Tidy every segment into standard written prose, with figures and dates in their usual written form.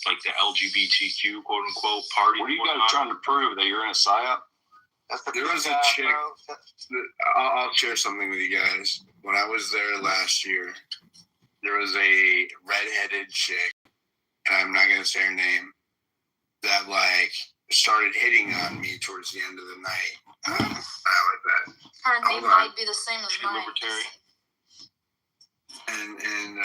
like the LGBTQ quote unquote party. What are you guys trying to prove, that you're in a psyop? There was a chick. I'll share something with you guys. When I was there last year, there was a redheaded chick, and I'm not gonna say her name, that like started hitting on me towards the end of the night. I like that. Her name might be the same as mine. And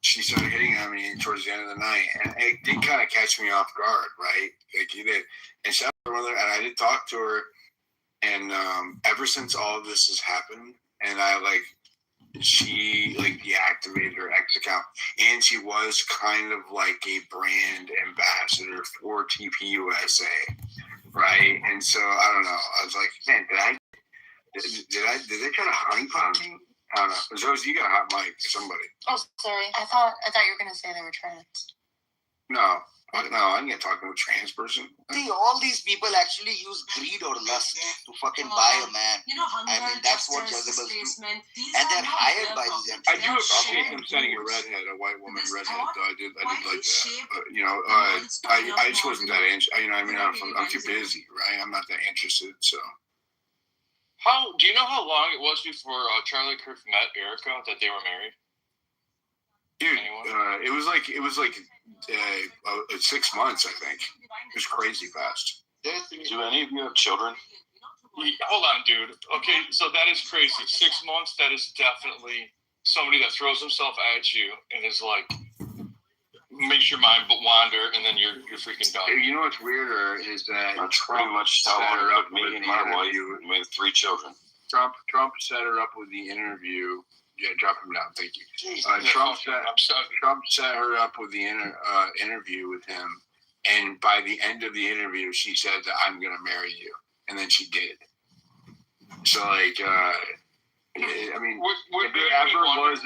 she started hitting on me towards the end of the night, and it did kind of catch me off guard, right? Like he did. And she had her mother, and I did talk to her, and ever since all of this has happened, and she deactivated her X account, and she was kind of like a brand ambassador for TPUSA, right? And so I don't know. I was like, man, did they try to honeypot me? I don't know. Josie, you got a hot mic. Somebody. Oh, sorry. I thought you were gonna say they were trans. No, I'm not talking to a trans person. See, all these people actually use greed or lust to fucking buy a man. I mean, that's what Jezebels do. And they're hired by these entities. I do appreciate them sending a white woman redhead, though. I did like that. I just wasn't that interested. I'm too busy, right? I'm not that interested, so. Do you know how long it was before Charlie Kirk met Erica that they were married? Dude, it was like 6 months, I think. It was crazy fast. Do any of you have children? Hold on, dude. Okay, so that is crazy. 6 months, that is definitely somebody that throws himself at you and is like, makes your mind wander, and then you're freaking done. You know what's weirder is that That's pretty much how long it took me and my wife with 3 children. Trump set her up with the interview. Yeah, drop him down. Thank you. Trump set her up with the interview with him, and by the end of the interview, she said that I'm going to marry you, and then she did. So, like, if there ever was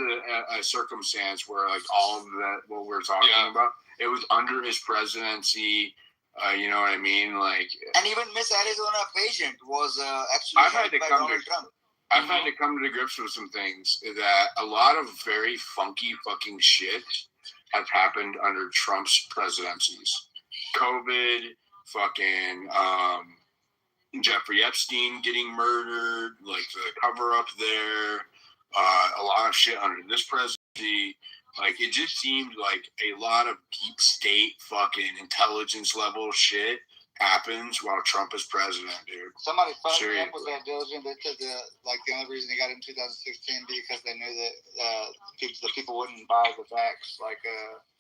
a circumstance where, like, all of that, what we're talking about, it was under his presidency. You know what I mean? Like, and even Miss Arizona pageant was actually held by Donald Trump. I've had to come to grips with some things that a lot of very funky fucking shit have happened under Trump's presidencies. COVID, fucking Jeffrey Epstein getting murdered, like the cover up there, a lot of shit under this presidency. Like, it just seemed like a lot of deep state fucking intelligence level shit happens while Trump is president, dude. Somebody fucked me up with that diligence. They said the only reason they got in 2016 because they knew that the people wouldn't buy the facts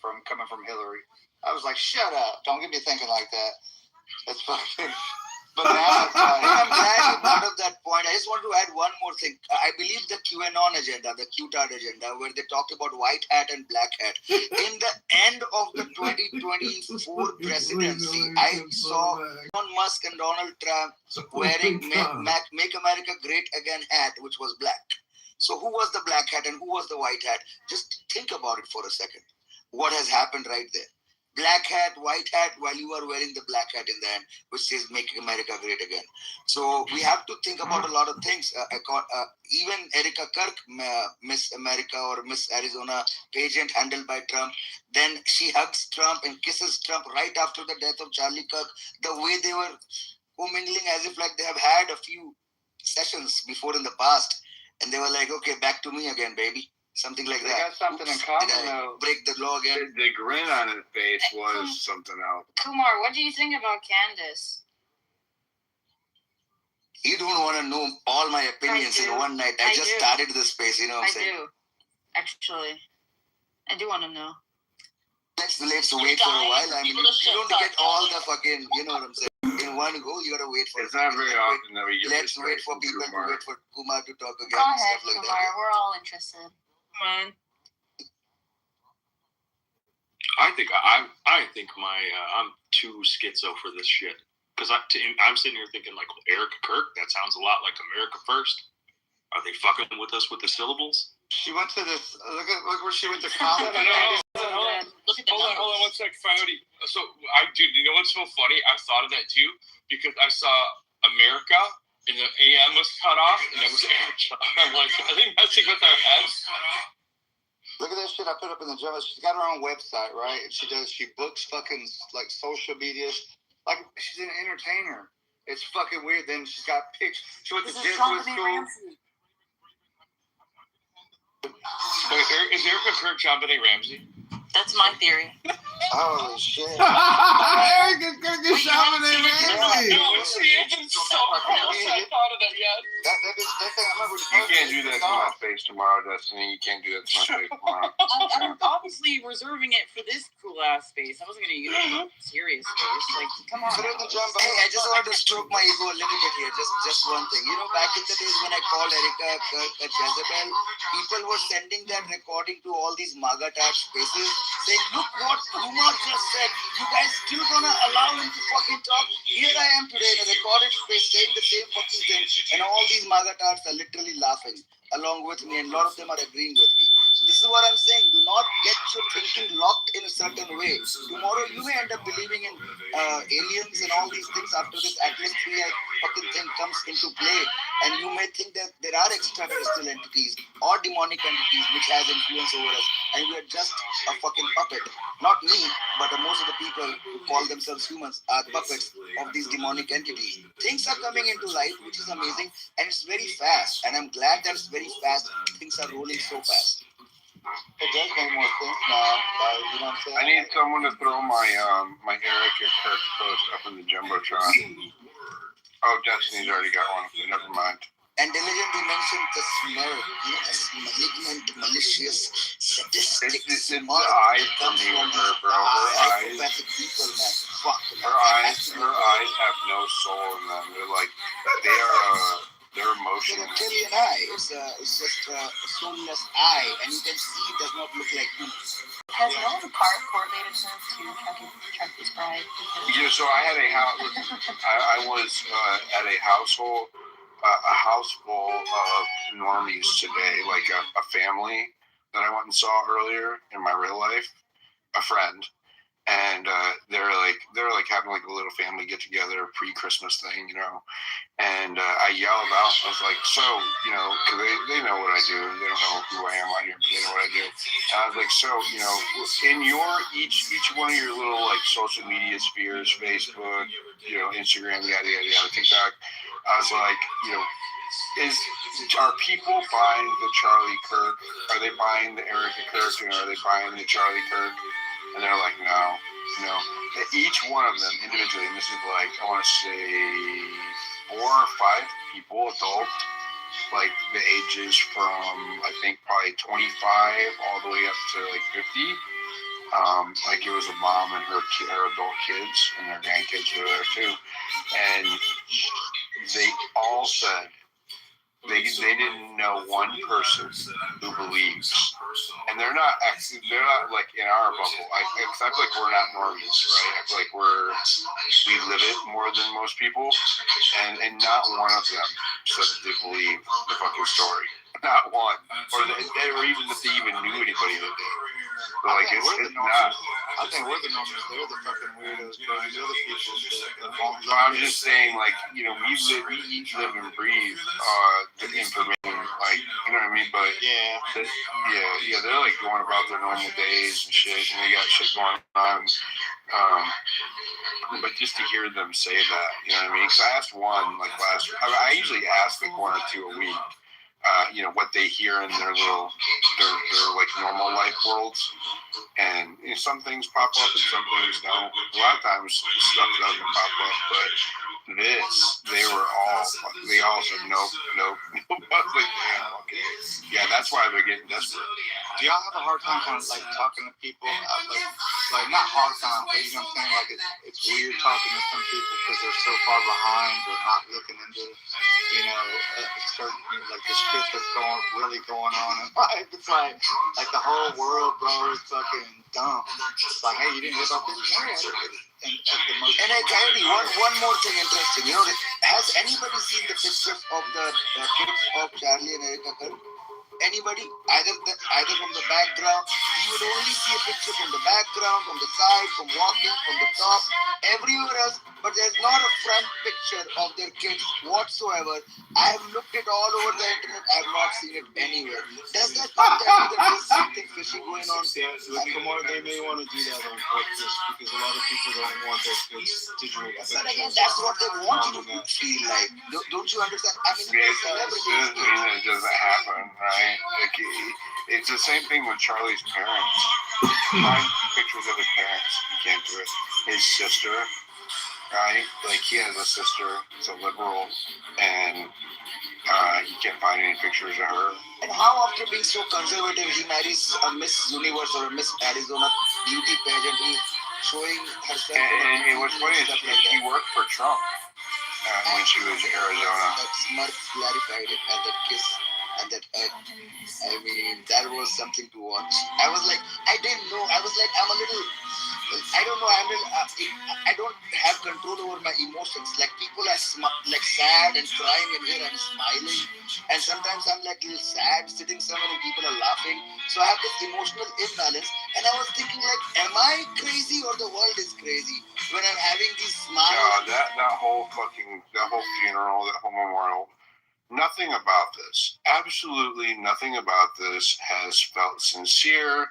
from coming from Hillary. I was like, shut up! Don't get me thinking like that. That's fucking. But now I'm glad you brought up that point. I just want to add one more thing. I believe the QAnon agenda, the QTAD agenda, where they talked about white hat and black hat. In the end of the 2024 presidency, I saw Elon Musk and Donald Trump wearing Make America Great Again hat, which was black. So who was the black hat and who was the white hat? Just think about it for a second. What has happened right there? Black hat, white hat, while you are wearing the black hat in the end, which says Make America Great Again. So we have to think about a lot of things. Even Erica Kirk, Miss America or Miss Arizona pageant handled by Trump, then she hugs Trump and kisses Trump right after the death of Charlie Kirk, the way they were commingling as if like they have had a few sessions before in the past. And they were like, okay, back to me again, baby. Something like that. They got something in common, though. Break the law again. The grin on his face was something else. Kumar, what do you think about Candace? You don't want to know all my opinions in one night. I just started this space, you know what I'm saying? I do. Actually. I do want to know. Let's wait for a while. I mean, you don't get all the fucking, you know what I'm saying? In one go, you gotta wait for it. It's not very often that we get Let's wait for people to wait for Kumar to talk again. Go ahead, stuff like Kumar. that. We're all interested. Man. I think I'm too schizo for this shit. Because I'm sitting here thinking like, well, Erica Kirk, that sounds a lot like America First. Are they fucking with us with the syllables? She went to this. Look where she went to college. Hold on 1 sec, Coyote. So, dude, you know what's so funny? I thought of that too because I saw America and the AM was cut off, and it was Erica. I'm like, I think messing with our heads. Look at that shit I put up in the jumbo. She's got her own website, right? And she books fucking like social medias. Like she's an entertainer. It's fucking weird. Then she's got pictures. She went to Jesuit school. Wait, is Erica Kirk JonBenet Ramsey? That's my theory. Holy shit. Erica's cooking JonBenet Ramsey. No, she is so gross. I thought of that yet. That thing, I remember. You can't do that to my face tomorrow, Destiny. You can't do that to my face tomorrow. I'm obviously reserving it for this cool ass space. I wasn't gonna use it for serious space. Like, come on. Put it in the jumbo. Hey, I just wanted to stroke my ego a little bit here. Just one thing. You know, back in the days when I called Erica Kirk a Jezebel, people were sending that recording to all these MAGA type spaces, saying, "Look what Kumar just said. You guys still gonna allow him to fucking talk?" Here I am today in a recorded space saying the same fucking thing, and all these MAGA tards are literally laughing along with me, and a lot of them are agreeing with me. So this is what I'm saying. Do not get your thinking locked in a certain way. Tomorrow you may end up believing in aliens and all these things after this Atlas 3 fucking thing comes into play, and you may think that there are extraterrestrial entities or demonic entities which has influence over us, and we are just a fucking puppet. Not me, but most of the people who call themselves humans are puppets of these demonic entities. Things are coming into light, which is amazing, and it's very fast, and I'm glad that it's very fast. Things are rolling so fast. It does make more sense now. You know what I'm saying? I need someone to throw my my Erica Kirk post up in the jumbotron. Oh, Destiny's already got one. So never mind. And diligently mentioned the smell, as malignant, malicious, sadistic It's the smell eyes that for comes me from with her, bro. Her eyes, psychopathic people, man. Fuck. her eyes have no soul in them. They're like, they're It's emotional. an alien eye. It's just a soulless eye, and you can see it does not look like you. Has all the part correlated to Chucky's bride? Yeah, so I had a house. I was at a household, a house full of normies today, like a family that I went and saw earlier in my real life, a friend, and they're like having like a little family get together, pre-Christmas thing, you know. And I yelled out, I was like, so, you know, because they know what I do. They don't know who I am out here, but they know what I do. And I was like, so, you know, in your each one of your little like social media spheres, Facebook, you know, Instagram, yada yada yada, TikTok. I was like, you know, are people buying the Charlie Kirk? Are they buying the Erica Kirk? You know, are they buying the Charlie Kirk? And they're like, no. Each one of them individually, and this is like, I want to say 4 or 5 people, adult, like the ages from, I think, probably 25 all the way up to like 50. Like it was a mom and her adult kids, and their grandkids were there too. And they all said they didn't know one person who believes, and they're not like in our bubble. I feel like we're not normies, right? I feel like we live it more than most people, and not one of them said that they believe the fucking story. Not one, or even if they even knew anybody that did. But like it's not. I think we're the normies. They're the fucking weirdos, bro. These other people. So I'm just saying, like, you know, we eat, live, and breathe the information, like, you know what I mean? But yeah, they're like going about their normal days and shit, and they got shit going on. But just to hear them say that, you know what I mean? Because I asked one like last. I usually ask like 1 or 2 a week. You know, what they hear in their like normal life worlds, and you know, some things pop up and some things don't. A lot of times stuff doesn't pop up, but they all said nope. I was like, damn, okay, yeah, that's why they're getting desperate. Do y'all have a hard time kind of like talking to people? Like not hard time, but you know what I'm saying? Like it's weird talking to some people because they're so far behind or not looking into, you know, certain like the shit that's really going on in life. It's like the whole world, bro, is fucking dumb. It's like, hey, you didn't hear about this? And I tell you one more thing interesting. You know, has anybody seen the pictures of the kids of Charlie and Erica Kirk? anybody, either from the background. You would only see a picture from the background, from the side, from walking, from the top, everywhere else. But there's not a front picture of their kids whatsoever. I have looked it all over the internet. I have not seen it anywhere. Does that not tell you that there's something fishy going on? Kamar, they may want to do that on purpose because a lot of people don't want their kids digital But again, pictures. that's what they want you to feel like. Don't you understand? I mean, Yeah, it's celebrities. it doesn't happen, right? Like, it's the same thing with Charlie's parents. Find pictures of his parents. He can't do it. His sister, right? Like, he has a sister who's a liberal, and he can't find any pictures of her. And how after being so conservative, he marries a Miss Universe or a Miss Arizona beauty pageant, showing herself. And what's funny is he worked for Trump when she was in Arizona. That smirk clarified it, and that kiss and that hug. I mean, that was something to watch. I was like, I didn't know. I was like, I'm a little. I don't know. I don't have control over my emotions. Like people are like sad and crying, and here I'm smiling. And sometimes I'm like a little sad, sitting somewhere, and people are laughing. So I have this emotional imbalance. And I was thinking, like, am I crazy or the world is crazy when I'm having these smiles? No, that whole funeral, that whole memorial. Nothing about this, absolutely nothing about this has felt sincere,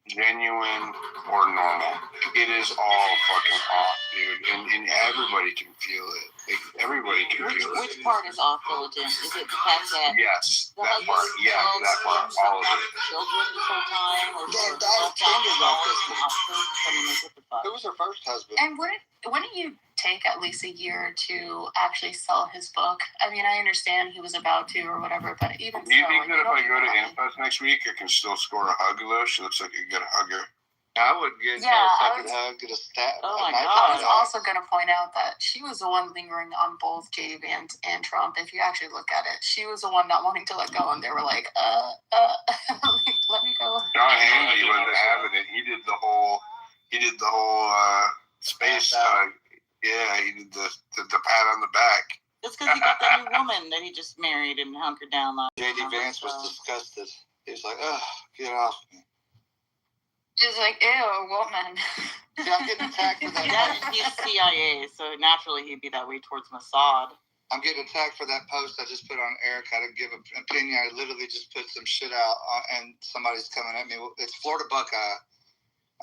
genuine, or normal. It is all fucking off, dude, and everybody can feel it. Like, everybody can feel it. Which part is off, Diligent? Is it the fact that Yes, the that part. husband Yeah, failed that part. to All of have it. children this whole time? Or The entire thing is off this thing. I mean, like, what the fuck? Who was her first husband? And wouldn't you take at least a year to actually sell his book? I mean, I understand he was about to or whatever, but even Do you so, think that if don't I go to need money. Infest next week, I can still score a hug, though? She looks like a good hugger. I would get Yeah, a I second was- hug, get a stab. Oh my a knife God. I in was the eye. also going to point out that she was the one lingering on both J Vance and Trump. If you actually look at it, she was the one not wanting to let go, and they were like, let me go. John Handy wasn't having it. He did the whole space hug. Yeah, he did the pat on the back. It's because he got that new woman that he just married and hunkered down on. J.D. Vance was disgusted. He was like, "Ugh, get off me." She's like, ew, woman. See, I'm getting attacked for that. Yeah, he's CIA, so naturally he'd be that way towards Mossad. I'm getting attacked for that post I just put on Eric. I didn't give an opinion. I literally just put some shit out, and somebody's coming at me. It's Florida Buckeye.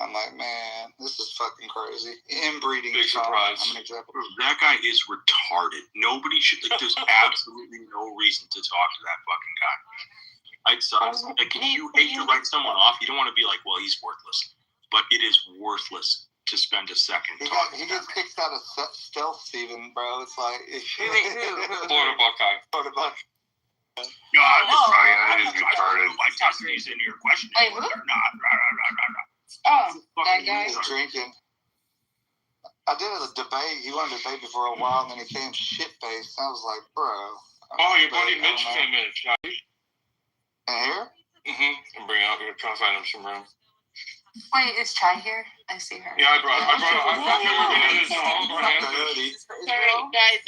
I'm like, man, this is fucking crazy. Inbreeding. Big surprise. I'm an example. That guy is retarded. Nobody should. Like, there's absolutely no reason to talk to that fucking guy. Like, you hate to write someone off. You don't want to be like, well, he's worthless. But it is worthless to spend a second He talking gets about it. kicked out of Stealth Steven, bro. It's like Florida Buckeye. Florida Buckeye. God, Oh, that is retarded. Like, he's in here questioning Wait, whether who? or not. Oh, that guy. He's drinking. I did a debate. He wanted to debate me for a while, and then he came shit-faced. I was like, bro. Oh, your buddy Mitch came in. And here? And bring out. We're trying to find him some room. Wait, is Chai here? I see her. Yeah, I brought we were gonna do this all over here. Coyote. Sorry, guys.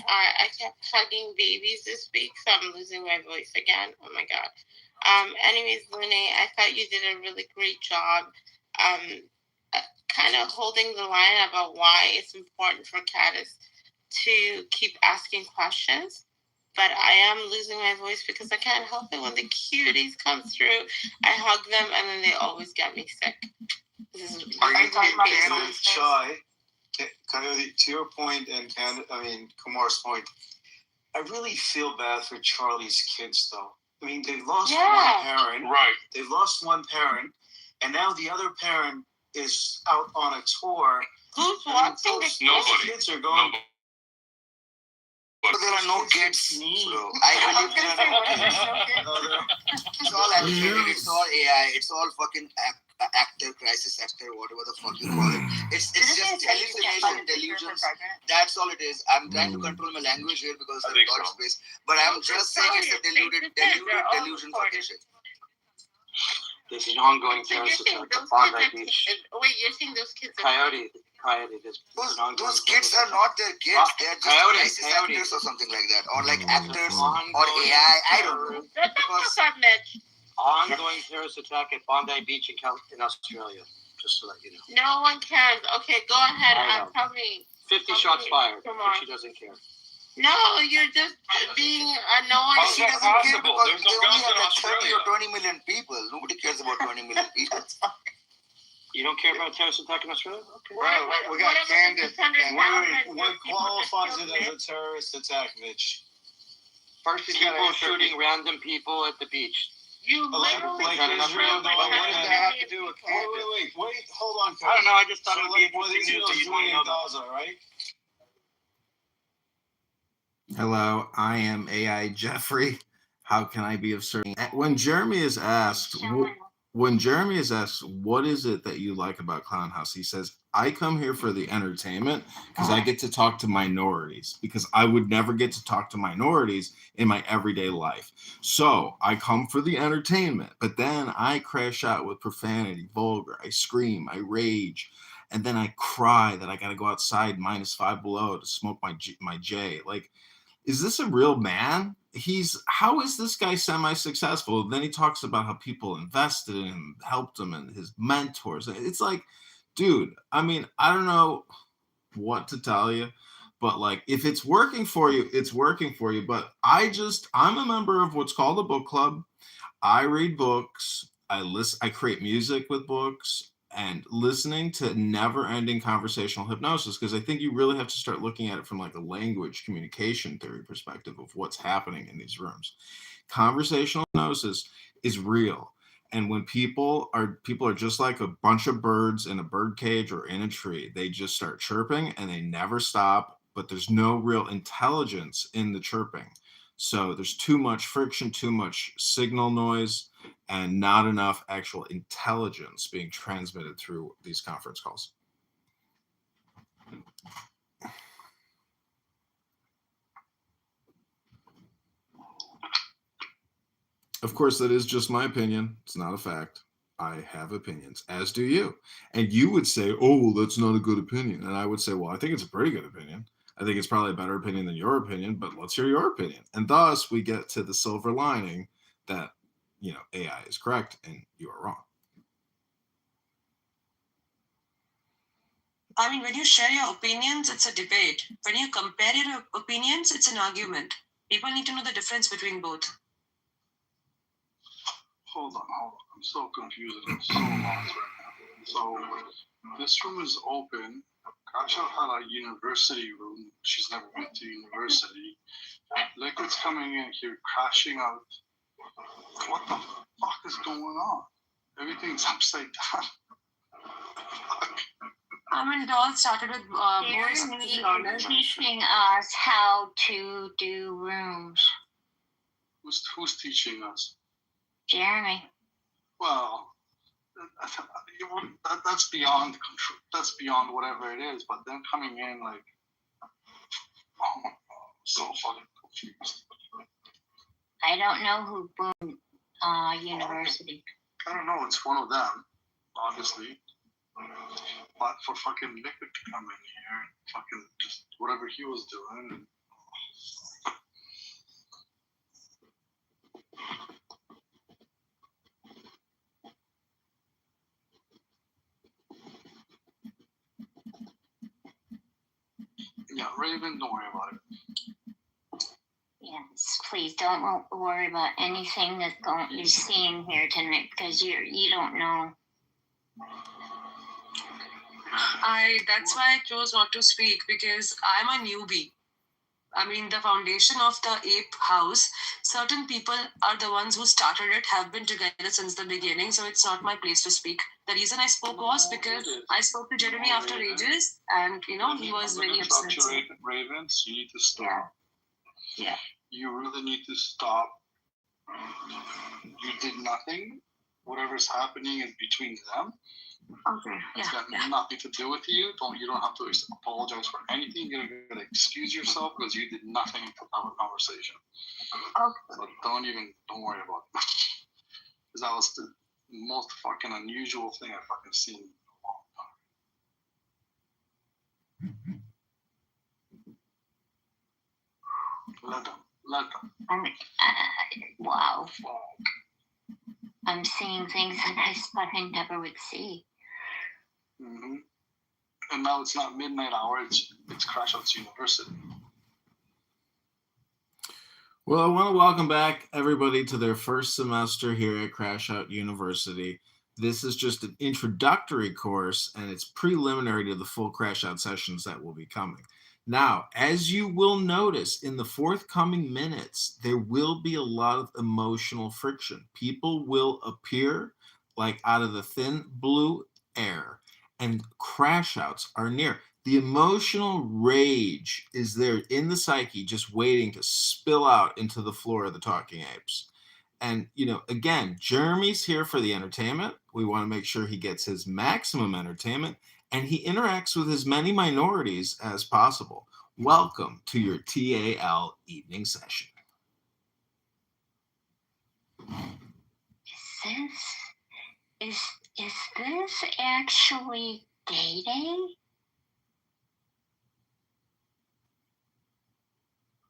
I kept hugging babies this week, so I'm losing my voice again. Oh my god. Anyways, Lune, I thought you did a really great job. Kind of holding the line about why it's important for Caddis to keep asking questions. But I am losing my voice because I can't help it. When the cuties come through, I hug them, and then they always get me sick. This is Are you talking about And this? Chai, Coyote, to your point, and Kumar's point, I really feel bad for Charlie's kids, though. I mean, they've lost one parent. Right. They've lost one parent, and now the other parent is out on a tour. Who's And watching those the Nobody. kids are going. But there are no kids. So I believe there are no kids. It's all animated. It's all AI. It's all fucking actor, crisis actor, whatever the fuck you call it. It's just hallucination, delusions. That's all it is. I'm trying to control my language here because I of think God so. space. But I'm just saying it's a deluded delusion fucking shit. There's an ongoing So you're terrorist saying attack those at Bondi kids Beach. wait, you're saying those kids are Coyote, propriety. Those kids are not their kids. They're just crisis actors or something like that, or like actors or AI. I don't know. What's up, Mitch? Ongoing terrorist attack at Bondi Beach in Australia. Just to let you know. No one cares. Okay, go ahead. Tell me. 50 shots fired, but she doesn't care. No, you're just being annoying. She doesn't care because they only have like 30 or 20 million people. Nobody cares about 20 million people. You don't care about a terrorist attack in Australia? Okay. Well, we got Candace. What qualifies it as a terrorist attack, Mitch? First, people shooting random people at the beach. You literally like Israel. What does that have to do with Candace? Wait, hold on. I don't know. I just thought it would be what Israel's doing in Gaza, right? Hello, I am AI Jeffrey. How can I be of service? When Jeremy is asked, what is it that you like about Clown House? He says, I come here for the entertainment because I get to talk to minorities, because I would never get to talk to minorities in my everyday life. So I come for the entertainment, but then I crash out with profanity, vulgar. I scream, I rage, and then I cry that I got to go outside -5 below to smoke my J. Like, is this a real man? How is this guy semi-successful? Then he talks about how people invested in him, helped him, and his mentors. It's like, dude, I mean, I don't know what to tell you, but like, if it's working for you, it's working for you. But I'm a member of what's called a book club. I read books. I create music with books. And listening to never-ending conversational hypnosis, because I think you really have to start looking at it from like a language communication theory perspective of what's happening in these rooms. Conversational hypnosis is real. And when people are just like a bunch of birds in a bird cage or in a tree, they just start chirping and they never stop, but there's no real intelligence in the chirping. So there's too much friction, too much signal noise, and not enough actual intelligence being transmitted through these conference calls. Of course, that is just my opinion. It's not a fact. I have opinions, as do you. And you would say, oh, well, that's not a good opinion. And I would say, well, I think it's a pretty good opinion. I think it's probably a better opinion than your opinion, but let's hear your opinion. And thus we get to the silver lining that, AI is correct and you are wrong. I mean, when you share your opinions, it's a debate. When you compare your opinions, it's an argument. People need to know the difference between both. Hold on. I'm so confused. I'm so lost right now. So this room is open. Kasha had a university room. She's never been to university. Liquid's coming in here, crashing out. What the fuck is going on? Everything's upside down. I mean, it all started with Jeremy is teaching us how to do rooms. Who's teaching us? Jeremy. Well, that's beyond control. That's beyond whatever it is. But then coming in like, oh my god, I'm so fucking confused. I don't know who boomed university. I don't know. It's one of them, obviously. But for fucking Liquid to come in here and fucking just whatever he was doing. Yeah, Raven, don't worry about it. Yes, please don't worry about anything that's you're seeing here tonight because you don't know. That's why I chose not to speak, because I'm a newbie. I mean, the foundation of the ape house, certain people are the ones who started it, have been together since the beginning, so it's not my place to speak. The reason I spoke was because I spoke to Jeremy after ages, and he was very upset. Ravens, you need to stop. Yeah. You really need to stop. You did nothing. Whatever's happening is between them. Okay. It's got nothing to do with you. You don't have to apologize for anything. You're gonna excuse yourself because you did nothing to have a conversation. Okay. So don't worry about it. Because that was the most fucking unusual thing I've fucking seen in a long time. Let them. Wow. I'm seeing things that I never would see. Mm-hmm. And now it's not midnight hour. It's Crash Outs University. Well, I want to welcome back everybody to their first semester here at Crash Out University. This is just an introductory course, and it's preliminary to the full Crash Out sessions that will be coming. Now, as you will notice in the forthcoming minutes, there will be a lot of emotional friction. People will appear like out of the thin blue air, and crash outs are near. The emotional rage is there in the psyche, just waiting to spill out into the floor of the Talking Apes. And, again, Jeremy's here for the entertainment. We want to make sure he gets his maximum entertainment, and he interacts with as many minorities as possible. Welcome to your TAL evening session. Is this actually dating?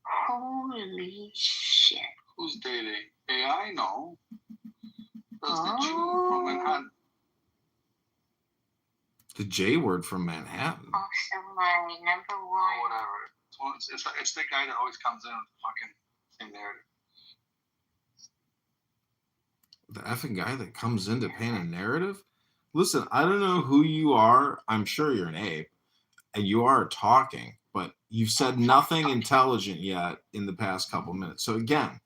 Holy shit. Who's dating? AI? No. That's the Jew from Manhattan. The J word from Manhattan. Also, my number one. Whatever. It's the guy that always comes in with the fucking same narrative. The effing guy that comes in to paint a narrative? Listen, I don't know who you are. I'm sure you're an ape, and you are talking, but you've said nothing intelligent yet in the past couple minutes. So again,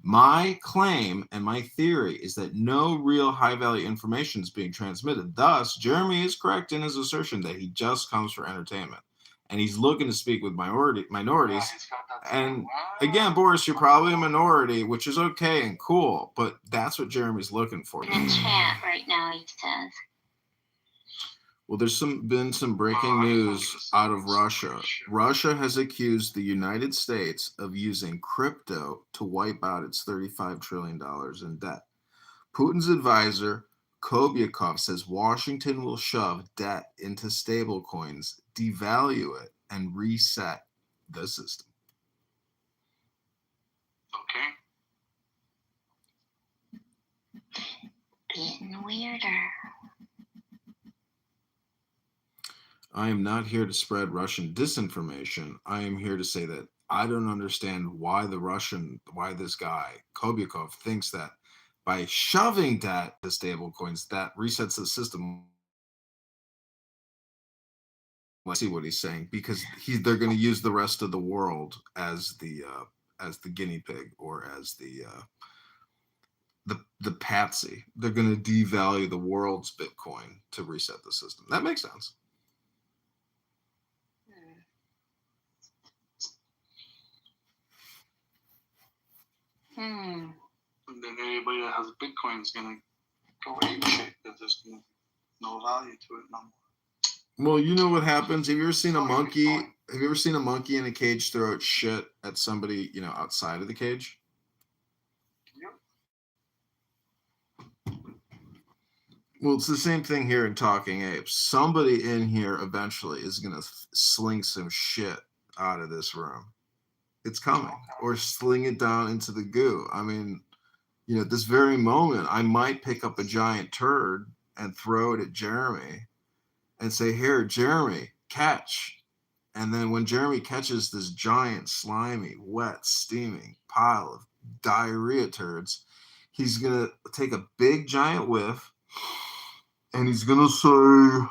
my claim and my theory is that no real high-value information is being transmitted. Thus, Jeremy is correct in his assertion that he just comes for entertainment. And he's looking to speak with minorities. And again, Boris, you're probably a minority, which is okay and cool, but that's what Jeremy's looking for. In the chat right now, he says. Well, there's been some breaking news out of Russia. Russia has accused the United States of using crypto to wipe out its $35 trillion in debt. Putin's advisor, Kobyakov, says Washington will shove debt into stablecoins, devalue it, and reset the system. Okay. Getting weirder. I am not here to spread Russian disinformation. I am here to say that I don't understand why this guy, Kobyakov, thinks that by shoving debt to stablecoins, that resets the system. Let's see what he's saying, because they're going to use the rest of the world as the guinea pig, or as the patsy. They're going to devalue the world's Bitcoin to reset the system. That makes sense. And then anybody that has Bitcoin is gonna go ape shit because there's no value to it no more. Well, you know what happens. Have you ever seen a monkey? Have you ever seen a monkey in a cage throw out shit at somebody, outside of the cage? Yep. Well, it's the same thing here in Talking Apes. Somebody in here eventually is gonna sling some shit out of this room. It's coming, or sling it down into the goo. I mean, at this very moment, I might pick up a giant turd and throw it at Jeremy and say, "Here, Jeremy, catch." And then when Jeremy catches this giant, slimy, wet, steaming pile of diarrhea turds, he's going to take a big, giant whiff, and he's going to say,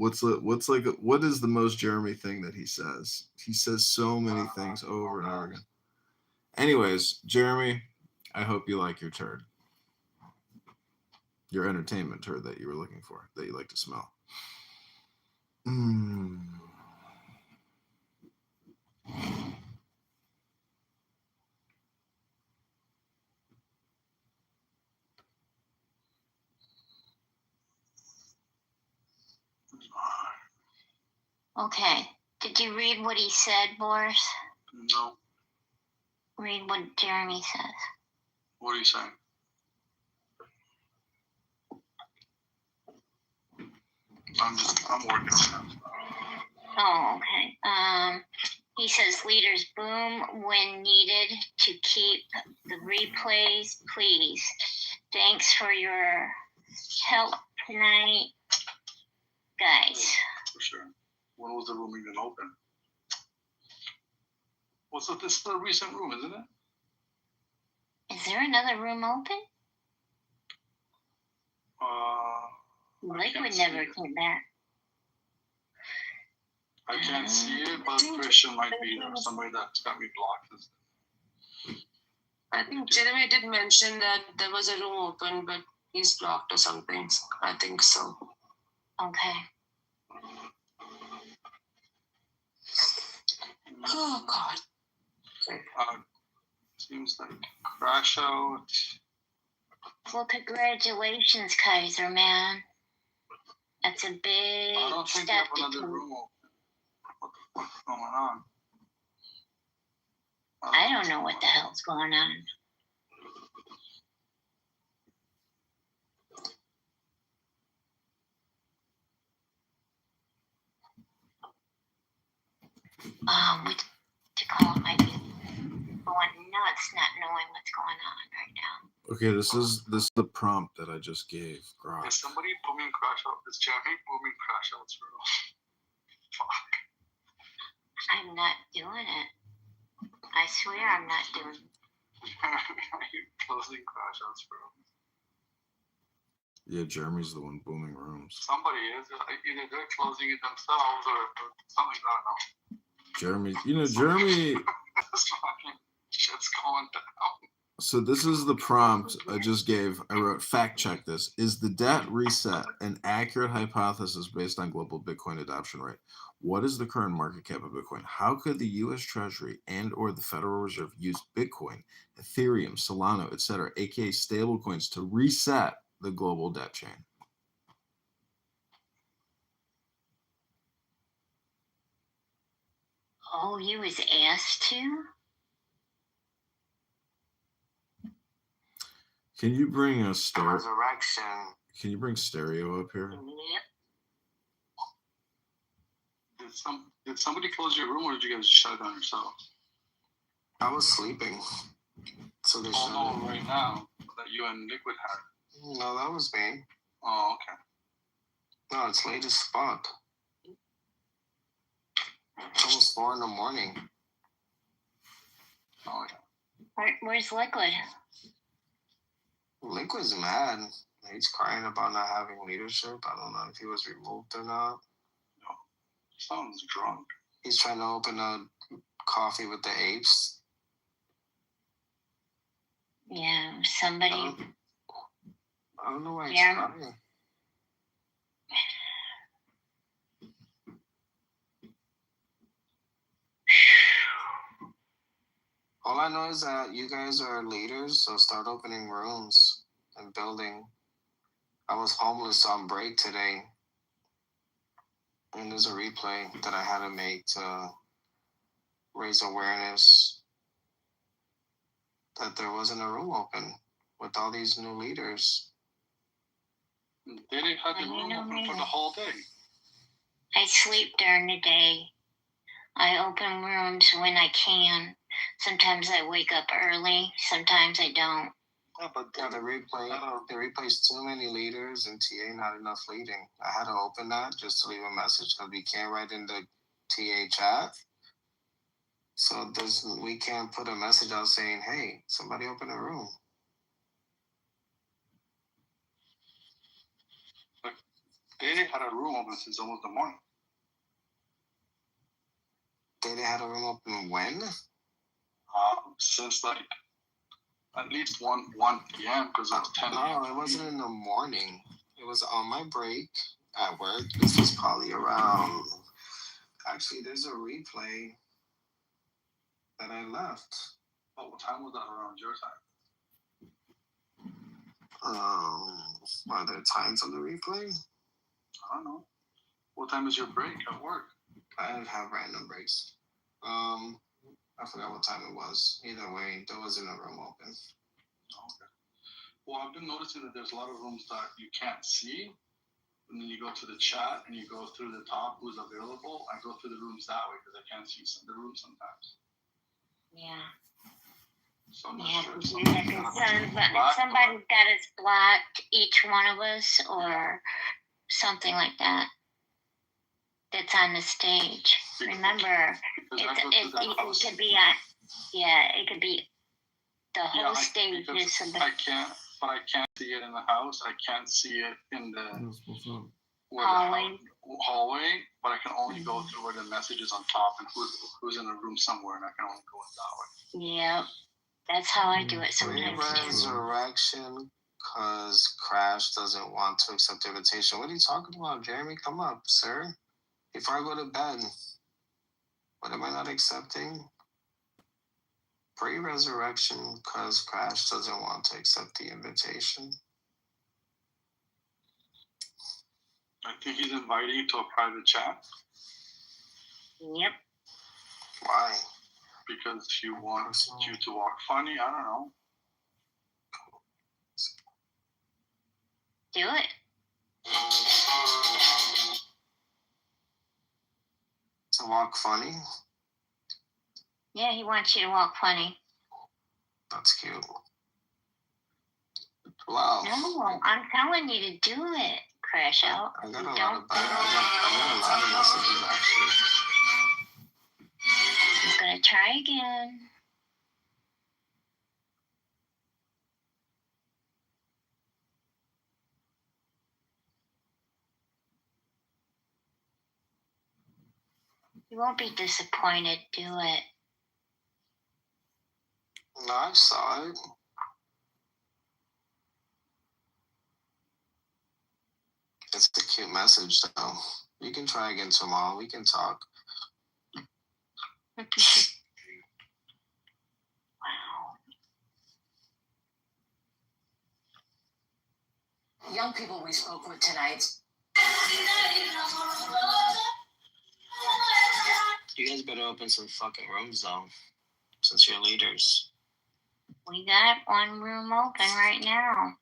what is the most Jeremy thing that he says? He says so many things over and over again. Anyways, Jeremy, I hope you like your turd. Your entertainment turd that you were looking for, that you like to smell. Okay. Did you read what he said, Boris? No. Read what Jeremy says. What are you saying? I'm working on that. Oh, okay. He says leaders boom when needed to keep the replays, please. Thanks for your help tonight, guys. For sure. When was the room even open? Well, so this is a recent room, isn't it? Is there another room open? Liquid never came back. I can't see it, but Christian might be there. Somebody that's got me blocked. I think Jeremy did mention that there was a room open, but he's blocked or something. I think so. Okay. Oh God. Seems like crash out. Well, congratulations, Kaiser, man. That's a big I don't think they step have to another room open. What the fuck's going on? I don't know what the hell's going on. What to call it might be going nuts not knowing what's going on right now. Okay, this is the prompt that I just gave. Grok. Is somebody booming crash out? Is Jeremy booming crash outs for real? Fuck. I'm not doing it. I swear I'm not doing it. You're closing crash outs, bro. Yeah, Jeremy's the one booming rooms. Somebody is. Either they're closing it themselves or something. I don't know. Jeremy, Jeremy. This fucking shit's going down. So this is the prompt I just gave. I wrote, fact check this. Is the debt reset an accurate hypothesis based on global Bitcoin adoption rate? What is the current market cap of Bitcoin? How could the U.S. Treasury and or the Federal Reserve use Bitcoin, Ethereum, Solana, etc., aka stablecoins, to reset the global debt chain? Oh, you was asked to? Can you bring a Resurrection. Can you bring stereo up here? Yep. Did somebody close your room or did you guys shut it down yourself? I was sleeping. So they shut no, it. right now that you and Liquid had. No, that was me. Oh, okay. No, it's late as fuck. It's almost 4 in the morning. Oh, yeah. Where's Liquid? Liquid's mad. He's crying about not having leadership. I don't know if he was removed or not. No. Sounds drunk. He's trying to open a coffee with the apes. Yeah, somebody. I don't know why he's Yeah. crying. All I know is that you guys are leaders, so start opening rooms and building. I was homeless on break today, and there's a replay that I had to make to raise awareness that there wasn't a room open with all these new leaders. They didn't have the room open for the whole day. I sleep during the day. I open rooms when I can. Sometimes I wake up early. Sometimes I don't. Yeah, but the replay's too many leaders and TA not enough leading. I had to open that just to leave a message because we can't write in the TA chat. So we can't put a message out saying, hey, somebody open a room. But they had a room open since almost the morning. They had a room open when? Since like at least 1 p.m. because it's 10 No, it wasn't in the morning. It was on my break at work. This was probably around. Actually, there's a replay that I left. Oh, what time was that around your time? Are there times on the replay? I don't know. What time is your break at work? I have random breaks. I forgot what time it was. Either way, there wasn't a room open. Okay. Well, I've been noticing that there's a lot of rooms that you can't see, and then you go to the chat and you go through the top who's available. I go through the rooms that way because I can't see the room sometimes. Yeah. So I'm You not have sure. to do that because somebody that has blocked each one of us or something like that. That's on the stage. Remember, it could be it could be the whole stage is somebody. I can't see it in the house. I can't see it in the hallway, but I can only go through where the message is on top and who's in the room somewhere, and I can only go in that way. Yeah, that's how I do it sometimes. Resurrection, cause Crash doesn't want to accept the invitation. What are you talking about, Jeremy? Come up, sir. Before I go to bed, what am I not accepting? Pre-resurrection, cause Crash doesn't want to accept the invitation. I think he's inviting you to a private chat. Yep. Why? Because he wants you to walk funny. I don't know. Do it. To walk funny? Yeah, he wants you to walk funny. That's cute. Wow. No, I'm telling you to do it, Crash Out. I got a lot of messages actually. He's gonna try again. You won't be disappointed. Do it. No, I saw it. It's a cute message, though. You can try again tomorrow. We can talk. Wow. Young people we spoke with tonight. You guys better open some fucking rooms, though, since you're leaders. We got one room open right now.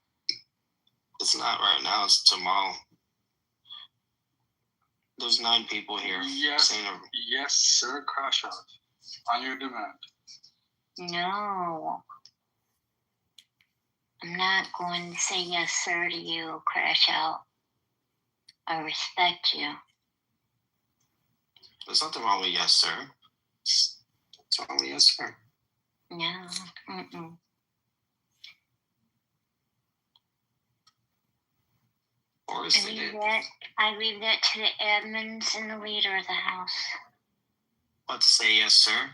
It's not right now. It's tomorrow. There's 9 people here. Yes, yes, sir. Crash Out. On your demand. No. I'm not going to say yes, sir, to you, Crash Out. I respect you. There's nothing wrong with yes, sir. What's wrong with yes, sir? No. Mm-mm. I leave that to the admins and the leader of the house. What to say yes, sir?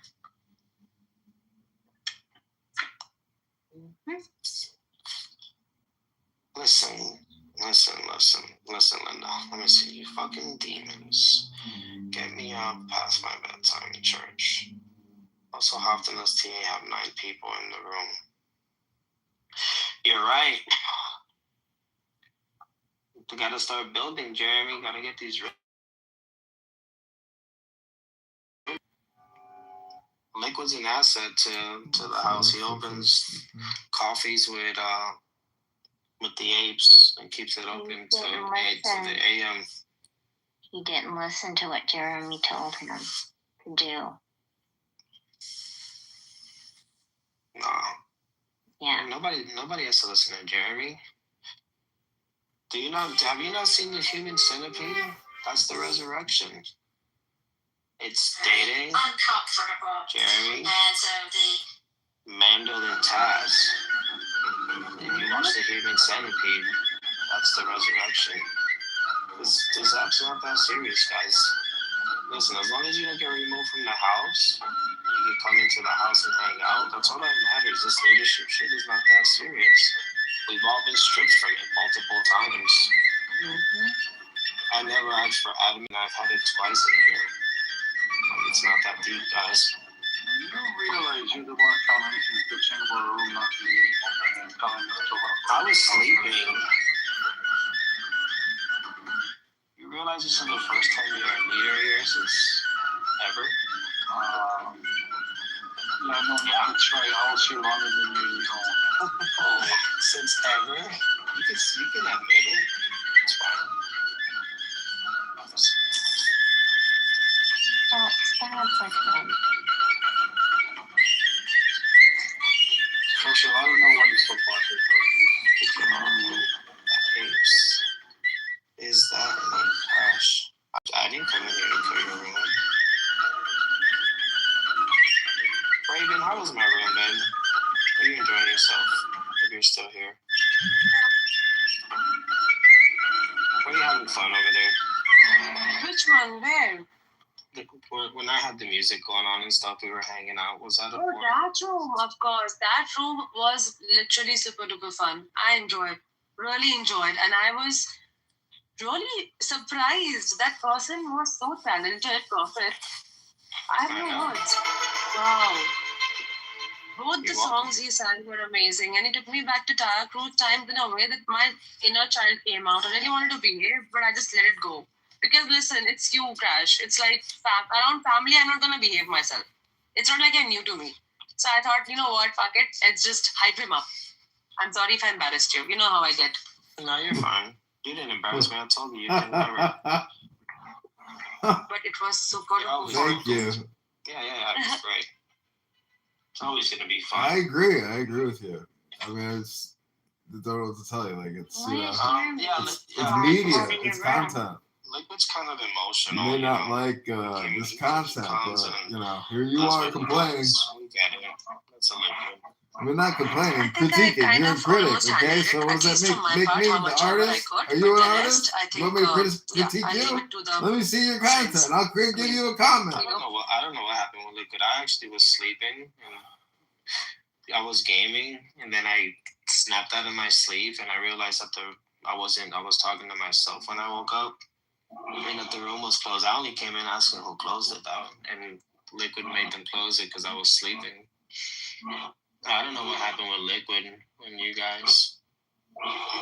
Mm-hmm. Listen, Linda. Let me see. You fucking demons. Get me up past my bedtime in church. Also, hopped in this TA, have 9 people in the room. You're right. We gotta start building, Jeremy. Gotta get these. Liquid's an asset to the house. He opens coffees with the apes and keeps it open to the AM. He didn't listen to what Jeremy told him to do. No. Yeah. Nobody has to listen to Jeremy. Have you not seen the human centipede? That's the resurrection. It's Day-Day, Jeremy, Mandel, and Taz. If you watch the human centipede, that's the resurrection. This app's not that serious, guys. Listen, as long as you don't get removed from the house, you can come into the house and hang out. That's all that matters. This leadership shit is not that serious. We've all been stripped from it multiple times. Mm-hmm. I never asked for admin. I've had it twice in here. It's not that deep, guys. You don't realize you're the one coming into the kitchen for a room not to be open and telling us to open. I was sleeping. You realize this is the first time you're a leader here since ever? Yeah, no, that's right. I was here longer than you. Since ever? You can admit it. It's fine. Actually, I don't know why you're so bothered, Apes. Is that a crash? I didn't come in here to clear your room. Raven, how was my room, man? Are you enjoying yourself? If you're still here. Were you having fun over there? Which one? Where? When I had the music going on and stuff, we were hanging out. Was that a Oh, that room, of course. That room was literally super duper fun. I enjoyed, really enjoyed, and I was really surprised. That person was so talented, Prophet. I have no words. Wow. Both the songs he sang were amazing, and it took me back to Tara Cruz times in a way that my inner child came out. I really wanted to behave, but I just let it go. Because listen, it's you, Crash. It's like around family, I'm not gonna behave myself. It's not like you're new to me. So I thought, you know what, fuck it, let's just hype him up. I'm sorry if I embarrassed you. You know how I get. No, you're fine. You didn't embarrass me. I told you you can never. But it was super cool. Thank you. Yeah, it's great. It's always gonna be fun. I agree with you. I mean, it's I don't know what to tell you. Like it's it's media, it's content. Liquid's kind of You emotional. may not like this content, but here you are complaining. We get it. That's a Liquid. I mean, not complaining, critiquing. You're a critic, okay? So what does that make me the artist? Are you an artist? You want me to critique you? Let me see your content. I'll give you a comment. I don't know what happened with Liquid. I actually was sleeping and I was gaming, and then I snapped out of my sleep, and I realized that I was talking to myself when I woke up, and that the room was closed. I only came in asking who closed it though, and Liquid made them close it because I was sleeping. I don't know what happened with Liquid and you guys.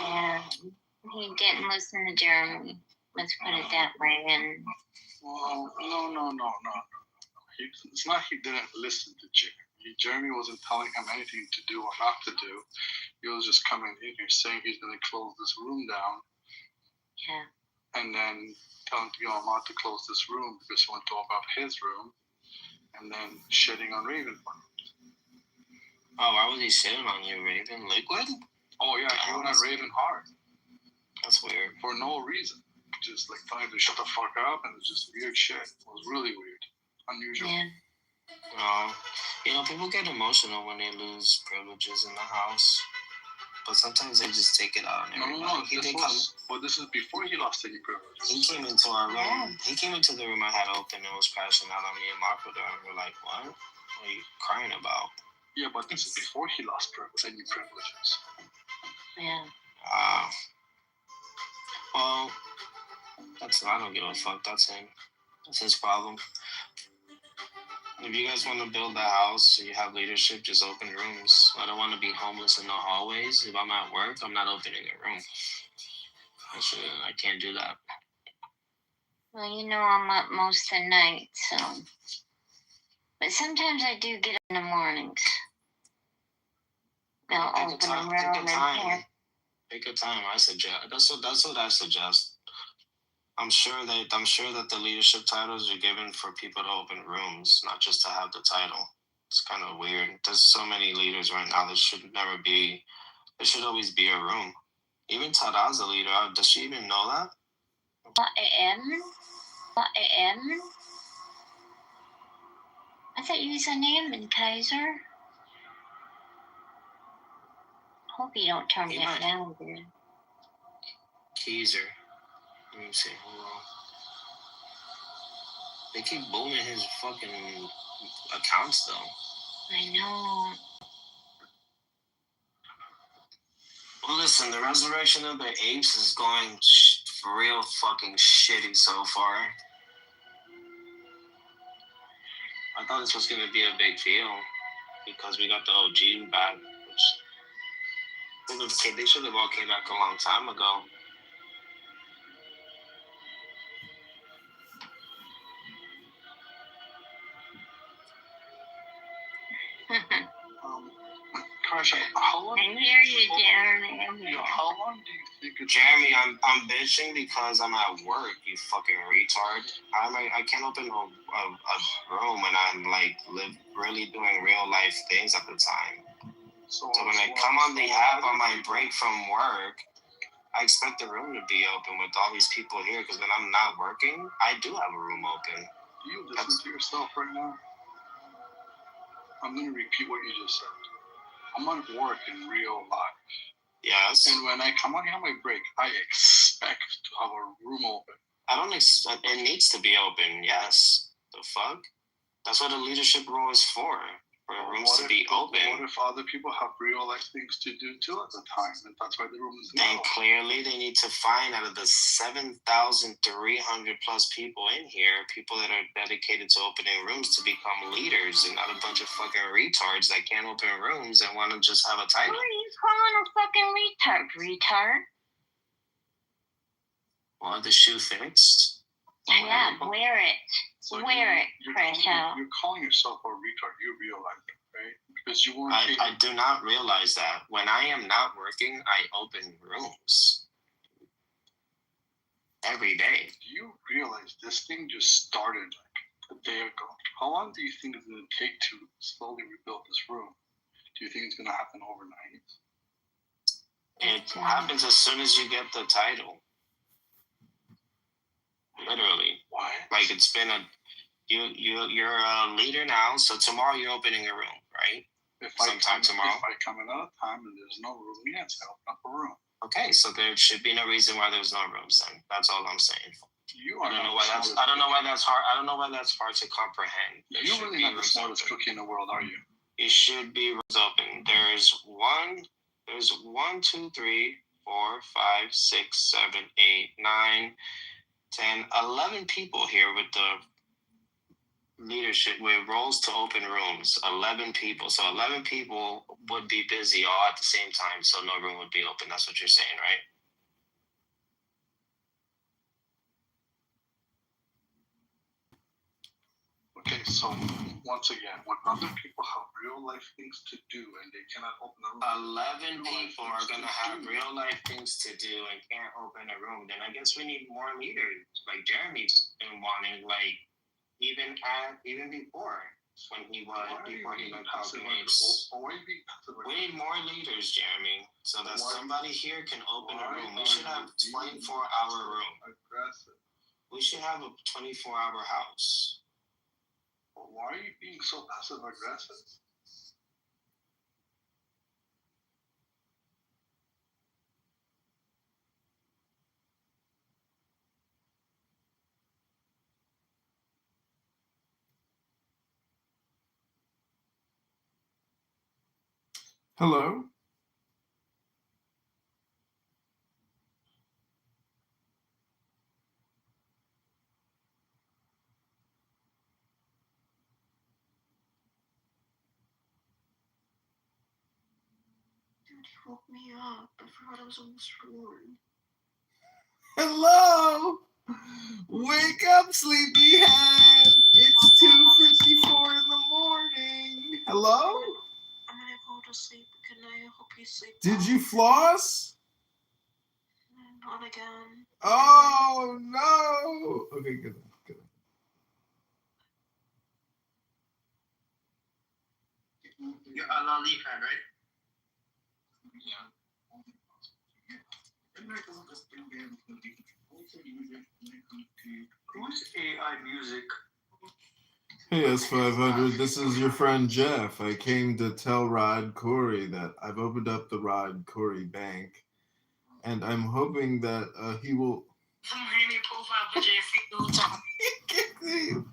Yeah, he didn't listen to Jeremy. Let's put it that way. And well, no. It's not he didn't listen to Jeremy. Jeremy wasn't telling him anything to do or not to do. He was just coming in here saying he's going to close this room down. Yeah. And then telling not to close this room because he went to about his room, and then shitting on Raven. Oh, why was he shitting on you, Raven? Liquid? Oh yeah, he went at Raven hard. That's weird. For no reason. Just like telling him to shut the fuck up, and it's just weird shit. It was really weird. Unusual. Yeah. People get emotional when they lose privileges in the house. But sometimes they just take it out on everybody. No. This is before he lost any privileges. He came into our room. Yeah. He came into the room I had open and was crashing out on me and Marco there. And we're like, what? What are you crying about? Yeah, but this is before he lost any privileges. Yeah. Well, I don't give a fuck. That's him. That's his problem. If you guys want to build a house, you have leadership, just open rooms. I don't want to be homeless in the hallways. If I'm at work, I'm not opening a room. I can't do that. Well, I'm up most of the night, so. But sometimes I do get up in the mornings. I'll open a room and have. Pick a time. I suggest. That's what I suggest. I'm sure that the leadership titles are given for people to open rooms, not just to have the title. It's kind of weird. There's so many leaders right now. There should always be a room. Even Tada's a leader. Does she even know that? AM? I thought you was a name in Kaiser. Hope you don't turn that down, dude. Kaiser. Let me see. Hold on. They keep booming his fucking accounts, though. I know. Well, listen, the resurrection of the apes is going real fucking shitty so far. I thought this was going to be a big deal because we got the OG back, which they should have all came back a long time ago. Crash, how long? I hear you, Jeremy. How long do you think it's Jeremy, I'm bitching because I'm at work. You fucking retard. I can't open a room when I'm like really doing real life things at the time. So when I come on the app on my break from work, I expect the room to be open with all these people here because when I'm not working, I do have a room open. Do you listen to yourself right now? I'm going to repeat what you just said. I'm at work in real life. Yes. And when I come on here on my break, I expect to have a room open. I don't expect it needs to be open. Yes. The fuck? That's what a leadership role is for the rooms to be open. What if other people have real life things to do too at the time, and that's why the room is Then not clearly they need to find out of the 7,300 plus people in here, people that are dedicated to opening rooms to become leaders and not a bunch of fucking retards that can't open rooms and want to just have a title. Who are you calling a fucking retard? Well, the shoe fits. Yeah, wear it. Wear it, Crasho. You're calling yourself a retard. You realize that, right? Because you weren't. I do not realize that. When I am not working, I open rooms every day. Do you realize this thing just started like a day ago? How long do you think it's going to take to slowly rebuild this room? Do you think it's going to happen overnight? It happens as soon as you get the title. Literally. Why? Like it's been you're a leader now, so tomorrow you're opening a room, right? Sometime tomorrow. If I come another time and there's no room, yes, I'll open up a room. Okay, so there should be no reason why there's no rooms then. That's all I'm saying. I don't know why that's hard. I don't know why that's hard to comprehend. You're really not the smartest cookie in the world, are you? It should be rooms open. There's 1, 2, 3, 4, 5, 6, 7, 8, 9, 10, 11 people here with the leadership with roles to open rooms. 11 people. So 11 people would be busy all at the same time, so no room would be open. That's what you're saying, right? Okay, so once again, when other people have real life things to do and they cannot open a room, 11 people are going to have real life things to do and can't open a room, then I guess we need more leaders. Like Jeremy's been wanting, like, even before when he went Falcon Apes. We need more leaders, Jeremy, so that somebody here can open a room. We should have a 24-hour room. We should have a 24-hour house. Why are you being so passive aggressive? Hello? Dude, he woke me up. I forgot I was almost born. Hello? Wake up, sleepyhead. It's 2:54 in the morning. Hello? I'm gonna go to sleep. Good night. I hope you sleep. Did you floss? Not again. Oh, no. Okay, good. You're a Lali fan, right? Yeah. Who's AI music? Hey, S500, this is your friend Jeff. I came to tell Rod Corey that I've opened up the Rod Corey Bank, and I'm hoping that he will... He kicked me!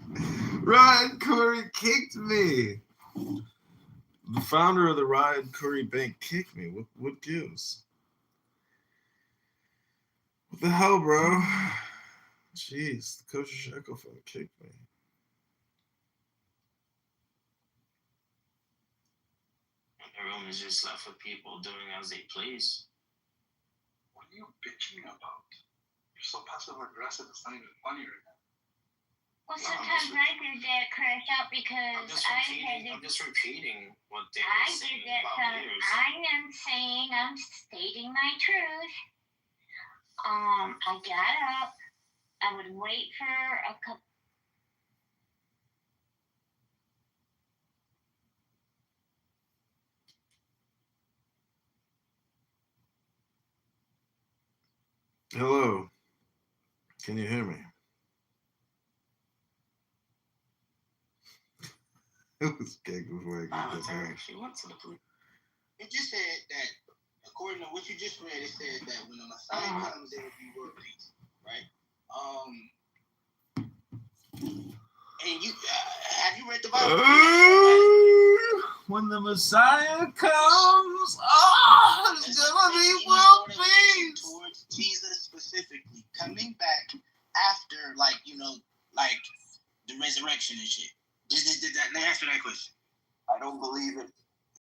Rod Corey kicked me! The founder of the Rod Corey Bank kicked me. What gives? What the hell, bro? Jeez, the Kosher Shekel phone kicked me. The room is just left with people doing as they please. What are you bitching about? You're so passive aggressive, it's not even funny right now. Well, sometimes I did that, crash out because I'm just repeating what they I were saying did that, so about years. I'm stating my truth. I got up. I would wait for a couple. Hello. Can you hear me? It was gag before I get that back. She went to the police. It just said that, according to what you just read, it said that when the Messiah comes, there will be world peace, right? And you have you read the Bible? When the Messiah comes, it's gonna be world peace. Towards Jesus specifically coming back after, like the resurrection and shit. Let me answer that question. I don't believe it.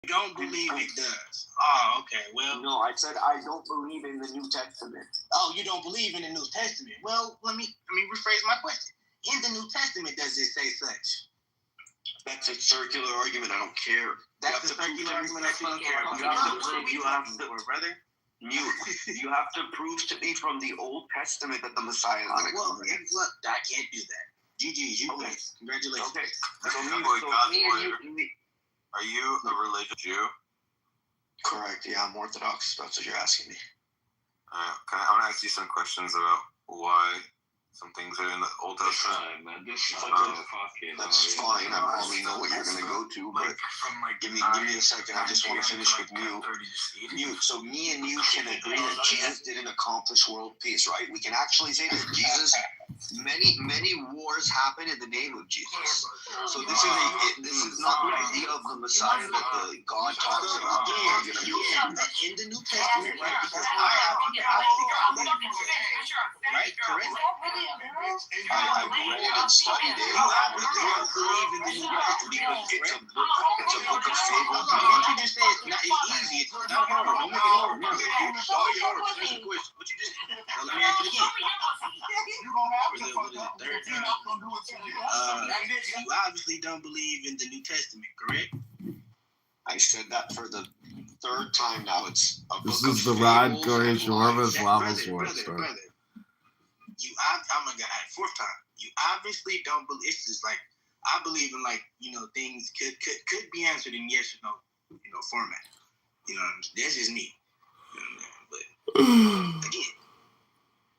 You don't believe it does? Oh, okay. Well, no, I said I don't believe in the New Testament. Oh, you don't believe in the New Testament? Well, let me rephrase my question. In the New Testament, does it say such? That's a circular argument. I don't care. That's a circular argument. I don't care. You have to prove to me from the Old Testament that the Messiah is going to come. Look, I can't do that. GG's, you win. Congratulations. Okay. Are you a religious Jew? Correct. Yeah, I'm Orthodox. That's what you're asking me. I want to ask you some questions about why some things are in the Old Testament. That's fine. I probably know what you're going to go to, but give me a second. I just want to finish with Mute. So me and you can agree that Jesus didn't accomplish world peace, right? We can actually say that Jesus, many wars happen in the name of Jesus. So this is not the idea of the Messiah that the God talks about. In the New Testament, right? Because right? Correct? I read and studied it. I believe in the New Testament. It's a book of fables. What you just said, it's easy. It's not hard. Don't make it hard. No, it's all yours. That's the question. What you just now let me ask it again. You obviously don't believe in the New Testament, correct? I said that for the third time now. It's a This book is of the Rod fables Corey and Shawarma's lies. Lava Sword story. Oh my God, fourth time. You obviously don't believe. It's just like I believe in things could be answered in yes or no, format. That's just me. But again,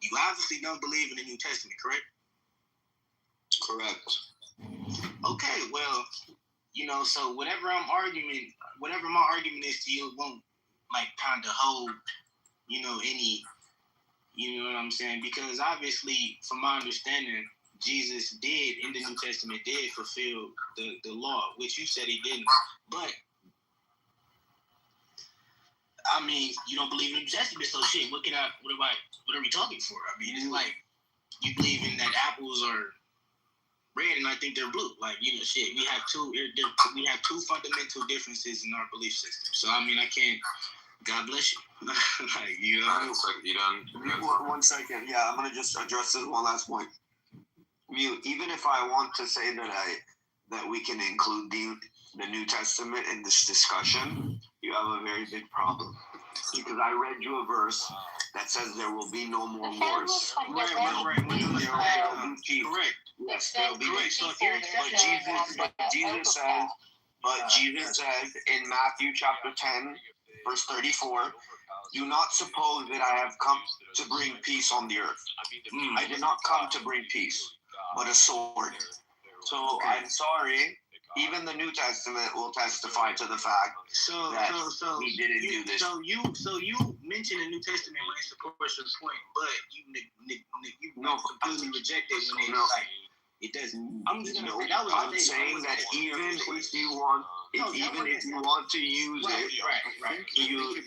you obviously don't believe in the New Testament, correct? Correct. Okay, well, so whatever my argument is to you, it won't kind of hold, any, you know what I'm saying? Because obviously, from my understanding, Jesus did in the New Testament did fulfill the law, which you said he didn't. But I mean, you don't believe in the New Testament, so shit. What are we talking for? I mean, it's like you believe in that apples are red and I think they're blue. Shit. We have two fundamental differences in our belief system. So I mean, I can't. God bless you. You done? One second. Yeah, I'm gonna just address this one last point. Even if I want to say that we can include the New Testament in this discussion, you have a very big problem. Because I read you a verse that says there will be no more wars. Correct. Yes, there will be But Jesus says in Matthew chapter 10, verse 34, do not suppose that I have come to bring peace on the earth. I did not come to bring peace, but a sword. So I'm sorry, even the New Testament will testify to the fact that he didn't do this. So you mention the New Testament when it supports your point, but you completely reject it when it's it doesn't. I'm saying that even if you want to use it,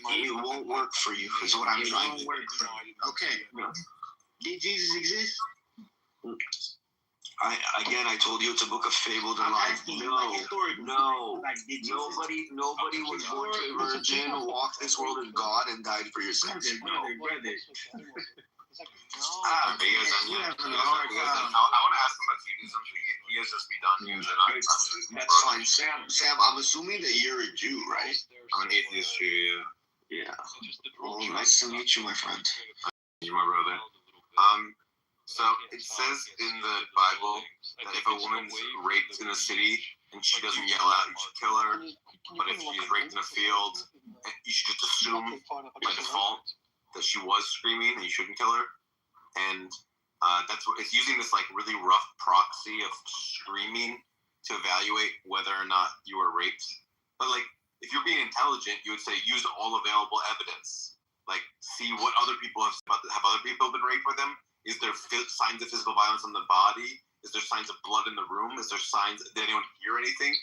it won't work for you. Is what I'm trying to say. Okay. Did Jesus exist? I told you it's a book of fables and lies. No. Nobody was born to a virgin, walked this world as God, and died for your sins. Brother. I want to ask him about Judaism. Sam, I'm assuming that you're a Jew, right? I'm an atheist Jew, yeah. Yeah. Well, nice to meet you, my friend. You're my brother. So it says in the Bible that if a woman's raped in a city and she doesn't yell out, you should kill her. But if she's raped in a field, you should just assume by default that she was screaming and you shouldn't kill her. And that's what it's using, this like really rough proxy of screaming to evaluate whether or not you were raped. But like, if you're being intelligent, you would say use all available evidence. Like, see what other people have said about have other people been raped with them? Is there signs of physical violence on the body? Is there signs of blood in the room? Is there signs? Did anyone hear anything?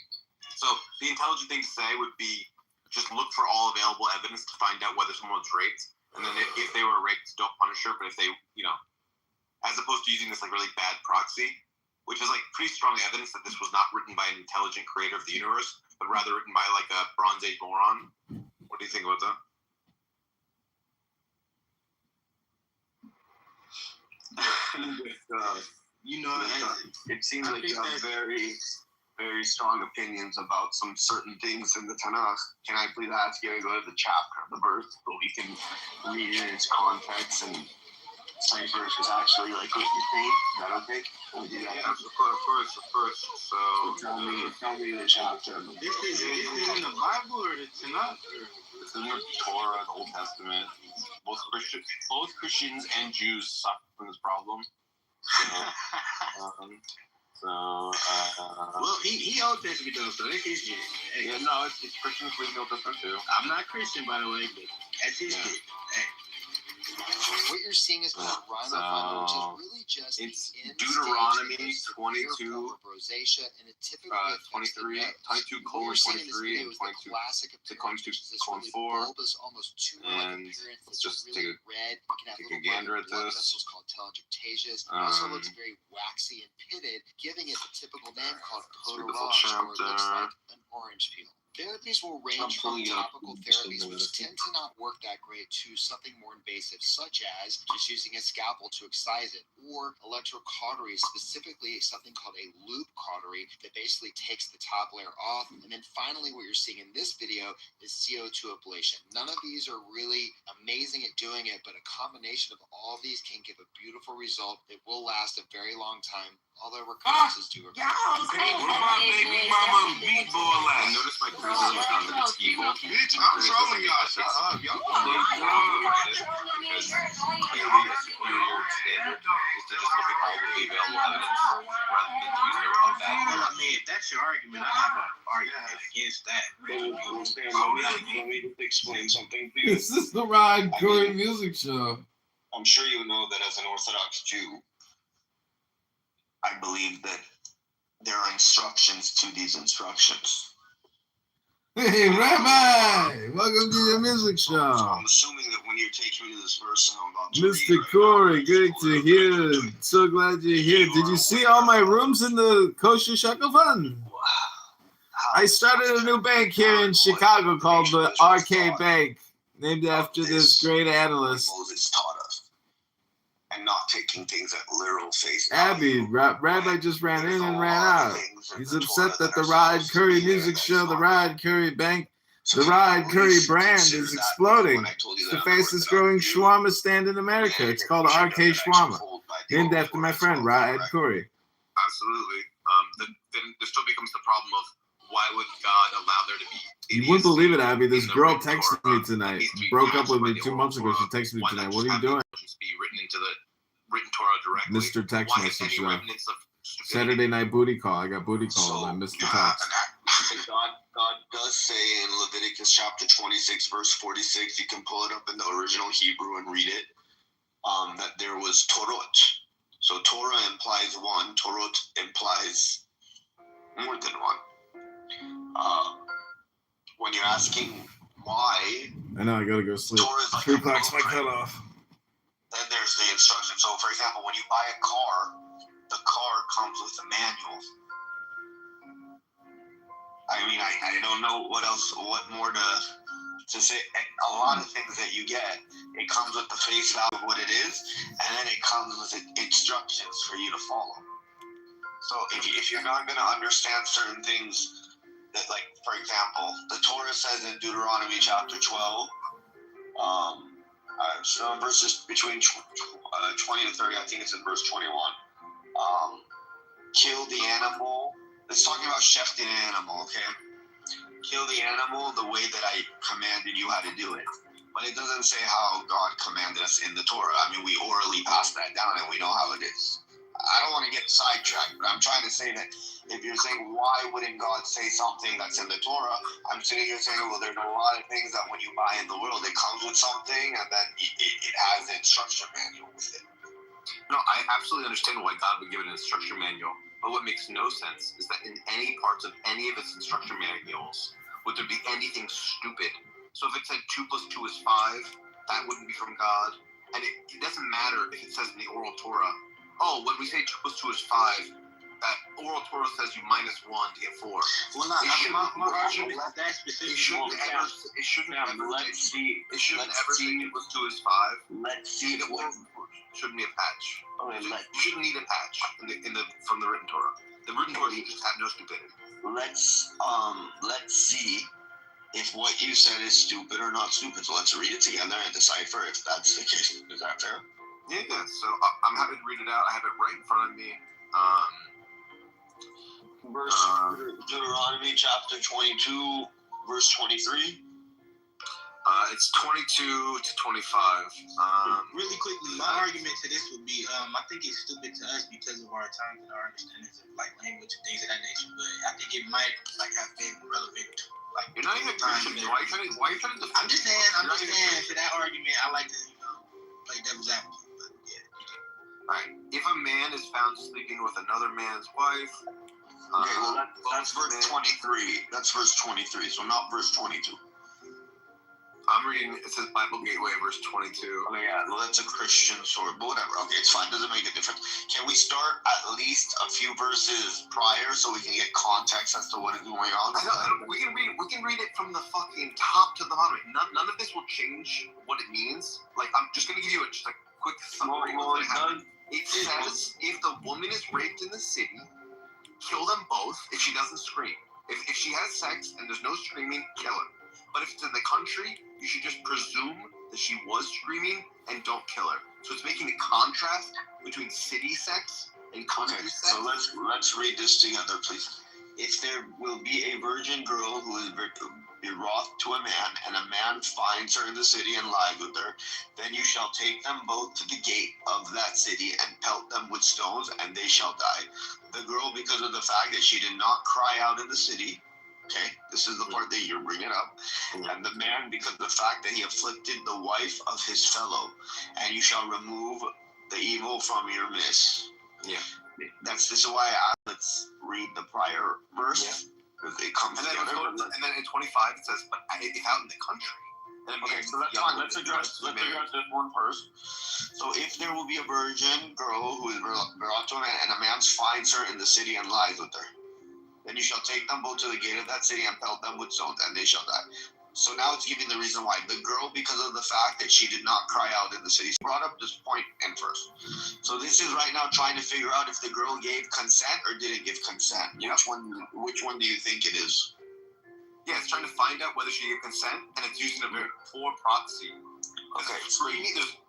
So the intelligent thing to say would be just look for all available evidence to find out whether someone was raped. And then if they were raped, don't punish her. But if they, as opposed to using this like really bad proxy, which is like pretty strong evidence that this was not written by an intelligent creator of the universe, but rather written by like a Bronze Age moron. What do you think about that? It seems like you have very, very strong opinions about some certain things in the Tanakh. Can I please ask you to go to the chapter of the verse so we can read it in its context and cipher if it's actually like what you think? Is that okay? We'll do that. Yeah, of course. So tell me the chapter. This is in the Bible or the Tanakh? This is in the Torah, the Old Testament. Both Christians and Jews suffer from this problem. Well, he Old Testament though, so that's his shit. Hey. Yeah, no, it's Christians reading the Old Testament too. I'm not Christian, by the way, but that's his shit. Hey. What you're seeing is called rhino, which is really just it's Deuteronomy 22, rosacea, and it typically 23, 22 colon 23, and 22 colon 4. And let's just take a gander at this. Vessels called telangiectasias. It also looks very waxy and pitted, giving it the typical name called podarage, or it looks like an orange peel. Therapies will range from topical therapies, which tend to not work that great, to something more invasive, such as just using a scalpel to excise it, or electrocautery, specifically something called a loop cautery that basically takes the top layer off. And then finally, what you're seeing in this video is CO2 ablation. None of these are really amazing at doing it, but a combination of all of these can give a beautiful result that will last a very long time, although recurrences do occur. What about baby mama meatball at? Notice my criticism on the people. Bitch, I'm trolling y'all. Shut up, y'all. Because clearly your standard is to just look at all the available evidence rather than to use their own facts. Well, I mean, if that's your argument, I have an argument against that. Let me explain something to you. This is the Rod Curry Music Show. I'm sure you know that as an Orthodox Jew, I believe that there are instructions to these instructions. Hey, Rabbi! Welcome to your music show. So I'm assuming that when you're taking me to this verse, I'm about to Mr. Corey, good to hear. So glad you're here. Did you see all my rooms in the Kosher Shekel Fund? I started a new bank here in Chicago called the RK Bank, named after this great analyst. Moses taught us, and not taking things at literal face. Abby, Rabbi just ran in and ran out. He's upset that the Rod Curry Music Show, the Rod Curry Bank, the Rod Curry brand is exploding. It's the fastest growing shawarma stand in America. It's called RK Shawarma, named after my friend Rod Curry. Absolutely. Then there still becomes the problem of why would God allow there to be? You wouldn't believe it, Abby. This girl texted me tonight. Broke up with me 2 months ago. She texted me tonight. What are you doing? Be written into the written Torah directly. Mr. Text message. Saturday night booty call. I got booty call and I missed the text. God does say in Leviticus chapter 26, verse 46, you can pull it up in the original Hebrew and read it, that there was Torot. So Torah implies one, Torot implies more than one. When you're asking why, I know, I gotta go sleep. 3 o'clock's my cutoff. Then there's the instruction. So, for example, when you buy a car, the car comes with a manual. I mean, I don't know what more to say. A lot of things that you get, it comes with the face value of what it is, and then it comes with instructions for you to follow. So if you're not going to understand certain things that, like, for example, the Torah says in Deuteronomy chapter 12, so verses between 20 to 30, I think it's in verse 21. Kill the animal. It's talking about shechting an animal, okay? Kill the animal the way that I commanded you how to do it. But it doesn't say how God commanded us in the Torah. I mean, we orally pass that down and we know how it is. I don't want to get sidetracked, but I'm trying to say that if you're saying, why wouldn't God say something that's in the Torah? I'm sitting here saying, well, there's a lot of things that when you buy in the world, it comes with something and then it has an instruction manual with it. No, I absolutely understand why God would give it an instruction manual. But what makes no sense is that in any parts of any of its instruction manuals would there be anything stupid. So if it said 2 plus 2 is 5, that wouldn't be from God. And it doesn't matter if it says in the oral Torah, oh, when we say 2 plus 2 is 5, that oral Torah says you minus 1 to get 4. Well, not my argument is that specific. It shouldn't ever say 2 plus 2 is 5. Let's see what shouldn't be a patch. Okay, you shouldn't need a patch from the written Torah. The written Torah should just have no stupidity. Let's see if what you said is stupid or not stupid. So let's read it together and decipher if that's the case. Is that fair? Yeah. So I'm happy to read it out. I have it right in front of me. Deuteronomy chapter 22, verse 23. It's 22 to 25. Really quickly, my argument to this would be, I think it's stupid to us because of our times and our understandings of like language and things of that nature. But I think it might have been relevant. Like, you're not even a Christian. Why are you trying to? I'm just saying. For that argument, I like to play devil's advocate. But yeah. All right. If a man is found sleeping with another man's wife. Okay, well that's verse 23. That's verse 23. So not verse 22. I'm reading, it says Bible Gateway, verse 22. Oh, yeah, well, that's a Christian sword, but whatever. Okay, it's fine. Doesn't make a difference. Can we start at least a few verses prior so we can get context as to what is going on? We can read it from the fucking top to the bottom. None of this will change what it means. Like, I'm just going to give you just a quick summary of what happened. It says, if the woman is raped in the city, kill them both if she doesn't scream. If she has sex and there's no screaming, kill her. But if it's in the country, you should just presume that she was screaming and don't kill her. So it's making a contrast between city sex and country sex. So let's read this together, please. If there will be a virgin girl who is betrothed to a man, and a man finds her in the city and lies with her, then you shall take them both to the gate of that city and pelt them with stones, and they shall die. The girl, because of the fact that she did not cry out in the city. Okay, this is the part that you're bringing up. And the man, because of the fact that he afflicted the wife of his fellow, and you shall remove the evil from your midst. Yeah. This is why let's read the prior verse. Because it comes together. And then in 25 it says, but if out in the country. Okay, so that's fine. Let's address this one first. So if there will be a virgin girl who is brought to a man, and a man finds her in the city and lies with her, then you shall take them both to the gate of that city and pelt them with stones, and they shall die. So now it's giving the reason why. The girl, because of the fact that she did not cry out in the city, brought up this point in first. So this is right now trying to figure out if the girl gave consent or didn't give consent. Yep. Which one do you think it is? Yeah, it's trying to find out whether she gave consent, and it's using a very poor proxy. Okay.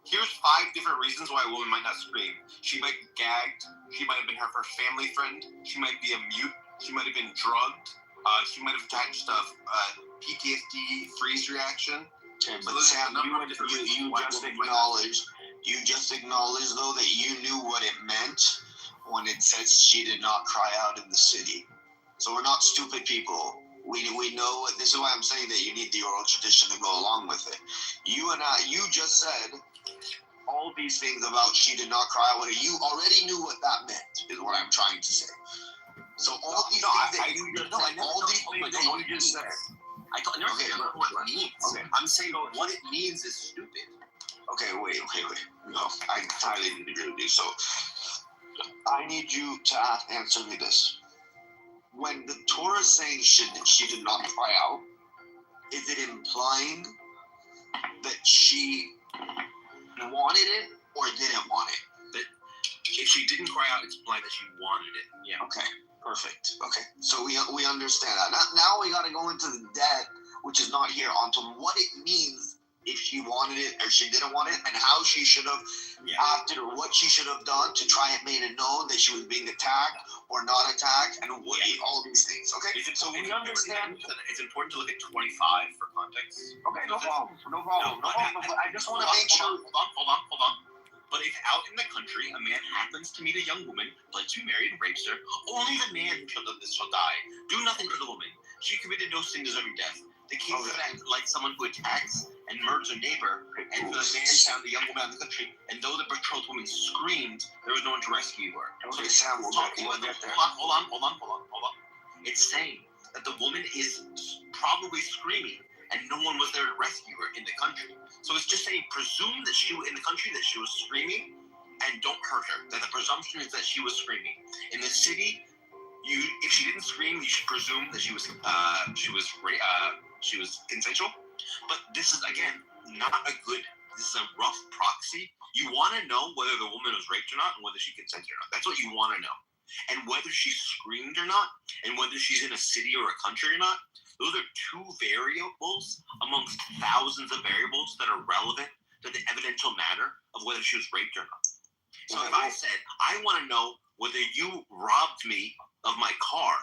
Here's 5 different reasons why a woman might not scream. She might be gagged. She might have been her family friend. She might be a mute. She might have been drugged. She might have had just a PTSD freeze reaction. Okay, but Sam, you just acknowledged though that you knew what it meant when it says she did not cry out in the city. So we're not stupid people. We know. This is why I'm saying that you need the oral tradition to go along with it. You just said all these things about she did not cry out. You already knew what that meant. Is what I'm trying to say. So all these things that you just said. I never know what it means. Okay. I'm saying what it means is stupid. Okay, wait. No, I entirely disagree with you. So I need you to answer me this. When the Torah is saying she did not cry out, is it implying that she wanted it or didn't want it? If she didn't cry out, it's implied that she wanted it. Yeah. Okay, perfect. Okay, so we understand that. Now we got to go into the debt, which is not here, onto what it means if she wanted it or she didn't want it, and how she should have acted or what she should have done to try and make it known that she was being attacked or not attacked, and what, all these things. Okay, so we understand. It's important to look at 25 for context. Okay, no problem. I just want to make sure. Hold on. But if out in the country a man happens to meet a young woman, pledges to be married and rapes her, only the man who shall die. Do nothing for the woman. She committed no sin deserving death. The case is that, like someone who attacks and murders a neighbor, and the man found the young woman out of the country, and though the betrothed woman screamed, there was no one to rescue her. Okay, Sam, hold on. It's saying that the woman is probably screaming, and no one was there to rescue her in the country. So it's just saying, presume that she was in the country, that she was screaming, and don't hurt her. That the presumption is that she was screaming. In the city, if she didn't scream, you should presume that she was consensual. But this is, again, not a good. This is a rough proxy. You want to know whether the woman was raped or not, and whether she consented or not. That's what you want to know. And whether she screamed or not, and whether she's in a city or a country or not. Those are two variables amongst thousands of variables that are relevant to the evidential matter of whether she was raped or not. So if I said, I want to know whether you robbed me of my car,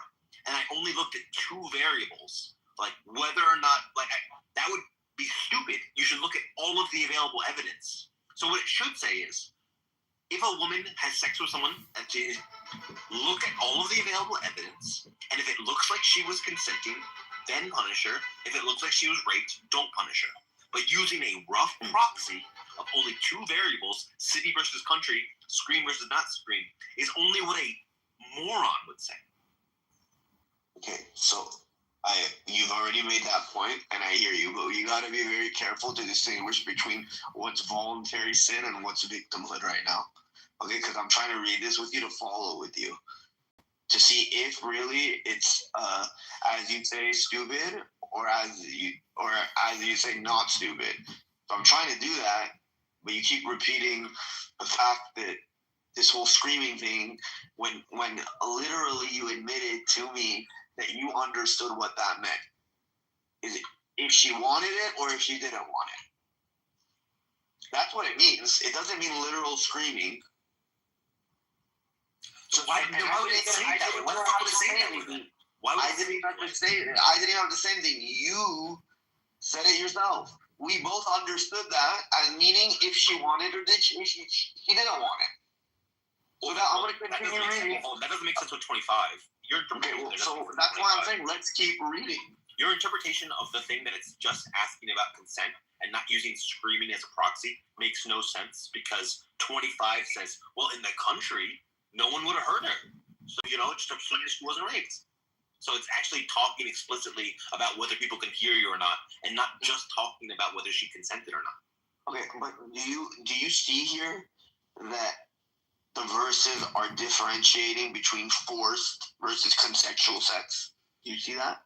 and I only looked at two variables, like whether or not, that would be stupid. You should look at all of the available evidence. So what it should say is, if a woman has sex with someone, look at all of the available evidence, and if it looks like she was consenting, then punish her. If it looks like she was raped, don't punish her. But using a rough proxy of only two variables, city versus country, scream versus not scream, is only what a moron would say. Okay, so you've already made that point, and I hear you, but you got to be very careful to distinguish between what's voluntary sin and what's victimhood right now. Okay, because I'm trying to read this with you to follow with you, to see if really it's as you say stupid or as you say not stupid. So I'm trying to do that, but you keep repeating the fact that this whole screaming thing, when literally you admitted to me that you understood what that meant. Is it if she wanted it or if she didn't want it? That's what it means. It doesn't mean literal screaming. So why would it say that? Why the fuck would it say that? I didn't have to say anything. You said it yourself. We both understood that as meaning if she wanted or she didn't want it. Well, I'm going to continue reading. That doesn't make sense with 25. So that's why I'm saying let's keep reading. Your interpretation of the thing that it's just asking about consent and not using screaming as a proxy makes no sense, because 25 says, well, in the country, no one would have heard her. So, just assuming she wasn't raped. So it's actually talking explicitly about whether people can hear you or not, and not just talking about whether she consented or not. Okay, but do you see here that the verses are differentiating between forced versus consensual sex? Do you see that?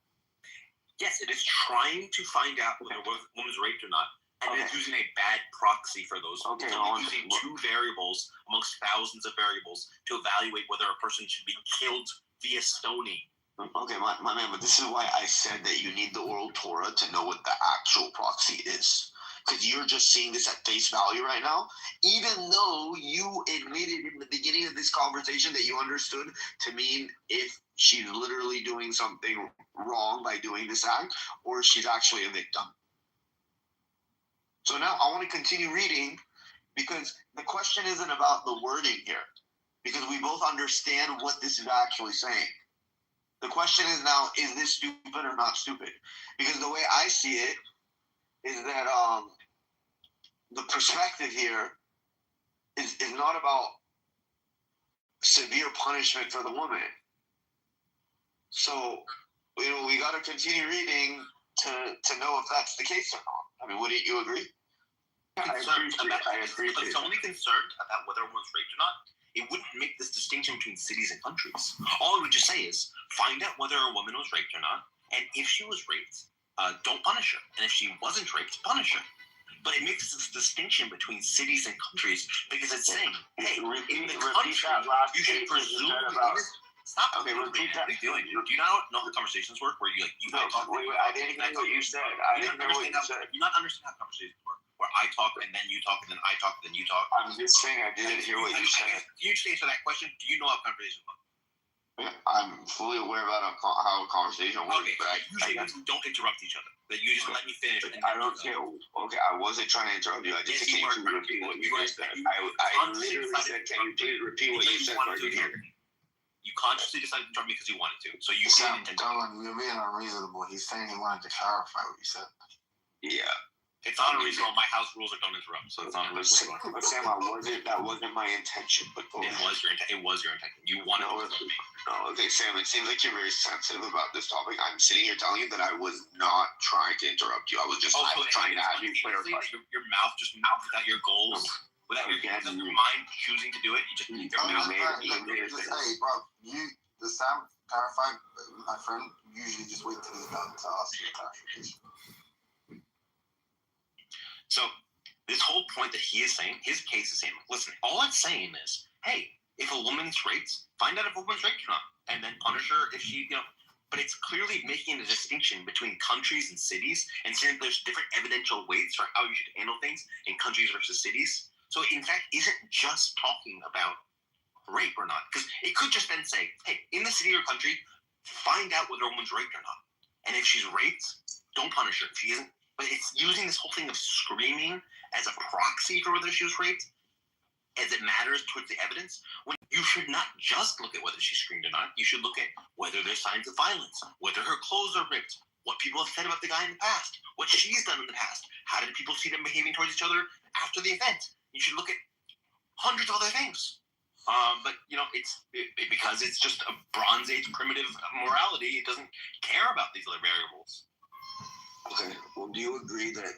Yes, it is trying to find out whether a woman is raped or not, and it's using a bad proxy for those. It's only using two variables amongst thousands of variables to evaluate whether a person should be killed via stoning. Okay, my man, but this is why I said that you need the oral Torah to know what the actual proxy is. Because you're just seeing this at face value right now, even though you admitted in the beginning of this conversation that you understood to mean if she's literally doing something wrong by doing this act, or she's actually a victim. So now I want to continue reading, because the question isn't about the wording here, because we both understand what this is actually saying. The question is now, is this stupid or not stupid? Because the way I see it is that the perspective here is not about severe punishment for the woman. So, we got to continue reading to know if that's the case or not. I mean, wouldn't you agree? I agree. If someone is concerned about whether a woman was raped or not, it wouldn't make this distinction between cities and countries. All it would just say is, find out whether a woman was raped or not, and if she was raped, don't punish her. And if she wasn't raped, punish her. But it makes this distinction between cities and countries because it's saying, hey, in the country, you should presume stop. Okay, repeat that. What are you doing? Do you not know how conversations work? Where you talk. Wait, I didn't know what you said. I didn't know what you said. You not understand how conversations work. Where I talk and then you talk and then I talk and then you talk. I'm just saying I didn't hear what you said. You just answer that question. Do you know how conversations work? I'm fully aware about how a conversation works. Okay, but usually don't interrupt each other. That you just let me finish. And I don't care. Okay, I wasn't trying to interrupt you. I just said, can you repeat what you just said? I literally said, can you please repeat what you said? You consciously decided to interrupt me because you wanted to. So you said, Dylan, you're being unreasonable. He's saying he wanted to clarify what you said. Yeah. It's not unreasonable. My house rules are don't interrupt, so it's not unreasonable. But Sam, that wasn't my intention. But it was your intention. You wanted to interrupt me. No, okay, Sam. It seems like you're very sensitive about this topic. I'm sitting here telling you that I was not trying to interrupt you. I was just trying to have you clarify. Your mouth just mouthed out your goals without your mind choosing to do it. You just your mouth made it. Hey, bro, the Sam clarified. My friend usually just wait till he's done to ask you a clarification. So this whole point that he is saying, his case is saying, listen, all it's saying is, hey, if a woman's raped, find out if a woman's raped or not, and then punish her if she, but it's clearly making a distinction between countries and cities and saying there's different evidential weights for how you should handle things in countries versus cities. So it, in fact, isn't just talking about rape or not, because it could just then say, hey, in the city or country, find out whether a woman's raped or not. And if she's raped, don't punish her. If she isn't, but it's using this whole thing of screaming as a proxy for whether she was raped, as it matters towards the evidence, when you should not just look at whether she screamed or not. You should look at whether there's signs of violence, whether her clothes are ripped, what people have said about the guy in the past, what she's done in the past, how did people see them behaving towards each other after the event. You should look at hundreds of other things. But because it's just a Bronze Age primitive morality, it doesn't care about these other variables. Okay, well, do you agree that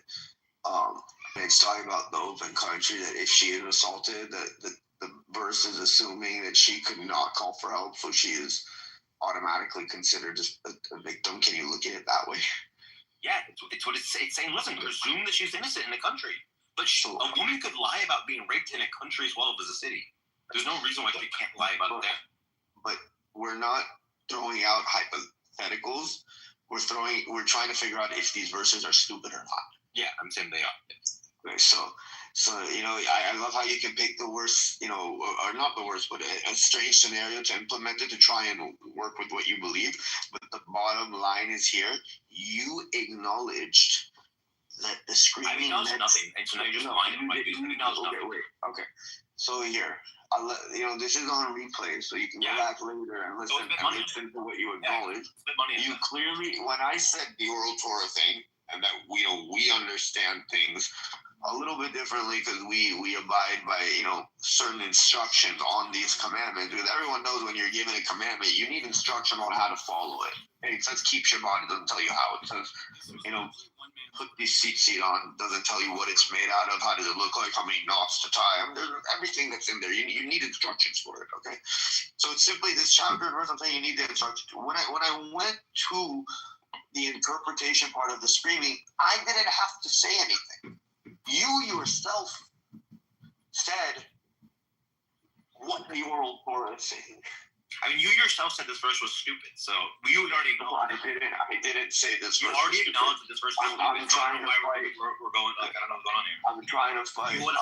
it's talking about the open country, that if she is assaulted, that the verse is assuming that she could not call for help, so she is automatically considered a victim? Can you look at it that way? Yeah, it's what it's saying. Listen, presume that she's innocent in the country. But a woman could lie about being raped in a country as well as a city. There's no reason why she can't lie about it there. But we're not throwing out hypotheticals. We're trying to figure out if these verses are stupid or not. Yeah, I'm saying they are. Okay, so I love how you can pick the worst, or not the worst, but a strange scenario to implement it to try and work with what you believe. But the bottom line is here: you acknowledged that the screaming. I acknowledged nothing, and so now you're just lying. Okay. So here, this is on replay, so you can go back later and listen to what you acknowledge. You clearly, when I said the oral Torah thing, and that we understand things a little bit differently because we abide by certain instructions on these commandments. Because everyone knows when you're given a commandment, you need instruction on how to follow it. And it says keep Shabbat. It doesn't tell you how. It says put this seat on. Doesn't tell you what it's made out of. How does it look like? How many knots to tie? There's everything that's in there. You need instructions for it. Okay. So it's simply this chapter and verse. I'm saying you need the instructions. When I went to the interpretation part of the screaming, I didn't have to say anything. You yourself said what the oral Torah is saying. I mean, you yourself said this verse was stupid, so you had already acknowledged. I didn't say this. You already acknowledged that this verse was stupid. I'm trying to fight. We're going. I don't know what's going on here. I'm trying to fight. You 100%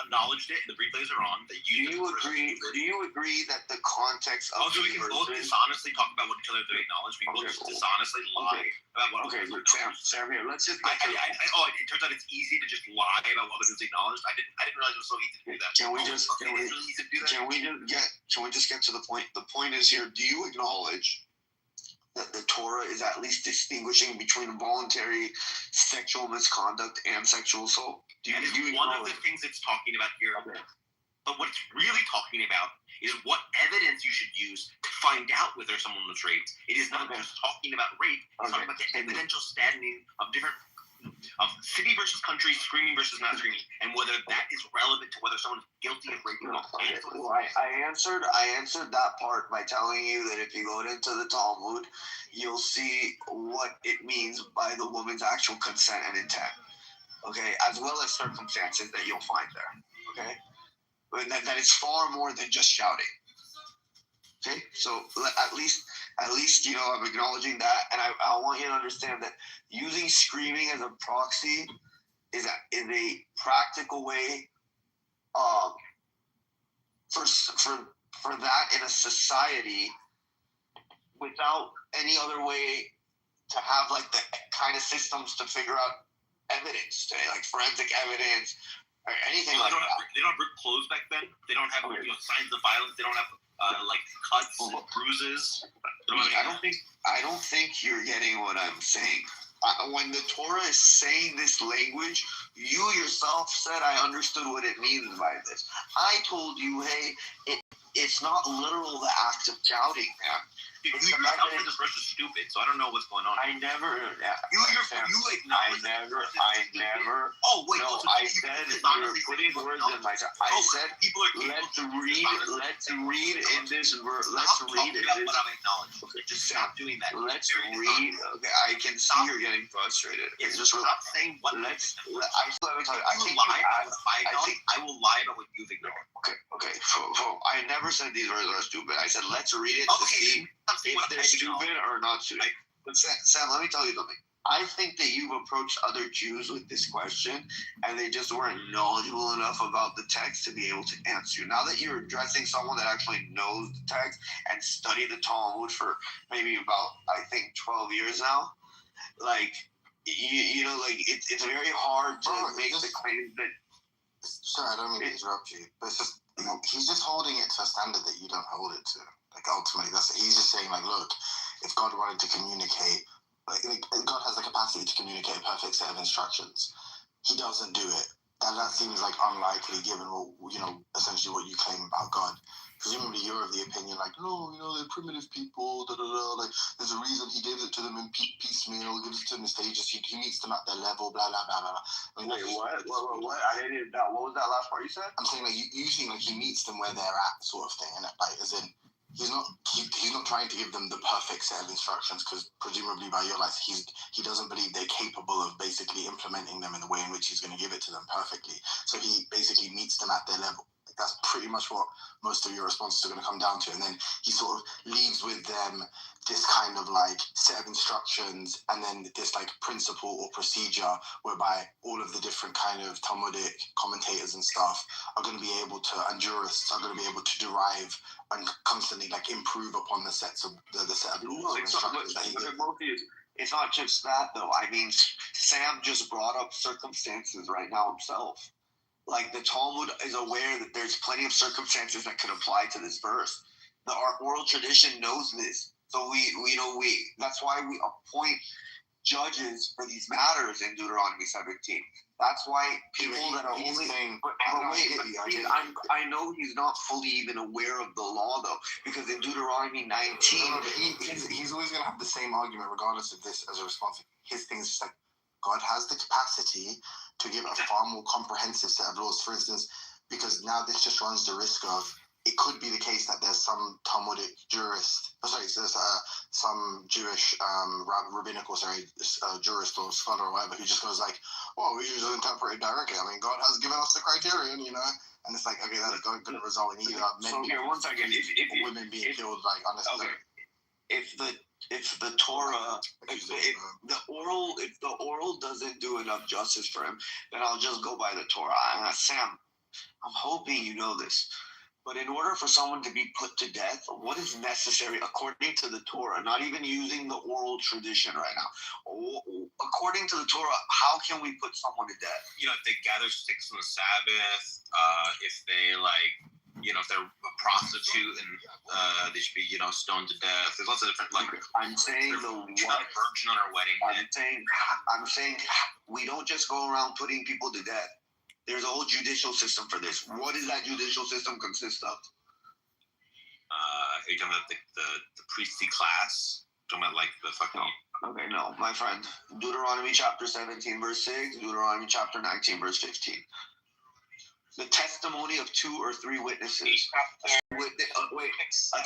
acknowledged it, and the replays are on. That you. Do you agree that the context of we can both dishonestly talk about what each other they acknowledge? We both dishonestly lie about what. Okay, Sam, here. Let's just. It turns out it's easy to just lie about what was acknowledged. I didn't realize it was so easy to do that. Can we just get to the point? The point is here, do you acknowledge that the Torah is at least distinguishing between voluntary sexual misconduct and sexual assault? Do you one of the things it's talking about here. Okay. But what it's really talking about is what evidence you should use to find out whether someone was raped. It is not just talking about rape. It's talking about the evidential standing of different of city versus country, screaming versus not screaming, and whether that is relevant to whether someone is guilty of raping. Okay. Well, I answered that part by telling you that if you go into the Talmud, you'll see what it means by the woman's actual consent and intent. okay, as well as circumstances that you'll find there, okay? But that is far more than just shouting. Okay, so at least I'm acknowledging that, and I want you to understand that using screaming as a proxy is a practical way for that in a society without any other way to have like the kind of systems to figure out evidence, like forensic evidence or anything like that. They don't have clothes back then. They don't have signs of violence. They don't have like cuts, bruises. I don't think you're getting what I'm saying. When the Torah is saying this language, you yourself said I understood what it means by this. I told you, hey, it's not literal the act of shouting, man. You yourself said this verse is stupid, so I don't know what's going on. I never. Oh wait, no, I said you're putting words in my mouth. I said let's read in this verse. Let's read it. What I'm acknowledging. Okay, just stop doing that. Let's read. Okay, I can see you're getting frustrated. It's just stop saying what. Let me tell you. I will lie about what you've ignored. Okay. I never said these words are stupid. I said let's read it to see if they're stupid or not stupid. But Sam, let me tell you something. I think that you've approached other Jews with this question and they just weren't knowledgeable enough about the text to be able to answer you. Now that you're addressing someone that actually knows the text and studied the Talmud for maybe about, I think, 12 years now, like, you know, like, it's very hard to make the claim that... Sorry, I don't mean to interrupt you, but it's just, you know, he's just holding it to a standard that you don't hold it to. Like, ultimately, he's just saying, like, look, if God wanted to communicate, like God has the capacity to communicate a perfect set of instructions. He doesn't do it. That seems like unlikely given what, you know, essentially what you claim about God. Presumably you're of the opinion like, no, you know, they're primitive people, like there's a reason he gives it to them in piecemeal, gives it to them in stages, he meets them at their level, blah, blah, blah, blah. I mean, wait, what? What? I didn't, what was that last part you said? I'm saying like, you think like he meets them where they're at sort of thing, and like, as in, he's not trying to give them the perfect set of instructions because presumably by your life he doesn't believe they're capable of basically implementing them in the way in which he's going to give it to them perfectly. So he basically meets them at their level. Like, that's pretty much what most of your responses are going to come down to. And then he sort of leaves with them this kind of like set of instructions and then this like principle or procedure whereby all of the different kind of Talmudic commentators and stuff are going to be able to, and jurists are going to be able to derive and constantly like improve upon the sets of the set of rules and instructions that he gives. It's not just that though. I mean, Sam just brought up circumstances right now himself. Like the Talmud is aware that there's plenty of circumstances that could apply to this verse. Our oral tradition knows this. So that's why we appoint judges for these matters in Deuteronomy 17. That's why people that are only saying, I know he's not fully even aware of the law though, because in Deuteronomy 19, he's always going to have the same argument regardless of this as a response. His thing is just like, God has the capacity to give a far more comprehensive set of laws. For instance, because now this just runs the risk of, it could be the case that there's some Talmudic jurist, there's some Jewish rabbinical, jurist or scholar or whatever who just goes like, well, we just interpret it directly. I mean, God has given us the criterion, you know? And it's like, okay, that's going to result in either men being or women being killed, like, unnecessarily. If the Torah, if the oral doesn't do enough justice for him, then I'll just go by the Torah. Sam, I'm hoping you know this, but in order for someone to be put to death, what is necessary according to the Torah? Not even using the oral tradition right now. According to the Torah, how can we put someone to death? You know, if they gather sticks on the Sabbath, if they if they're a prostitute and they should be, stoned to death. There's lots of different, I'm saying not a virgin on her wedding day. I'm saying we don't just go around putting people to death. There's a whole judicial system for this. What does that judicial system consist of? Are you talking about the priestly class? Talking about the fucking... Okay, no, my friend. Deuteronomy chapter 17, verse 6, Deuteronomy chapter 19, verse 15. The testimony of 2 or 3 witnesses. A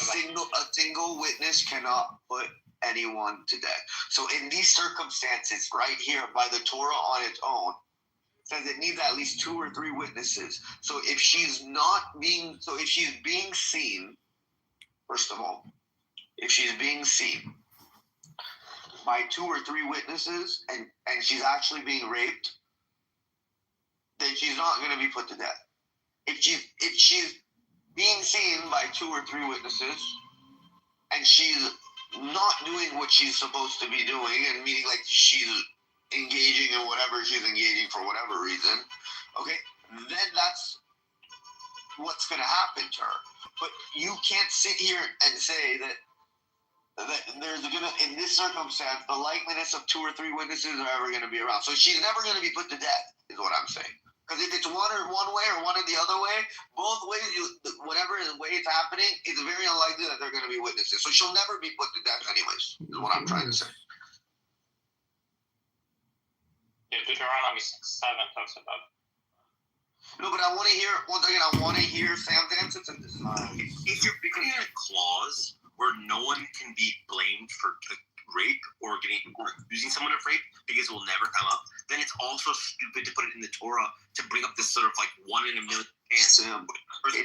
single witness cannot put anyone to death. So in these circumstances, right here, by the Torah on its own, says it needs at least 2 or 3 witnesses. So if she's being seen, first of all, if she's being seen by 2 or 3 witnesses and she's actually being raped, then she's not going to be put to death. If she's being seen by 2 or 3 witnesses and she's not doing what she's supposed to be doing, and meaning like she's engaging in whatever she's engaging for whatever reason, okay, then that's what's going to happen to her. But you can't sit here and say that there's gonna, in this circumstance, the likeliness of 2 or 3 witnesses are ever going to be around. So she's never going to be put to death, is what I'm saying. Because if it's one way or one or the other way, both ways, whatever way it's happening, it's very unlikely that they're going to be witnesses. So she'll never be put to death, anyways. Is what I'm trying to say. Yeah, Deuteronomy 6:7 talks about. No, but I want to hear once again. I want to hear Sam's answer to this. If you're picking a clause where no one can be blamed for rape or using someone of rape because it will never come up, then it's also stupid to put it in the Torah to bring up this sort of like 1 in a million chance of person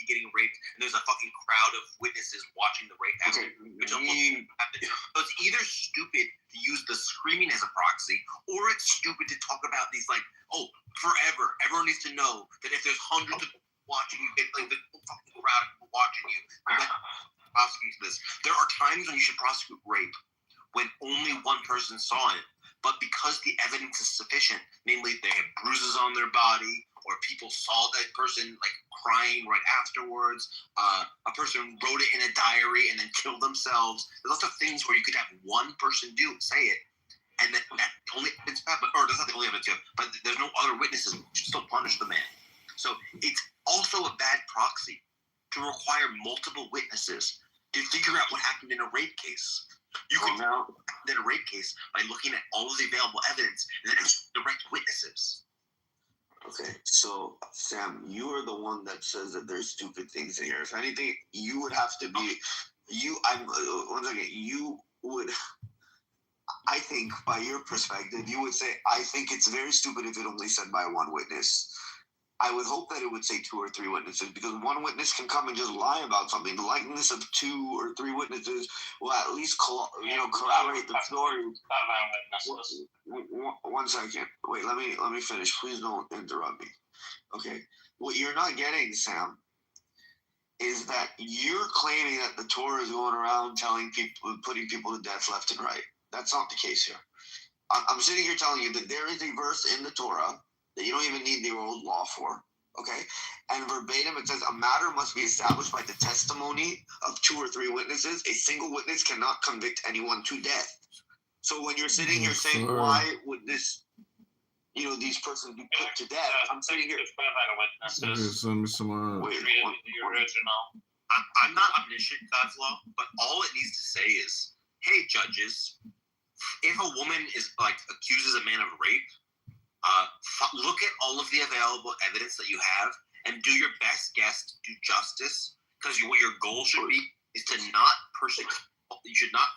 getting raped, and there's a fucking crowd of witnesses watching the rape happen, which almost happens. So it's either stupid to use the screaming as a proxy, or it's stupid to talk about these like, oh, forever, everyone needs to know that if there's hundreds of people watching you, get like the whole fucking crowd of people watching you, prosecute this. There are times when you should prosecute rape when only one person saw it, but because the evidence is sufficient, namely they have bruises on their body, or people saw that person like crying right afterwards, a person wrote it in a diary and then killed themselves. There's lots of things where you could have one person say it, and that only it's bad, or that's not the only evidence you have, but there's no other witnesses. You should still punish the man. So it's also a bad proxy to require multiple witnesses to figure out what happened in a rape case. You can now in a rape case by looking at all of the available evidence and then direct witnesses. Okay, so Sam, you are the one that says that there's stupid things in here. If anything, you would have to be once again, you would. I think, by your perspective, you would say, I think it's very stupid if it only said by one witness. I would hope that it would say 2 or 3 witnesses, because one witness can come and just lie about something. The likeliness of 2 or 3 witnesses will at least corroborate the story. One second. Wait, let me finish. Please don't interrupt me. Okay. What you're not getting, Sam, is that you're claiming that the Torah is going around telling people, putting people to death left and right. That's not the case here. I'm sitting here telling you that there is a verse in the Torah that you don't even need the old law for, okay? And verbatim, it says, a matter must be established by the testimony of 2 or 3 witnesses. A single witness cannot convict anyone to death. So when you're sitting here saying, why would this, these persons be put to death? I'm sitting here. I'm not omniscient, God's law, but all it needs to say is, hey, judges, if a woman accuses a man of rape, look at all of the available evidence that you have and do your best guess to do justice, because what your goal should be is to not you should not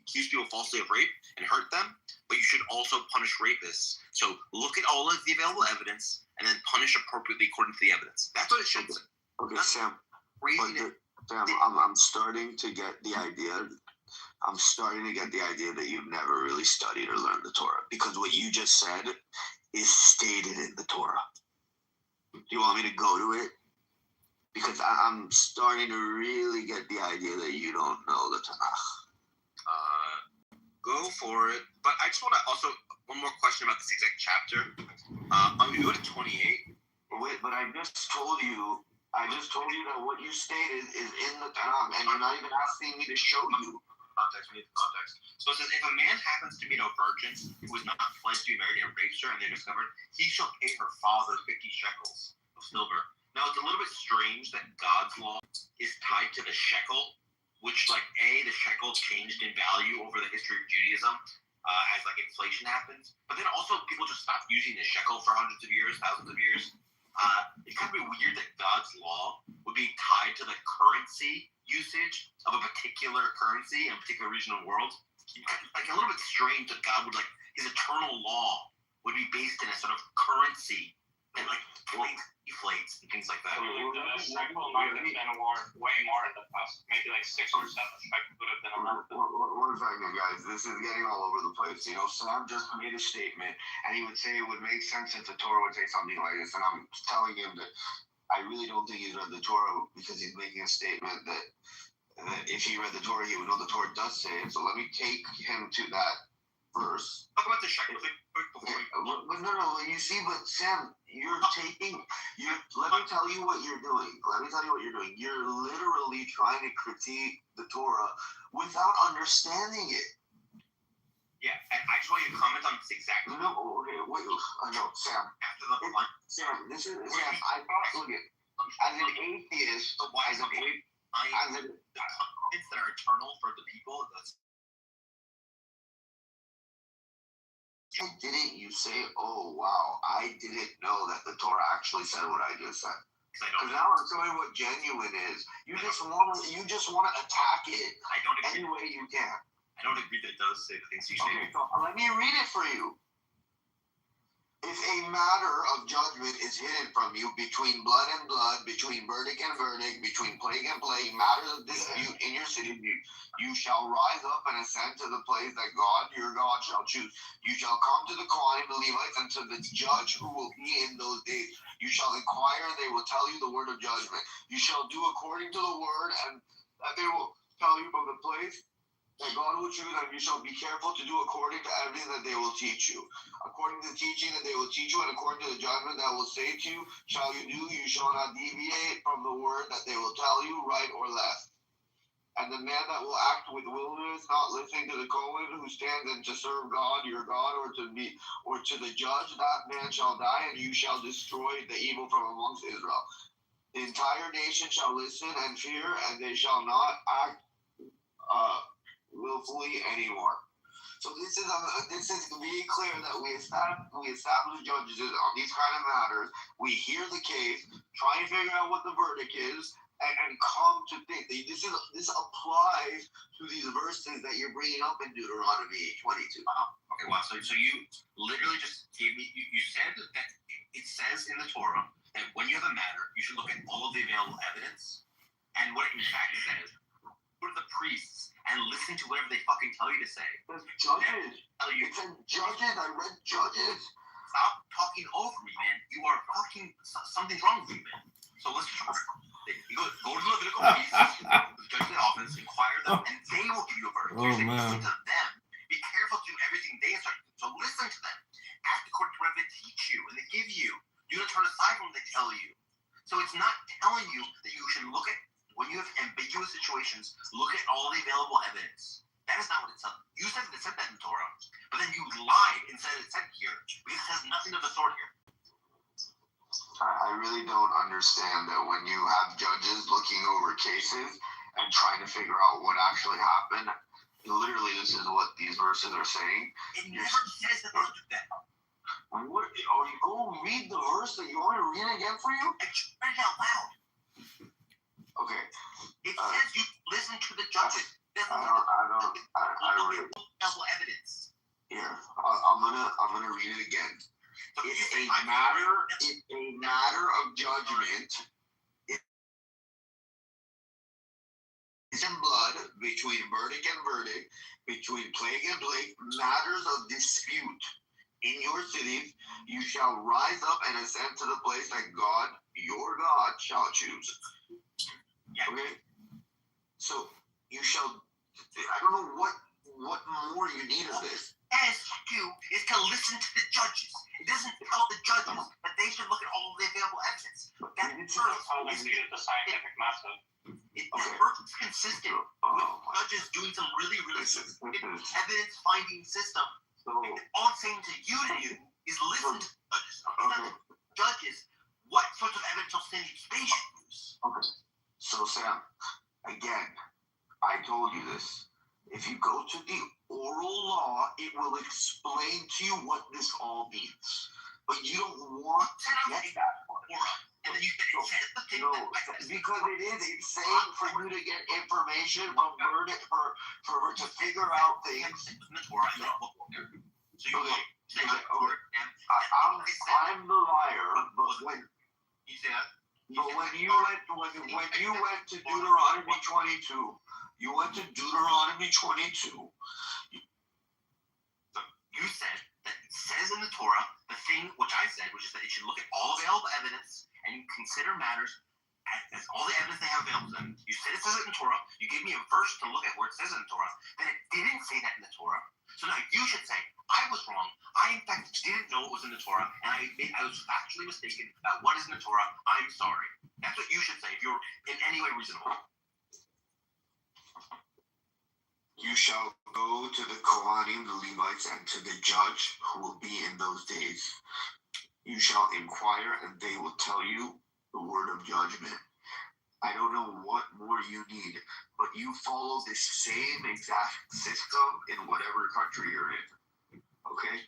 accuse people falsely of rape and hurt them, but you should also punish rapists. So look at all of the available evidence and then punish appropriately according to the evidence. That's what it should say. Okay, Sam, I'm starting to get the idea. I'm starting to get the idea that you've never really studied or learned the Torah, because what you just said is stated in the Torah. Do you want me to go to it? Because I'm starting to really get the idea that you don't know the Tanakh. Go for it. But I just want to also, one more question about this exact chapter. I'm going to go to 28. Wait, but I just told you that what you stated is in the Tanakh, and you're not even asking me to show you. We need the context. So it says, if a man happens to meet a virgin who is not pledged to be married and rapes her and they're discovered, he shall pay her father 50 shekels of silver. Now, it's a little bit strange that God's law is tied to the shekel, which, the shekel changed in value over the history of Judaism as, inflation happens. But then also, people just stopped using the shekel for hundreds of years, thousands of years. It could be weird that God's law would be tied to the currency usage of a particular currency in a particular region of the world. A little bit strange that God would his eternal law would be based in a sort of currency that like deflates and things like that. The shekel might have been awarded way more in the past, maybe like 6 or 7 shekel would have been awarded. One second, guys. This is getting all over the place. You know, Sam just made a statement, and he would say it would make sense if the Torah would say something like this, and I'm telling him that I really don't think he's read the Torah because he's making a statement that if he read the Torah, he would know the Torah does say it. So let me take him to that verse. Talk about the shekel before But no, you see, but Sam, let me tell you what you're doing. You're literally trying to critique the Torah without understanding it. Yeah, I just want you to comment on this exactly. No, okay, wait, no, Sam. After the line. Sam, this is, Sam, look at, as an atheist, the comments that are eternal for the people, that's didn't you say, oh wow, I didn't know that the Torah actually said what I just said? Because now I'm showing what genuine is. You just want to attack it any way you can. I don't agree that it does say the things you say. Okay, so let me read it for you. If a matter of judgment is hidden from you between blood and blood, between verdict and verdict, between plague and plague, matters of dispute in your city, you shall rise up and ascend to the place that God, your God, shall choose. You shall come to the Kohanim, the Levites, and to the judge who will be in those days. You shall inquire, and they will tell you the word of judgment. You shall do according to the word, and that they will tell you from the place that God will choose, and you shall be careful to do according to everything that they will teach you. According to the teaching that they will teach you, and according to the judgment that will say to you, shall you do. You shall not deviate from the word that they will tell you, right or left. And the man that will act with willingness, not listening to the Kohen who stands and to serve God, your God, or to the judge, that man shall die, and you shall destroy the evil from amongst Israel. The entire nation shall listen and fear, and they shall not act willfully anymore. So this is to be clear that we establish judges on these kind of matters. We hear the case, try and figure out what the verdict is, and come to think. This applies to these verses that you're bringing up in Deuteronomy 22. Okay, wow. So you literally just gave me. You said that it says in the Torah that when you have a matter, you should look at all of the available evidence, and what it in fact says. Go to the priests and listen to whatever they fucking tell you to say. That's judges. It's in Judges. I read Judges. Stop talking over me, man. You are fucking something's wrong with you, man. So let's try. You go to the Levitical priests, the judge of the office, inquire them, and they will give you a verdict. Oh, You're saying man. listen to them. Be careful to do everything they instruct you. So listen to them. Act according to whatever they teach you and they give you. Do not turn aside from what they tell you. So it's not telling you that you should look at. When you have ambiguous situations, look at all the available evidence. That is not what it said. You said it said that in Torah, but then you lied and said it said here because it has nothing of the sort here. I really don't understand that when you have judges looking over cases and trying to figure out what actually happened, literally this is what these verses are saying. It never says that they'll do that. What? Oh, you go read the verse that you want to read it again for you? I just read it out loud. Okay. It says you listen to the judges. I really evidence. Here, I'm gonna read it again. It's a matter of judgment. It's in blood, between verdict and verdict, between plague and plague, matters of dispute in your cities. You shall rise up and ascend to the place that God, your God, shall choose. Yeah. Okay, so you shall. I don't know what more you need of this. As you do is to listen to the judges. It doesn't tell the judges that they should look at all the available evidence. That verse is the scientific method. That verse is consistent with judges doing some really evidence finding system. All it's saying to you is listen to the judges. Judges, what sorts of evidential standards they should use. Okay. So Sam, again, I told you this. If you go to the oral law, it will explain to you what this all means. But you don't want to get that part. And then you said the thing. No, because it's saying for you to get information from verdict to figure out things. So you Okay. say that over and I'm the liar, but when you say that. But when you went to Deuteronomy 22, you went to Deuteronomy 22. You said that it says in the Torah the thing which I said, which is that you should look at all available evidence and you consider matters as all the evidence they have available to them. You said it says it in Torah. You gave me a verse to look at where it says it in Torah. Then it didn't say that in the Torah. So now you should say, I was wrong. I, in fact, didn't know it was in the Torah, and I was factually mistaken about what is in the Torah. I'm sorry. That's what you should say if you're in any way reasonable. You shall go to the Kohanim, the Levites, and to the judge who will be in those days. You shall inquire, and they will tell you the word of judgment. I don't know what more you need, but you follow this same exact system in whatever country you're in. Okay?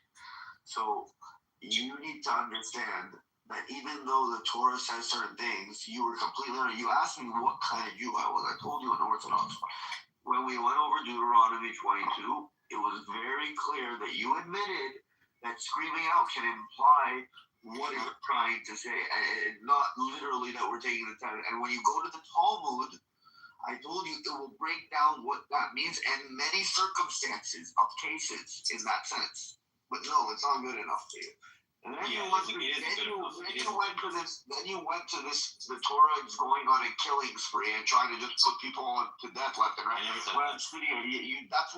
So you need to understand that even though the Torah says certain things, you were completely, you asked me what kind of Jew I was. I told you an Orthodox one. When we went over Deuteronomy 22, it was very clear that you admitted that screaming out can imply what you're trying to say, and not literally that we're taking the time. And when you go to the Talmud, I told you it will break down what that means and many circumstances of cases in that sense. But no, it's not good enough for you. And then you went to this, the Torah is going on a killing spree and trying to just put people on to death left and right. That's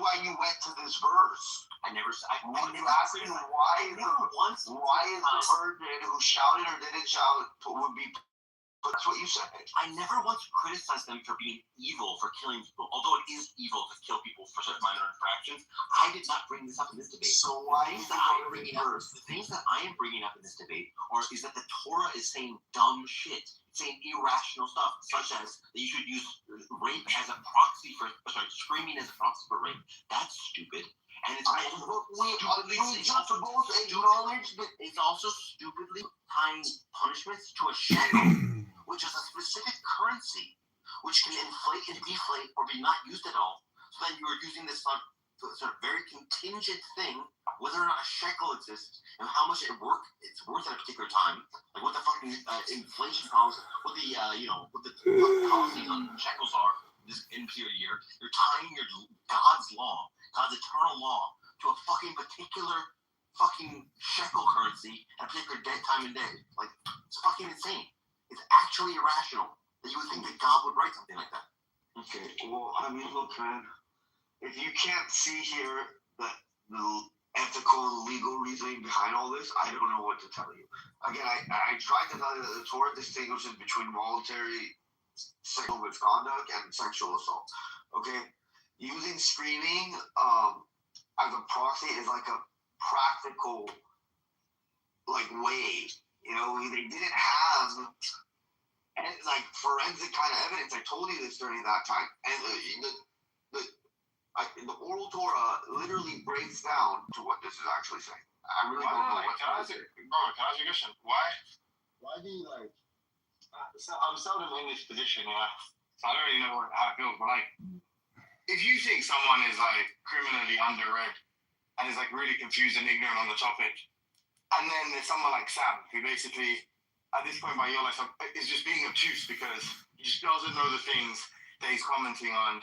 why you went to this verse. I never said. When you asked me why is the virgin who shouted or didn't shout would be. That's what you said. I never once criticized them for being evil, for killing people. Although it is evil to kill people for such minor infractions, I did not bring this up in this debate. So why the things that I am bringing up in this debate is that the Torah is saying dumb shit. It's saying irrational stuff, such as that you should use rape as a proxy for, screaming as a proxy for rape. That's stupid. And it's also stupidly tying punishments to a shekel, which is a specific currency, which can inflate and deflate or be not used at all. So then you're using this sort of very contingent thing, whether or not a shekel exists and how much it's worth at a particular time, like what the fucking inflation policy, what the policies on shekels are this in period year. You're tying your God's law, God's eternal law, to a fucking particular fucking shekel currency at a particular time and day. Like, it's fucking insane. It's actually irrational that you would think that God would write something like that. Okay, well, I mean, look, man, if you can't see here the ethical and legal reasoning behind all this, I don't know what to tell you. Again, I tried to tell you that the Torah distinguishes between voluntary sexual misconduct and sexual assault. Okay? Using screaming as a proxy is like a practical way. You know, they didn't have like forensic kind of evidence. I told you this during that time. And the oral Torah literally breaks down to what this is actually saying. I really don't know what can I ask you a question? Why do you like? I'm seldom in this position, yeah. So I don't really know how it feels, but like, if you think someone is like criminally underread and is like really confused and ignorant on the topic, and then there's someone like Sam who basically, at this point by your life, is just being obtuse because he just doesn't know the things that he's commenting on.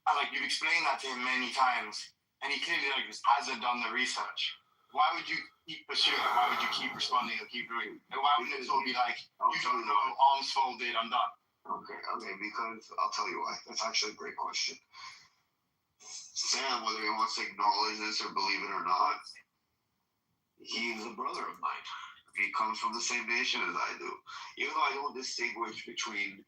And like you've explained that to him many times, and he clearly like just hasn't done the research. Why would you keep pursuing it? Why would you keep responding or keep doing it? And why wouldn't it sort of be like, you don't know, arms folded, I'm done? Okay, because I'll tell you why. That's actually a great question. Sam, whether he wants to acknowledge this or believe it or not, he's a brother of mine. He comes from the same nation as I do. Even though I don't distinguish between,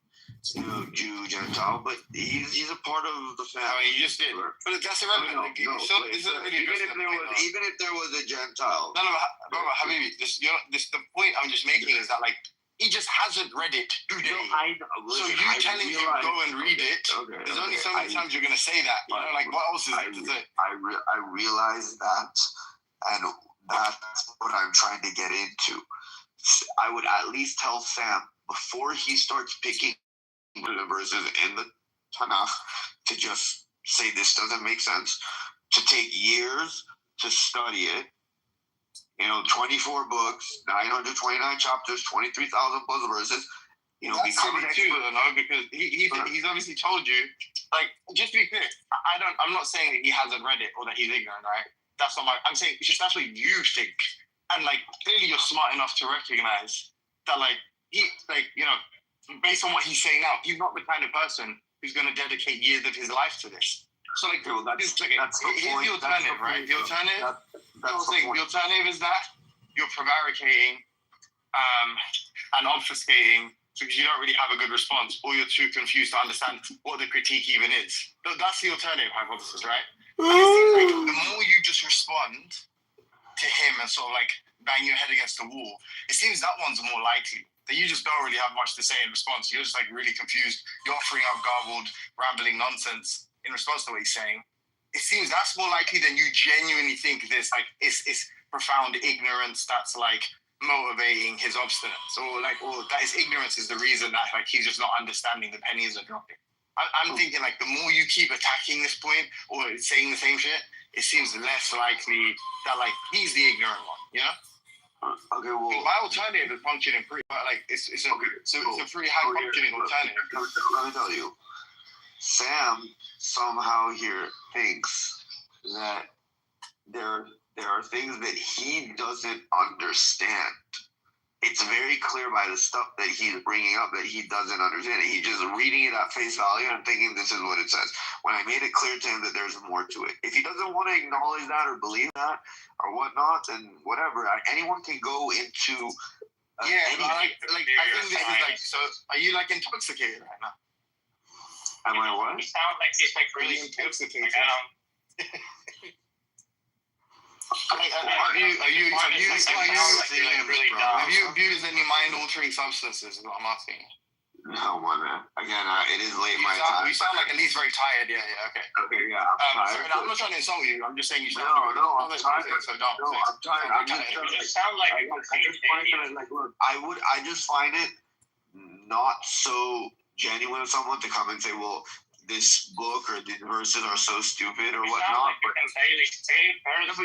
Jew, Gentile, but he's a part of the family. I mean, you just did. But that's irrelevant. Even if there was a Gentile. No, Habibi, the point I'm just making is that, like, he just hasn't read it today. So you telling him go and read it, there's only so many times you're going to say that. You know, like, what else is there to say? I realize that, and that's what I'm trying to get into. I would at least tell Sam, before he starts picking the verses in the Tanakh, to just say this doesn't make sense, to take years to study it. 24 books, 929 chapters, 23,000 plus verses. That's silly too, though, no? Because he's obviously told you. Like, just to be clear, I'm not saying that he hasn't read it or that he's ignorant, right? That's not I'm saying it's just that's what you think, and like clearly you're smart enough to recognize that, based on what he's saying now, he's not the kind of person who's going to dedicate years of his life to this. So here's the alternative, right? The alternative, the alternative is that you're prevaricating and obfuscating because you don't really have a good response, or you're too confused to understand what the critique even is. That's the alternative hypothesis, right? And it seems like the more you just respond to him and sort of like bang your head against the wall, it seems that one's more likely. That you just don't really have much to say in response. You're just like really confused. You're offering up garbled, rambling nonsense in response to what he's saying. It seems that's more likely than you genuinely think this like it's profound ignorance that's like motivating his obstinance, or that his ignorance is the reason that like he's just not understanding the pennies are dropping. I'm thinking like the more you keep attacking this point or saying the same shit, it seems less likely that like he's the ignorant one, you know? Okay, well, my alternative is functioning pretty, like it's a pretty high functioning alternative. Let me tell you, Sam somehow here thinks that there are things that he doesn't understand. It's very clear by the stuff that he's bringing up that he doesn't understand it. He's just reading it at face value and thinking this is what it says. When I made it clear to him that there's more to it. If he doesn't want to acknowledge that or believe that or whatnot, then whatever. Anyone can go into I think this is like, so are you like intoxicated right now? Am I what? You sound like it's like really intoxicated. Have you abused any mind-altering substances? Is what I'm asking. No, man. Again, it is late my time. You sound like at least very tired. Yeah. Okay. Okay, yeah. I'm tired. I'm not trying to insult you. I'm just saying you sound. No, I'm tired. So don't. No, I'm tired. You sound like. I just find it not so genuine of someone to come and say, well, this book or these verses are so stupid or whatnot. But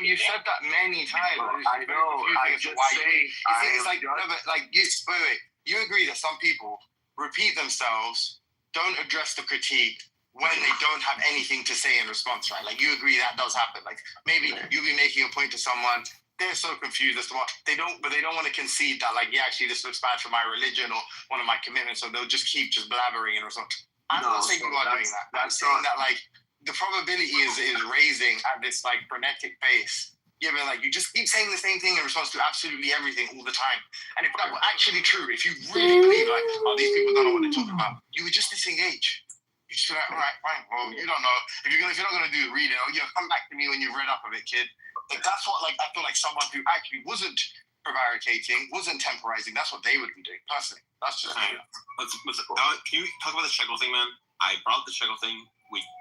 you said that many times. I know. I just say. It's like, no, but like wait. You agree that some people repeat themselves, don't address the critique when they don't have anything to say in response, right? Like you agree that does happen. Like maybe you'll be making a point to someone, they're so confused as to what they don't want to concede that like, yeah, actually this looks bad for my religion or one of my commitments, so they'll just keep blabbering in response. I'm not saying you are doing that. I'm saying that like the probability is raising at this like frenetic pace. Yeah, but like you just keep saying the same thing in response to absolutely everything all the time. And if that were actually true, if you really believe like, oh, these people don't know what they're talking about, you would just disengage. You just be like, all right, fine. Well, you don't know. If you're not gonna do reading, come back to me when you've read up a bit, kid. Like that's what like I feel like someone who actually wasn't prevaricating, wasn't temporizing, that's what they would be doing. Personally. That's just can you talk about the shekel thing, man? I brought up the shekel thing.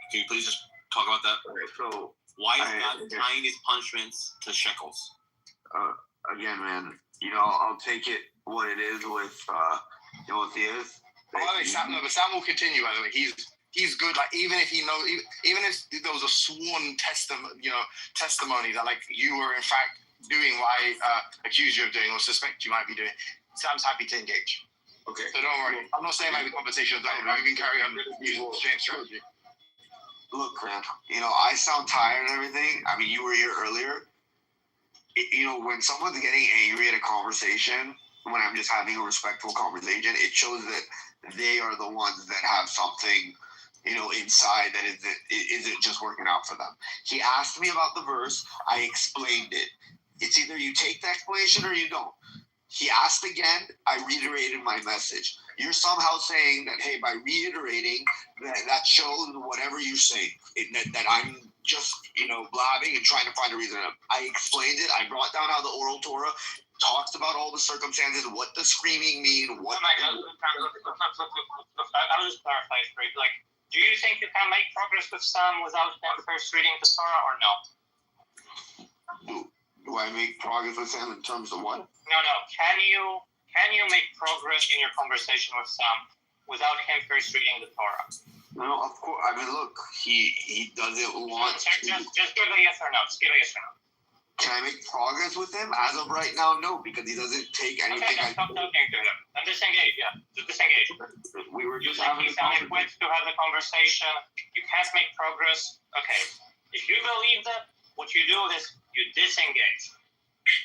Can you please just talk about that? Okay, so why is God tying his punishments to shekels? Again, man, I'll take it what it is with Timotheus. But Sam will continue. By the way, he's good. Like even if there was a sworn testimony that like you were in fact doing what I accuse you of doing or suspect you might be doing, Sam's happy to engage. Okay. So don't worry. I'm not saying like the conversation is over. You can carry on using the same strategy. Look, man, I sound tired and everything. I mean, you were here earlier. When someone's getting angry at a conversation, when I'm just having a respectful conversation, it shows that they are the ones that have something, inside that isn't just working out for them. He asked me about the verse. I explained it. It's either you take the explanation or you don't. He asked again, I reiterated my message. You're somehow saying that, hey, by reiterating, that shows whatever you say, that I'm just, blabbing and trying to find a reason. I explained it. I brought down how the oral Torah talks about all the circumstances, what the screaming mean. I'll just clarify it for you. Like, do you think you can make progress with Sam without them first reading the Torah or no? Do I make progress with Sam in terms of what? No. Can you make progress in your conversation with Sam without him first reading the Torah? No, of course. I mean, look, he doesn't want to. Just give a yes or no. Just give a yes or no. Can I make progress with him? As of right now, no, because he doesn't take anything. Okay, stop talking to him. And disengage, yeah. Just disengage. We were You just think having he's a only conversation. quit to have the conversation. You can't make progress. Okay. If you believe that, what you do is you disengage.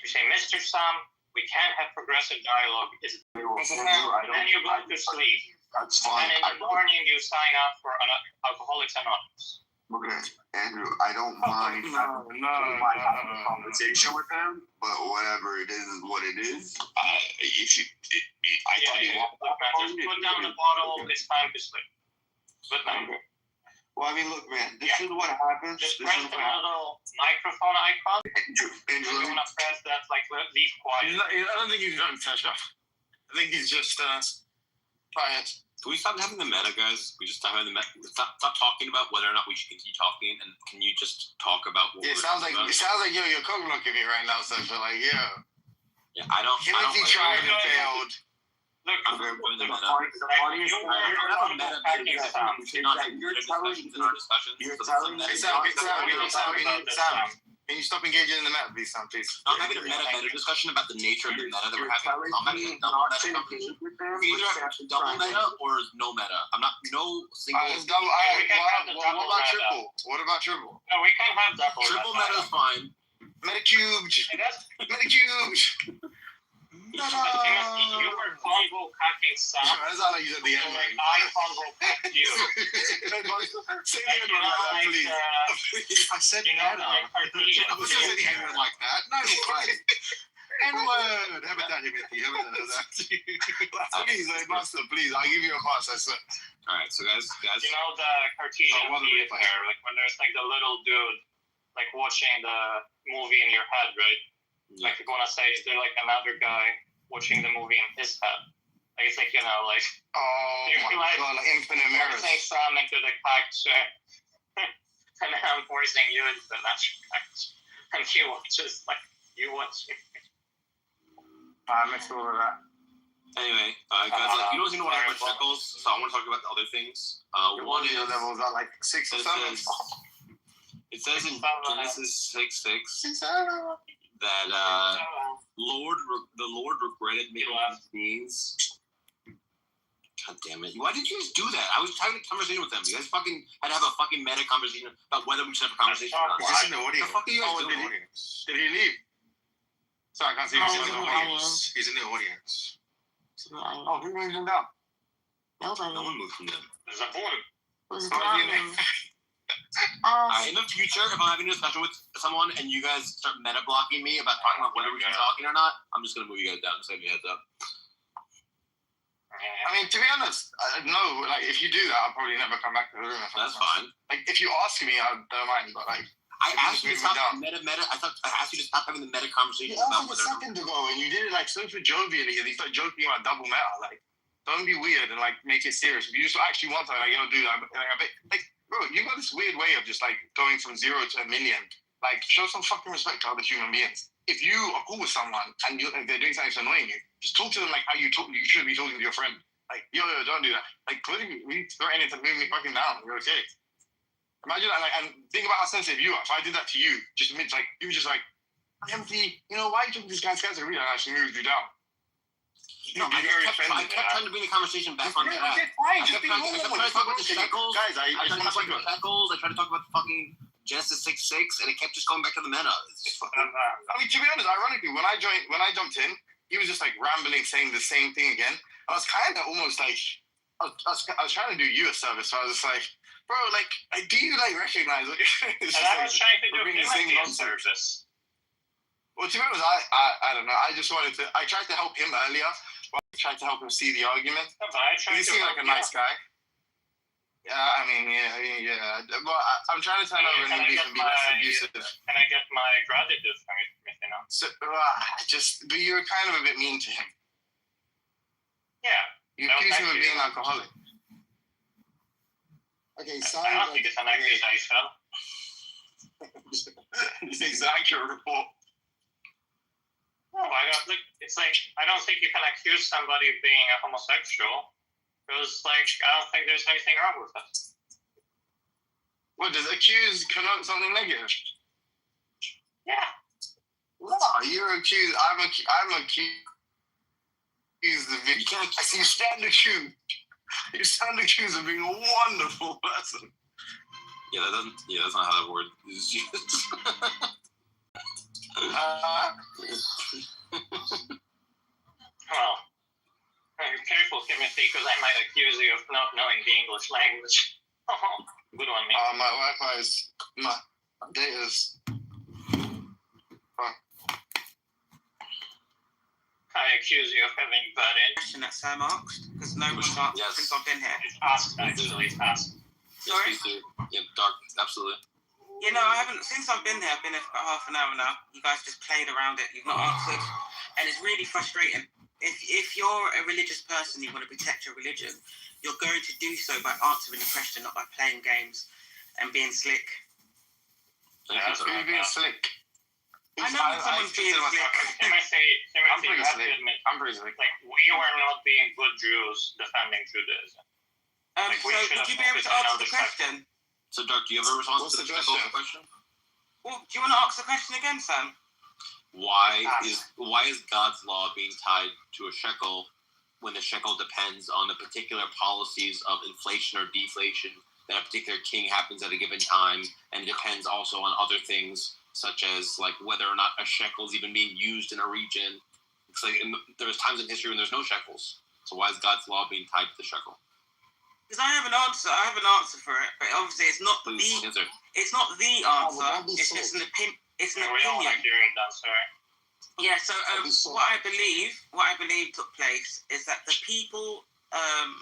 You say, Mr. Sam, we can't have progressive dialogue. Then you go to sleep. That's fine. And in the morning, you sign up for Alcoholics Anonymous. Okay, Andrew, I don't mind having a conversation with him, but whatever it is what it is. I thought he Look, man, just put down the bottle. It's time to sleep. Good night. Well, I mean, look, man, this is what happens. Just This press is the what happens. little microphone icon. Andrew, You want to press that, like, leave quiet. I don't think he's done touch off. I think he's just quiet. Can we stop having the meta, guys? We just stop having the meta. Stop talking about whether or not we should continue talking, and can you just talk about what It we're sounds talking like about? you're cock blocking me right now, so like Yeah, I don't. Timothy tried and failed. Look, I'm very doing the meta. you were have a meta discussion. We should not have meta discussions in our discussions. You're So telling this is me- a meta Sam, can you stop engaging in the meta, please, Sam, please? I'm having a meta discussion about the nature of the meta that we're having. I'm having a double meta conversation. We either have double meta or no meta. I'm not no single. It's double. We can have the What double about meta. triple? What about triple? No, we can have double. Triple meta is fine. Meta cubed. Meta cubed. But Timothy, you were combo cutting Sam. That's how you said the end. Like, I combo cut you. Say the end like that, please. I said meta. I was going to say the end like that. No, it's fine. N-word. Have it done, Timothy. Have it done. Please, master, please. I'll give you a pass, I swear. Alright, so guys. You know the Cartesian theater, like when there's like the little dude, like watching the movie in your head, right? Like you're gonna say, is there like another guy watching the movie in his head? Like it's like, you know, like my god, like infinite mirrors. Forcing Sam into the capture, and then I'm forcing you into the natural capture, and you watches like you watch. I missed all of that. Anyway, guys, you don't seem to want to talk about shekels, so I want to talk about the other things. One is levels are like 6 or 7. It says in Genesis 6:6 that the Lord regretted making these beings. God damn it! Why did you guys do that? I was having a conversation with them. You guys fucking had to have a fucking meta conversation about whether we should have a conversation or not. He's in the audience. The fuck are you guys doing? Did he leave? Sorry, I can't see him. He's in the audience. He's in the audience. Oh, who moved him down? Nobody. No one moved from them. There's a boy. Who's How do you down? In the future, if I'm having a discussion with someone and you guys start meta blocking me about talking about whether we should be talking or not, I'm just gonna move you guys down. Just give you a heads up. I mean, to be honest, no. Like, if you do that, I'll probably never come back to the room. That's fine. Like, if you ask me, I don't mind. But like, I asked you to stop meta. I thought I asked you to stop having the meta conversation you about asked me a second ago, and you did it like so jovially, and you started joking about double meta. Like, don't be weird and like make it serious. If you just actually want to, like, yo, dude, like, bro, you got this weird way of just like going from 0 to a million. Like, show some fucking respect to other human beings. If you are cool with someone and they're doing something that's annoying you, just talk to them like how you should be talking to your friend. Like, yo, don't do that. Like, clearly, we threatening to move me fucking down. We're okay. Imagine that, like, and think about how sensitive you are. If I did that to you, just admit, like, you were just like, empty, you know, why are you talking to this guy's guys are real and I actually moved you down? No, I kept trying to bring the conversation back on track. Okay, fine. I kept trying to talk about the shekels. Guys, I tried to talk about the shekels. I tried to talk about the fucking Genesis 6:6, and it kept just going back to the meta. I mean, to be honest, ironically, when I jumped in, he was just like rambling, saying the same thing again. I was kind of almost like, I was trying to do you a service. So I was just like, bro, like, do you like recognize? And I was trying to do him a service. Well, to be honest, I don't know. I just wanted to. I tried to help him earlier. But I tried to help him see the argument. No, but I tried he to seemed like a nice guy. Yeah, I mean, yeah. But I'm trying to turn over and be less abusive. Can I get my gratitude from you know? So, but you were kind of a bit mean to him. Yeah. You accused him of being an alcoholic. Okay, I don't think it's an accusation. It's an accurate report. No, it's like, I don't think you can accuse somebody of being a homosexual, because, like, I don't think there's anything wrong with it. What, does accuse connote something negative? Yeah. you're accused. I'm accused of being. You stand accused. You stand accused of being a wonderful person. Yeah, that's not how that word is used. Well, careful, Timothy, because I might accuse you of not knowing the English language. Good one, mate. My Wi-Fi is my data's. I accuse you of having bad question that Sam asked, because no one's asked since I've been here. It's asked, actually. It's asked. Sorry? Yeah, Doc, absolutely. You know, I haven't, since I've been there, I've been there for about half an hour now. You guys just played around it. You've not answered. And it's really frustrating. If you're a religious person, you want to protect your religion, you're going to do so by answering the question, not by playing games and being slick. Yeah, being slick. I know when someone's being slick. Timothy, I'm pretty you have to slick. admit, I'm pretty slick. like, we were not being good Jews defending Judaism. Like, So we should would have you be able to focused on answer other the stuff. question? So, Doc, do you have a response What's to the the question? Well, do you want to ask the question again, Sam? Why is God's law being tied to a shekel when the shekel depends on the particular policies of inflation or deflation that a particular king happens at a given time, and it depends also on other things such as like whether or not a shekel is even being used in a region. It's like there's times in history when there's no shekels. So why is God's law being tied to the shekel? Because I have an answer. I have an answer for it, but obviously it's not Answer. It's not the answer. It's just an opinion. It's an We all opinion. like hearing that, sorry. Yeah. So what I believe took place is that the people,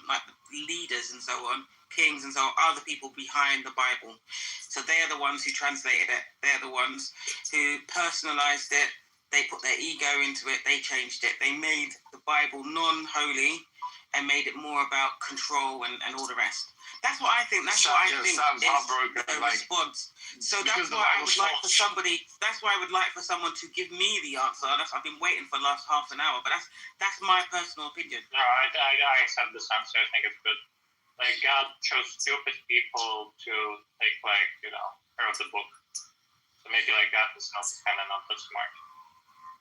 like the leaders and so on, kings and so on, are the people behind the Bible. So they are the ones who translated it. They're the ones who personalized it. They put their ego into it. They changed it. They made the Bible non-holy and made it more about control and all the rest. That's what I think. That's what I think is the response. So that's why I would like for somebody. That's why I would like for someone to give me the answer. I've been waiting for the last half an hour, but that's my personal opinion. No, I accept this answer. I think it's good. Like, God chose stupid people to take, like, care of the book. So maybe, like, God is kind of not that smart.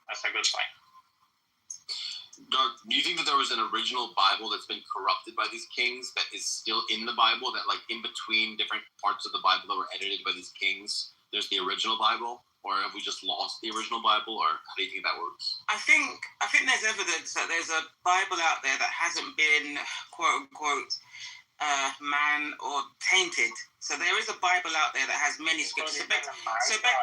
That's a good point. Doug, do you think that there was an original Bible that's been corrupted by these kings that is still in the Bible, that like in between different parts of the Bible that were edited by these kings, there's the original Bible? Or have we just lost the original Bible? Or how do you think that works? I think there's evidence that there's a Bible out there that hasn't been quote unquote man or tainted. So there is a Bible out there that has many scriptures.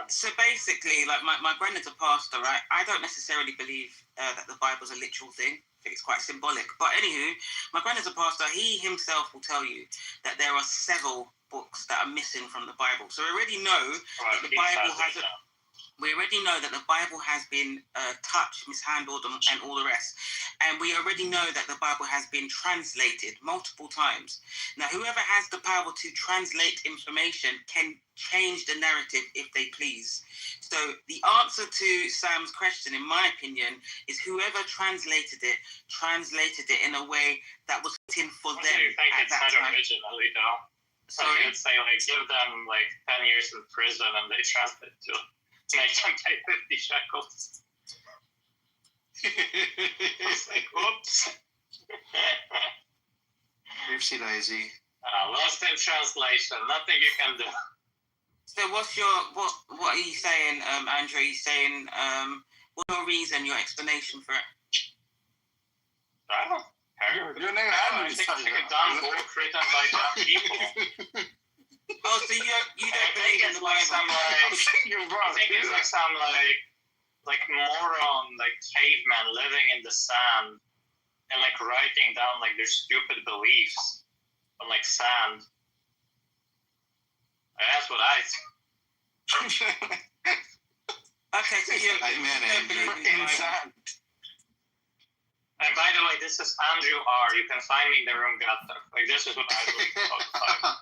So basically, like my granddad's a pastor, right? I don't necessarily believe that the Bible's a literal thing. I think it's quite symbolic. But anywho, my granddad's a pastor. He himself will tell you that there are several books that are missing from the Bible. So we already know that the Bible hasn't. We already know that the Bible has been touched, mishandled, and all the rest. And we already know that the Bible has been translated multiple times. Now, whoever has the power to translate information can change the narrative if they please. So the answer to Sam's question, in my opinion, is whoever translated it in a way that was fitting for them You think at it's that not time. originally, though? So Sorry? you'd say, like, give them, like, 10 years in prison and they translate to make them pay 50 shekels. It's like, oops. Oopsie daisy. Lost in translation. Nothing you can do. So what are you saying, Andrew? Are you saying what's your reason, your explanation for it? I don't care. Your name I think it's like a dumb book written by dumb people. Oh, so you don't believe in the like Bible? some I think it's like some like moron, like caveman living in the sand and like writing down like their stupid beliefs on like sand. That's what I think. Okay, so you don't believe in the Bible. And by the way, this is Andrew R. You can find me in the room, Gatta. Like, this is what I believe about the Bible.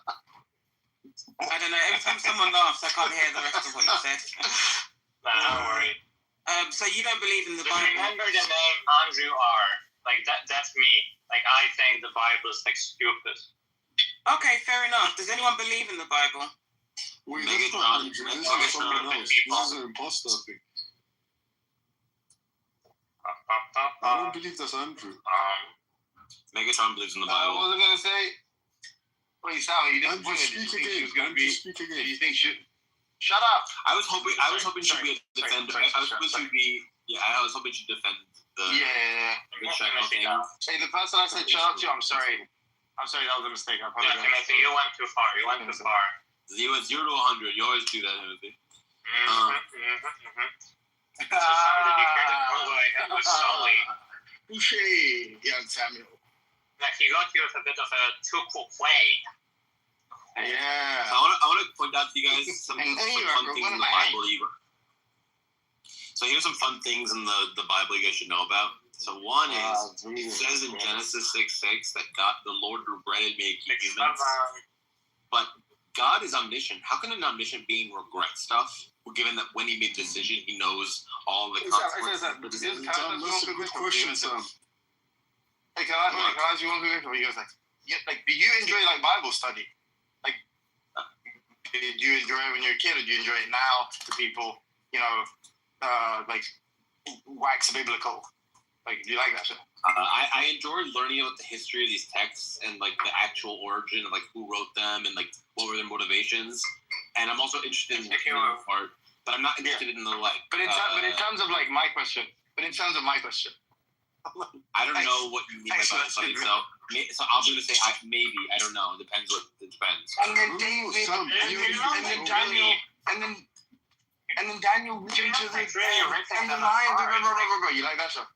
I don't know. Every time someone laughs, I can't hear the rest of what you said. Nah, don't worry. So you don't believe in the Just Bible? remember the name Andrew R. Like, that's me. Like, I think the Bible is, like, stupid. Okay, fair enough. Does anyone believe in the Bible? Wait, that's not Andrew. This is someone else. This is an imposter thing. I don't believe that's Andrew. Megatron believes in the Bible. What was I gonna say? Wait, Sally, you Andrew, speak again. Speak again. You think she? Shut up. I was hoping she'd be a defender. I was hoping she'd be. Yeah, I was hoping she'd defend the. Yeah. The shekel thing. Hey, the person I said shut up to, I'm sorry. That was a mistake. I apologize. Yeah, Timothy, you went too far. You went too far. You went 0 to 100. You always do that, Timothy. So, Sam, did you hear the convo I had with Sully? Touché, young Samuel. Like, he got you with a bit of a too quick way. Yeah. So I want to point out to you guys some fun things in the Bible. So here's some fun things in the Bible you guys should know about. So one is, it says in Genesis 6:6 that the Lord regretted making humans. But God is omniscient. How can an omniscient being regret stuff? Given that when he made the decision, he knows all the consequences. That's a good question, Sam. Hey, can I ask you one quick question? He goes like, do you enjoy like Bible study? Like, did you enjoy it when you were a kid, or do you enjoy it now? To people, like wax biblical. Like, do you like that shit? I enjoy learning about the history of these texts and like the actual origin of like who wrote them and like what were their motivations. And I'm also interested in the human part, but I'm not interested in the like. But in terms of my question. I don't know what you mean by Bible study, so I'm gonna say maybe. I don't know. It depends. It depends. And then David, and then Daniel, and then Daniel went into the and the lion. You like that stuff?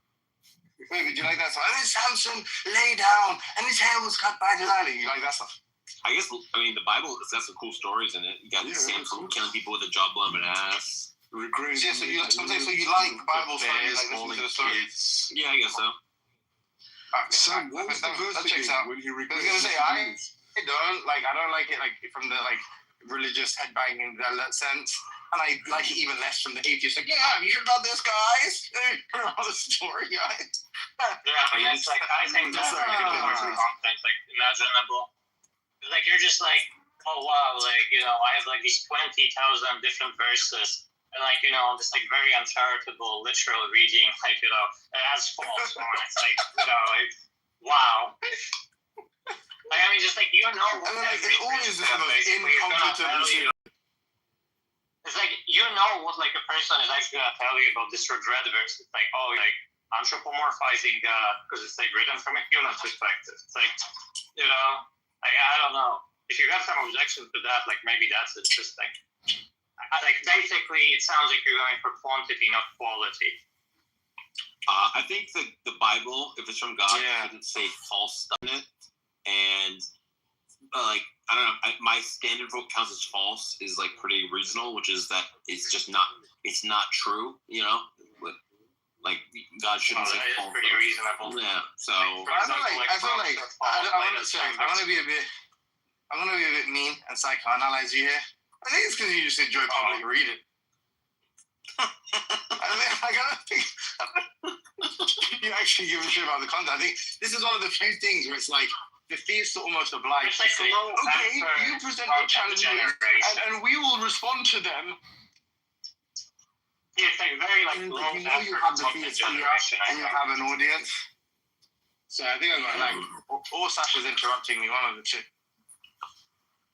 Wait, did you like that stuff? And then Samson lay down, and his hair was cut by the lion. You like that stuff? I guess, the Bible has got some cool stories in it. You got Samson killing people with a jawbone and an ass. Yeah, so you like Bible stories, like listening to the stories? Yeah, I guess so. Sam, what was the verse again when he regrets? I was gonna say, I don't like it from the religious headbanging sense. And I like it even less from the atheist. Like, yeah, you heard about this, guys? You heard about the story, guys? Yeah, it's like, I think that's the worst content, imaginable. Like, you're just like, oh, wow, I have, these 20,000 different verses. And, this, very uncharitable, literal reading, it has false on it. It's like, wow. Just you know what it always is the most incompetent. It's like, you know what, a person is actually going to tell you about this regret verse. It's like, anthropomorphizing God, because it's, written from a human perspective. It's like, I don't know. If you have some objection to that, maybe that's interesting. Basically, it sounds like you're going for quantity, not quality. I think that the Bible, if it's from God, doesn't say false stuff in it. And, I don't know, my standard for what counts as false is, pretty reasonable, which is that it's just not, it's not true, God shouldn't say false. Pretty reasonable. Yeah, so. I'm gonna be a bit mean and psychoanalyze you here. I think it's because you just enjoy public reading. I gotta think. You actually give a shit about the content. I think this is one of the few things where it's the theist are almost obliged to say, okay, you present the challenges and we will respond to them. Yeah, it's very you know you have the theist here and you have an audience. So I think I got or Sash was interrupting me, one of the two.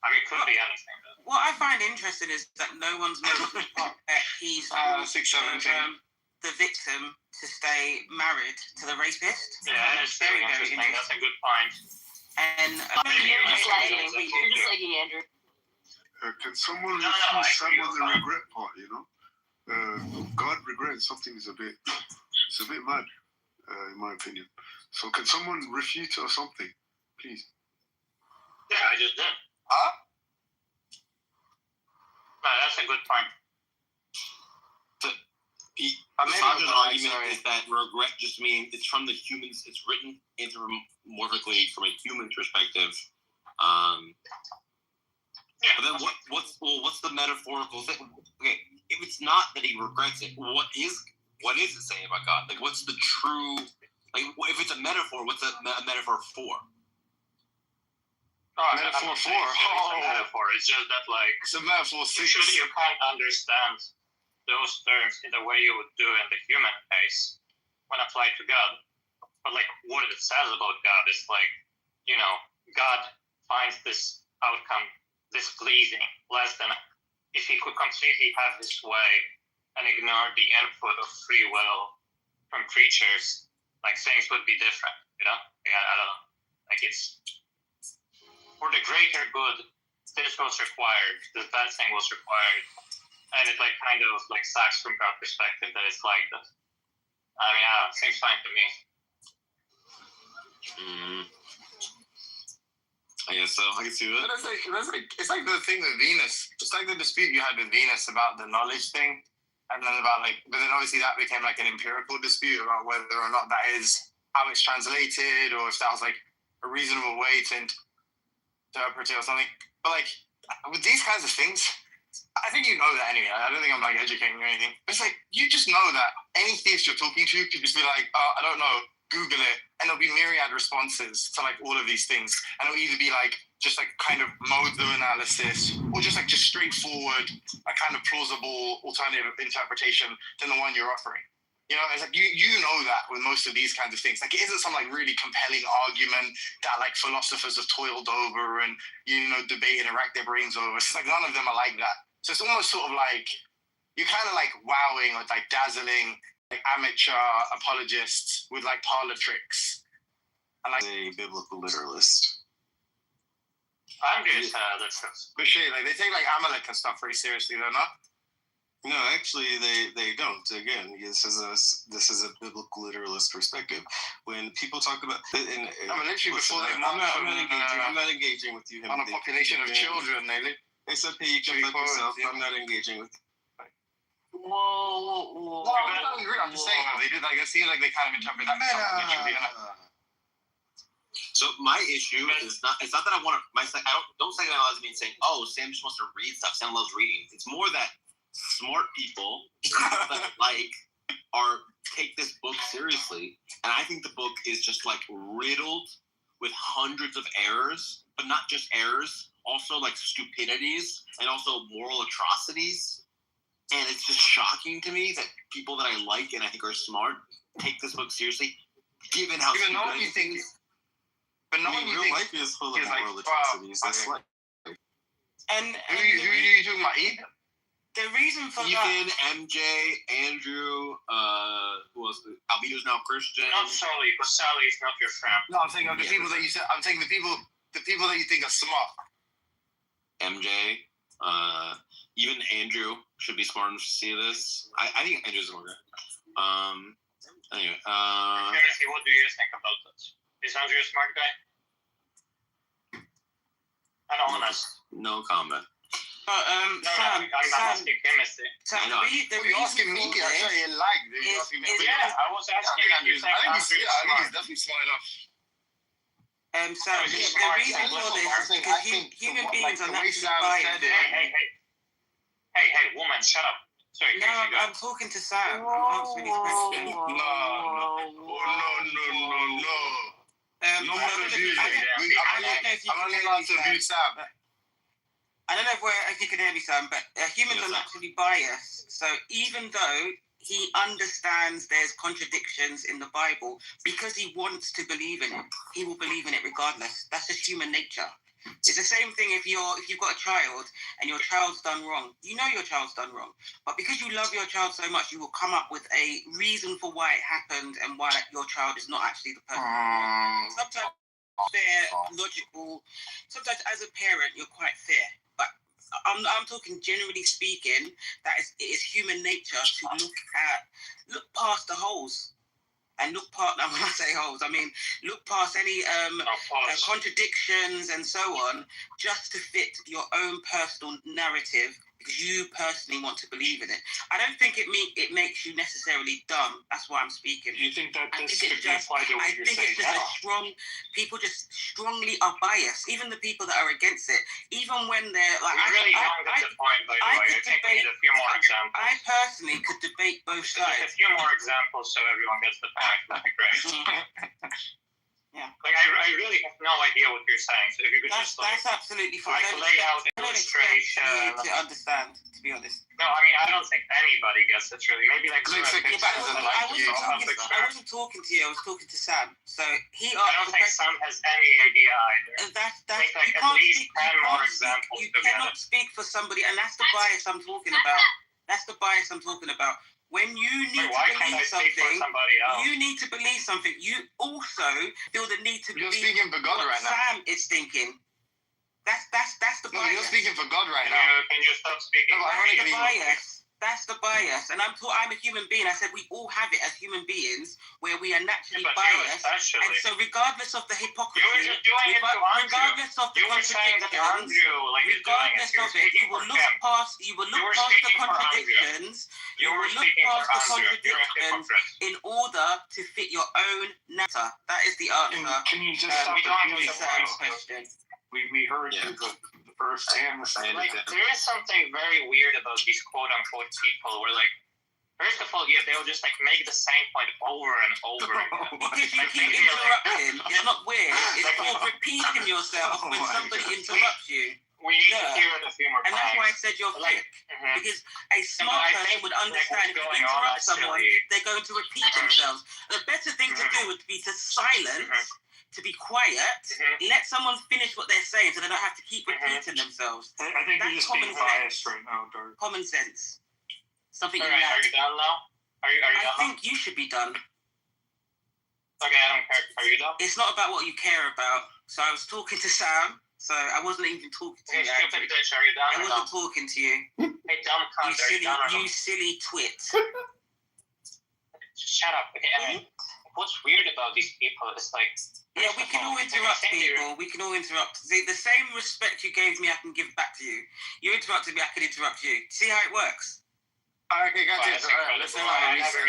I mean, it could be anything. What I find interesting is that no one's mentioned that he's 617. The victim to stay married to the rapist. Yeah, it's very interesting. That's a good point. And you're just lagging, Andrew. Can someone refuse some of the regret part? God regrets something is a bit mad, in my opinion. So can someone refute or something, please? Yeah, I just did. Huh? No, that's a good point. Sasha's argument is that regret just means it's from the humans. It's written anthropomorphically from a human perspective. But then what's the metaphorical thing? Okay, if it's not that he regrets it, what is it saying about God? What's the true? If it's a metaphor, what's a metaphor for? Metaphor 4. It's a metaphor. It's just that it's a metaphor 6. Usually you can't understand those terms in the way you would do in the human case. when applied to God. But like what it says about God is like, God finds this outcome displeasing, less than if he could completely have his way and ignore the input of free will from creatures, like things would be different, Like, I don't know. Like it's for the greater good, this was required, this bad thing was required, and it like kind of like sucks from God's perspective that it's like that. I mean, seems fine to me. I guess so. I can see that. But it's like the thing with Venus. It's like the dispute you had with Venus about the knowledge thing, and then about but then obviously that became like an empirical dispute about whether or not that is how it's translated, or if that was like a reasonable way to interpret it or something. But like with these kinds of things, I think you know that anyway. I don't think I'm like educating you or anything. It's like you just know that any theist you're talking to could just be like, oh, I don't know, Google it, and there'll be myriad responses to like all of these things, and it'll either be like just like kind of modes of analysis, or just straightforward, a kind of plausible alternative interpretation than the one you're offering. It's like you know that with most of these kinds of things. Like it isn't some like really compelling argument that like philosophers have toiled over and debate and rack their brains over. It's like none of them are like that. So it's almost sort of like you're kind of like wowing or like dazzling like amateur apologists with like parlor tricks. And like a biblical literalist. I'm just but shit, like they take like Amalek and stuff very seriously, though, not? No, actually, they don't. Again, this is a biblical literalist perspective. When people talk about, I'm not engaging with you. On a population of children, they said, "Hey, you can fuck yourself." I'm not engaging with. Whoa. No, I'm not agree. I'm just saying they did. Like it seems like they kind of interpret that literally. So my issue is not. It's not that I want to. Don't say that as me saying, "Oh, Sam just wants to read stuff. Sam loves reading." It's more that smart people that take this book seriously, and I think the book is just like riddled with hundreds of errors, but not just errors, also like stupidities and also moral atrocities. And it's just shocking to me that people that I like and I think are smart take this book seriously, given how stupid no one you think. But no one you think life is full of moral atrocities. That's like. And who are you talking about? Ethan? The reason for Ethan, MJ, Andrew, who else? Albedo's now Christian. Not Sully, but Sally is not your friend. No, I'm saying of the people that you said. I'm saying the people that you think are smart. MJ, even Andrew should be smart enough to see this. I think Andrew's smart. Anyway, Seriously, what do you think about this? Is Andrew a smart guy? Anonymous. No comment. I'm not asking chemistry. You're asking me. I saw you like. You're asking me. I was asking if you think Andrew's smart. He's definitely smart enough. So the reason for this is because human beings are naturally biased. Hey, woman, shut up. Sorry, no, I'm talking to Sam. I'm answering his question. No. No more abusing. I'm only allowed to abuse Sam. I don't know if you can hear me, Sam, but humans are naturally biased. So even though he understands there's contradictions in the Bible, because he wants to believe in it, he will believe in it regardless. That's just human nature. It's the same thing if you've got a child and your child's done wrong. You know your child's done wrong, but because you love your child so much, you will come up with a reason for why it happened and why your child is not actually the person. Sometimes they're logical. Sometimes as a parent, you're quite fair. But I'm talking generally speaking, that it is human nature to look past the holes. And look past, when I say holes, I mean look past any contradictions and so on, just to fit your own personal narrative because you personally want to believe in it. I don't think it makes you necessarily dumb. That's why I'm speaking. You think that this could be applied to what you're saying now? People just strongly are biased. Even the people that are against it, even when they're like, you really don't get the point, by the way. I think we need a few more examples. I personally could debate both sides. A few more examples so everyone gets the point. That'd be great. Yeah. Like I really have no idea what you're saying. So if you could that's absolutely fine. Like lay out an illustration. To understand, to be honest. No, I mean I don't think anybody gets it really. Maybe like I wasn't talking to you. I was talking to Sam. So he. I don't think Sam has any idea either. That's like at least 10 more examples. You cannot speak for somebody, and that's the bias I'm talking about. That's the bias I'm talking about. When you need to believe something, you need to believe something. You also feel the need to believe. You're speaking for God right now. Sam is thinking. That's the bias. No, you're speaking for God right now. Can you stop speaking? No, that's the bias. That's the bias. And I'm a human being. I said we all have it as human beings where we are naturally biased. And so regardless of the hypocrisy, regardless of the contradictions, regardless of it, you will look past the contradictions. You will look past the contradictions in order to fit your own nature. That is the answer. Can you just stop the question? We heard the first and the second. Like, there is something very weird about these quote-unquote people where, like, first of all, they'll just, like, make the same point over and over again. Because you keep interrupting. It's not weird. It's called repeating yourself when somebody interrupts you. We need to hear it a few more times. And that's why I said you're thick. Because a smart person would understand if you interrupt someone, they're going to repeat themselves. The better thing to do would be to silence, to be quiet, let someone finish what they're saying so they don't have to keep repeating themselves. I think you're just being biased right now, Dark. Common sense. Something All right, are you done now? Are you I done? think you should be done. Okay, I don't care. Are you done? It's not about what you care about. So I was talking to Sam, so I wasn't even talking to you. Stupid bitch, are you done? I wasn't talking to you. Hey, dumb cunt, You silly twit. Shut up. Okay, anyway, what's weird about these people is like... Yeah, we can all interrupt people. We can all interrupt. The same respect you gave me, I can give back to you. You interrupted me, I can interrupt you. See how it works? Okay, guys. Let's have a reset.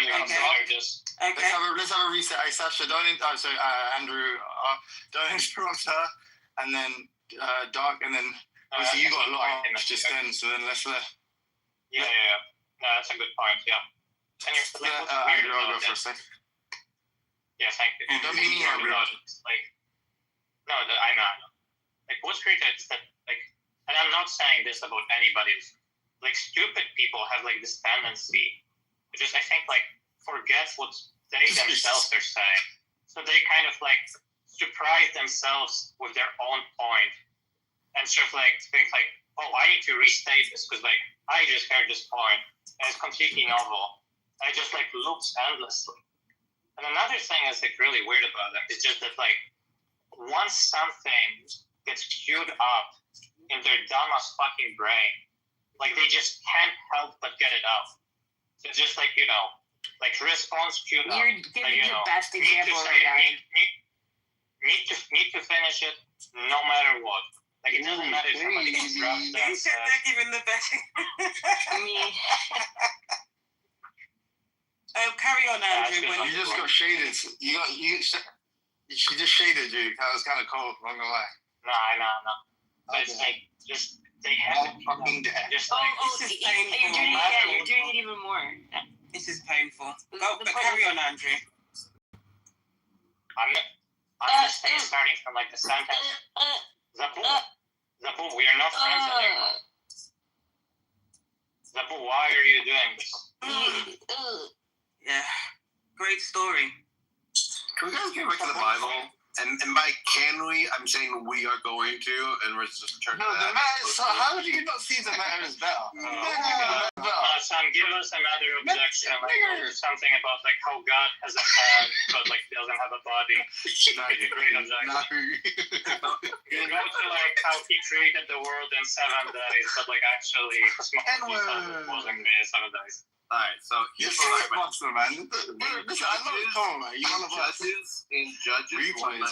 Let's have a reset. Hey, Sasha, Andrew, don't interrupt her. And then Dark, and then obviously you got a lot of just then. So then let's Yeah. No, that's a good point. Yeah. Andrew, I'll go for a sec. Yeah, thank you. Don't be mean, Andrew. Like, no, I know. Like, what's weird is that, like, and I'm not saying this about anybody. Like, stupid people have like this tendency to just, I think, like, forget what they themselves are saying. So they kind of like surprise themselves with their own point and sort of like think like, oh, I need to restate this because like I just heard this point and it's completely novel. And it just like loops endlessly. And another thing that's like really weird about them is just that like once something gets queued up in their dumb as fucking brain, like they just can't help but get it out. So it's just like, you know, like response queued up. You're giving the best example right now. Need to finish it no matter what. Like it doesn't matter if somebody interrupts them. You said they're giving the best. Me. Carry on, Andrew. You just got shaded. She just shaded you. That was kind of cold. I'm not gonna lie. No. But it's like just they have to fucking dead. Just like this is painful. You're doing it even more. This is painful. But carry on, Andrew. I'm just starting from like the sentence. Zapu, we are not friends anymore. Zapu, why are you doing this? Yeah, great story. Can we guys get back to the Bible? And by can we, I'm saying we are going to, and we're just turning to that. So how do you not see the matter as better? Sam, give us another objection, like something about like how God has a head, but like doesn't have a body. That's a great objection. You go to like how he created the world in 7 days, but like actually wasn't created 7 days. Alright, so here's what I'm monster, man. Judges in Judges 1.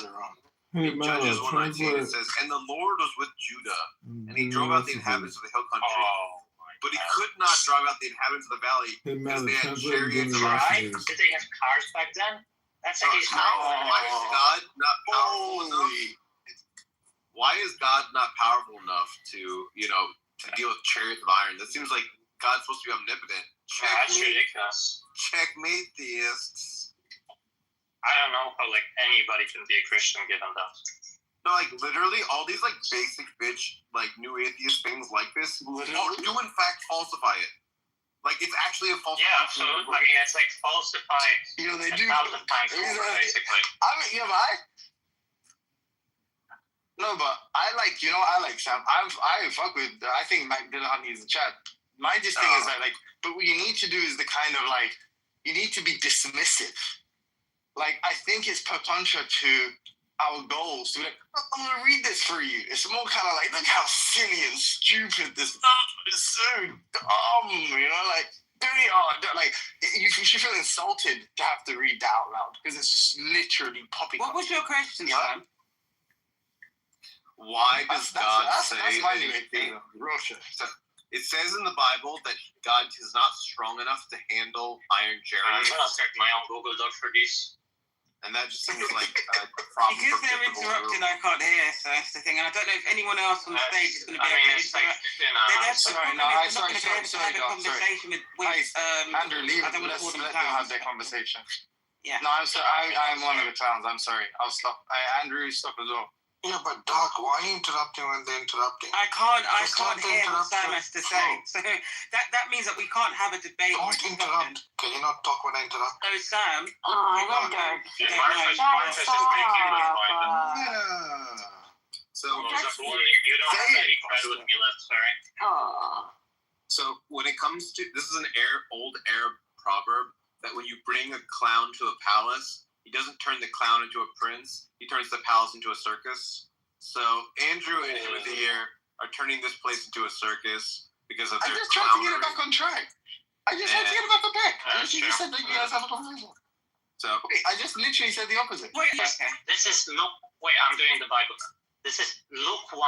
Hey, in Judges 1:19 it says, and the Lord was with Judah, and he drove out the inhabitants of the hill country. But he could not drive out the inhabitants of the valley because they had chariots and riders. Did they have cars back then? That's why is God not powerful enough? Why is God not powerful enough to, to deal with chariots of iron? That seems like God's supposed to be omnipotent. That's ridiculous. Checkmate theists. I don't know how like anybody can be a Christian given that. No, like literally all these like basic bitch like new atheist things like this do in fact falsify it. Like it's actually a falsification. Yeah, absolutely. I mean, it's like falsified. You know they do. Basically. I mean, yeah, but I like Sam. I fuck with. I think Mike Dillahun needs a chat. My just thing is that like, but what you need to do is the kind of like, you need to be dismissive. Like I think it's percontra to our goals to be like, I'm gonna read this for you. It's more kind of like, look how silly and stupid this is, so dumb, you know, like very hard. Like you should feel insulted to have to read that out loud because it's just literally popping. What was your question, Sam? Why does God say? That's my new thing. It says in the Bible that God is not strong enough to handle iron chariots. I'm gonna check my own Google Doc for this. And that just seems like a problem. Because they're interrupting, I can't hear, so that's the thing. And I don't know if anyone else on the stage is going to be able to Andrew, leave it. Let them have their conversation. Yeah. No, I'm one of the clowns. I'm sorry. I'll stop. Andrew, stop as well. Yeah, but Doc, why are you interrupting when they're interrupting? I can't hear what Sam has to say. So that means that we can't have a debate. Don't interrupt. Can you not talk when I interrupt? No, Sam. So you don't have any credit with me left, sorry. So when it comes to, this is an old Arab proverb that when you bring a clown to a palace, he doesn't turn the clown into a prince. He turns the palace into a circus. So Andrew and Timothy here are turning this place into a circus because of their I just tried to get it back on track. I just tried to get it back on track. You just said that you guys have a conversation. So wait, I just literally said the opposite. Wait, this is Luke. Wait, I'm doing the Bible. This is Luke 1.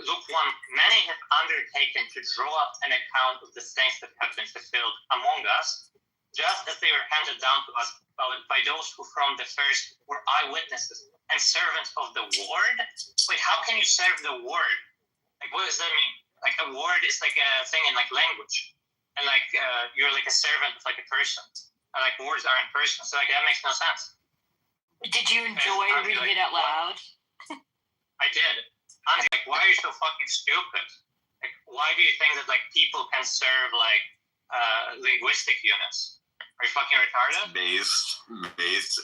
Luke 1. Many have undertaken to draw up an account of the things that have been fulfilled among us, just as they were handed down to us by those who from the first were eyewitnesses and servants of the word. Wait, how can you serve the word? Like, what does that mean? Like, a word is like a thing in like language, and like you're like a servant of like a person, and like words aren't persons. So like that makes no sense. Did you enjoy reading it out loud? I did. I'm like, why are you so fucking stupid? Like, why do you think that like people can serve like linguistic units? Are you fucking retarded? Based.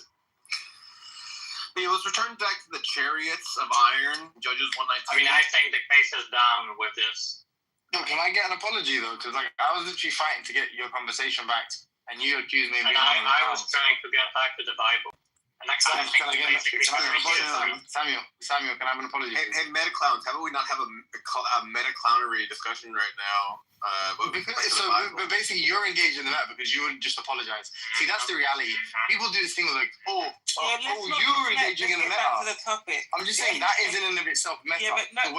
Okay, let's return back to the chariots of iron, Judges 119. I mean, I think the case is done with this. No, can I get an apology though? Because like I was literally fighting to get your conversation back, and you accused me of being one of the I was trying to get back to the Bible. And next time, Samuel, can I have an apology? Hey, meta clowns, how about we not have a meta clownery discussion right now? But basically, you're engaged in that because you wouldn't just apologize. See, that's the reality. People do this thing like, you're engaging in the meta. I'm just saying that isn't in of itself meta. Yeah, but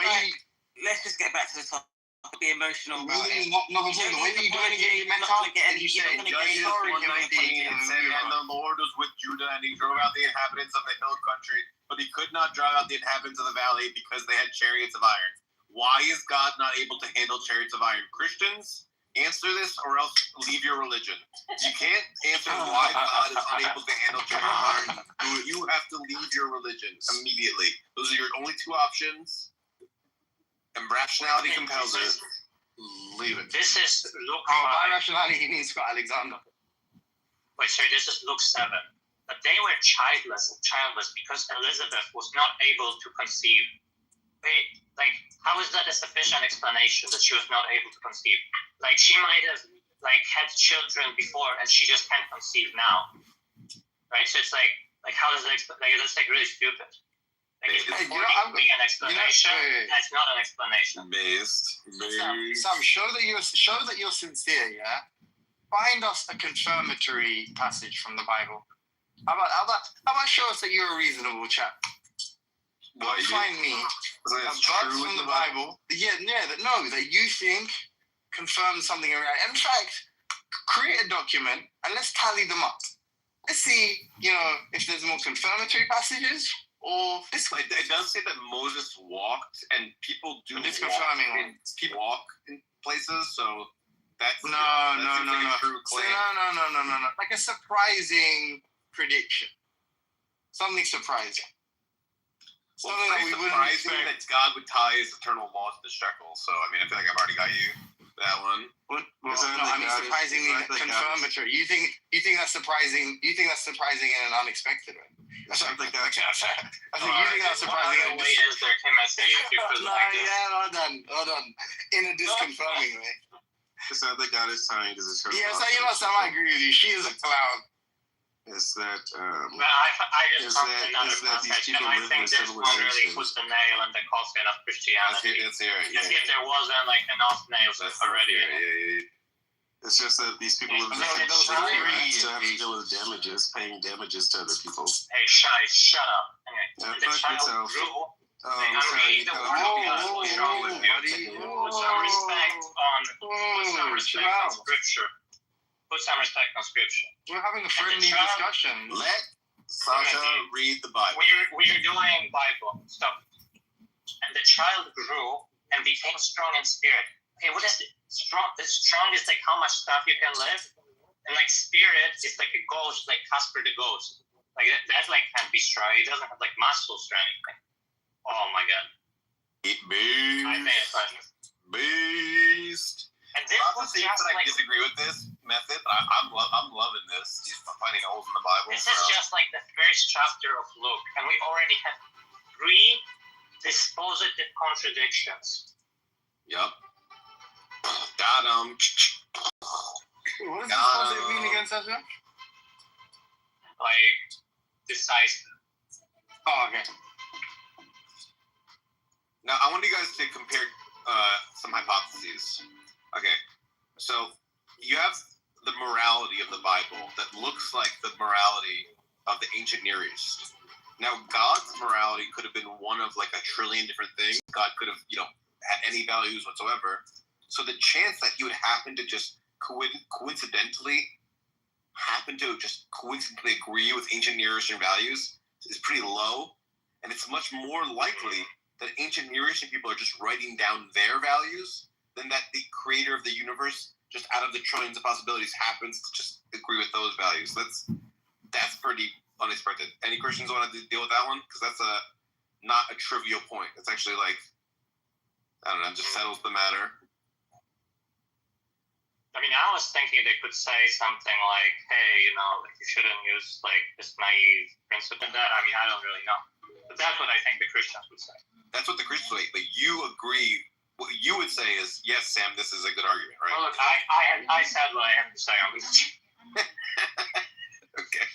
let's just get back to the topic. Be emotional about it. The way that you don't engage in meta, you say, Judges 119, and the Lord was with Judah, and he drove out the inhabitants of the hill country, but he could not drive out the inhabitants of the valley because they had chariots of iron. Why is God not able to handle chariots of iron? Christians, answer this or else leave your religion. You can't answer why God is unable to handle chariots of iron. You have to leave your religion immediately. Those are your only two options. And rationality compels it. Leave it. This is Luke 5. By rationality, he needs Scott Alexander. Wait, sorry, this is Luke 7. But they were childless because Elizabeth was not able to conceive. Wait, like, how is that a sufficient explanation that she was not able to conceive? Like, she might have, like, had children before and she just can't conceive now. Right? So it's like how does that explain? Like, that's, like, really stupid. Like, if it's be an explanation, that's not an explanation. Sam, show that you're sincere, yeah? Find us a confirmatory passage from the Bible. How about show us that you're a reasonable chap? Find me a verse from the Bible. That you think confirms something around. In fact, create a document and let's tally them up. Let's see, if there's more confirmatory passages. Or this way, it does say that Moses walked, and people do people walk in places, so that's no. Like a surprising prediction. Something surprising. Well, it's surprising that God would tie his eternal law to the shekel. So, I mean, I feel like I've already got you that one. Surprisingly confirmatory. You think that's surprising? You think that's surprising in an unexpected way? I think you think that's surprising. What way is there chemistry if you put it like this? Yeah, hold on. In a disconfirming way. It sounds like God is tying his eternal Yes, law. I agree with you. She is a clown. Is that Well, I just come to another concept, and I think this one really puts the nail in the coffin of Christianity. Let's hear it. As if there wasn't like enough nails already. It's just that these people live in still have to deal with damages, paying damages to other people. Hey, shut up. Anyway, the child grew. I'm reading the word of God. What's wrong with you? Put some respect on Scripture. Put some respect on Scripture. We're having a friendly discussion. Let Sasha read the Bible. We're doing Bible stuff. And the child grew and became strong in spirit. Okay, what is it? Strong? The strong is like how much stuff you can lift. And like spirit is like a ghost, like Casper the Ghost. Like that like can't be strong. He doesn't have like muscles or anything. Oh my god. Beast. I think it's funny. Beast. And this was just I like, disagree with this method, but I'm loving this. He's finding holes in the Bible. this is just like the first chapter of Luke, and we already have 3 dispositive contradictions. Yep. Got him. What does dispositive mean again, Sasha? Like decisive. Oh, okay. Now I want you guys to compare some hypotheses. Okay, so you have the morality of the Bible that looks like the morality of the ancient Near East. Now, God's morality could have been one of like a trillion different things. God could have, had any values whatsoever. So the chance that he would happen to just coincidentally agree with ancient Near Eastern values is pretty low, and it's much more likely that ancient Near Eastern people are just writing down their values than that the creator of the universe, just out of the trillions of possibilities, happens to just agree with those values. That's pretty unexpected. Any Christians want to deal with that one? Because that's not a trivial point. It's actually like, I don't know, just settles the matter. I mean, I was thinking they could say something like, hey, like you shouldn't use like this naive principle and that. I mean, I don't really know. But that's what I think the Christians would say. That's what the Christians say, but you agree. What you would say is, yes, Sam, this is a good argument, right? Well, look, I said what I have to say on this. Okay.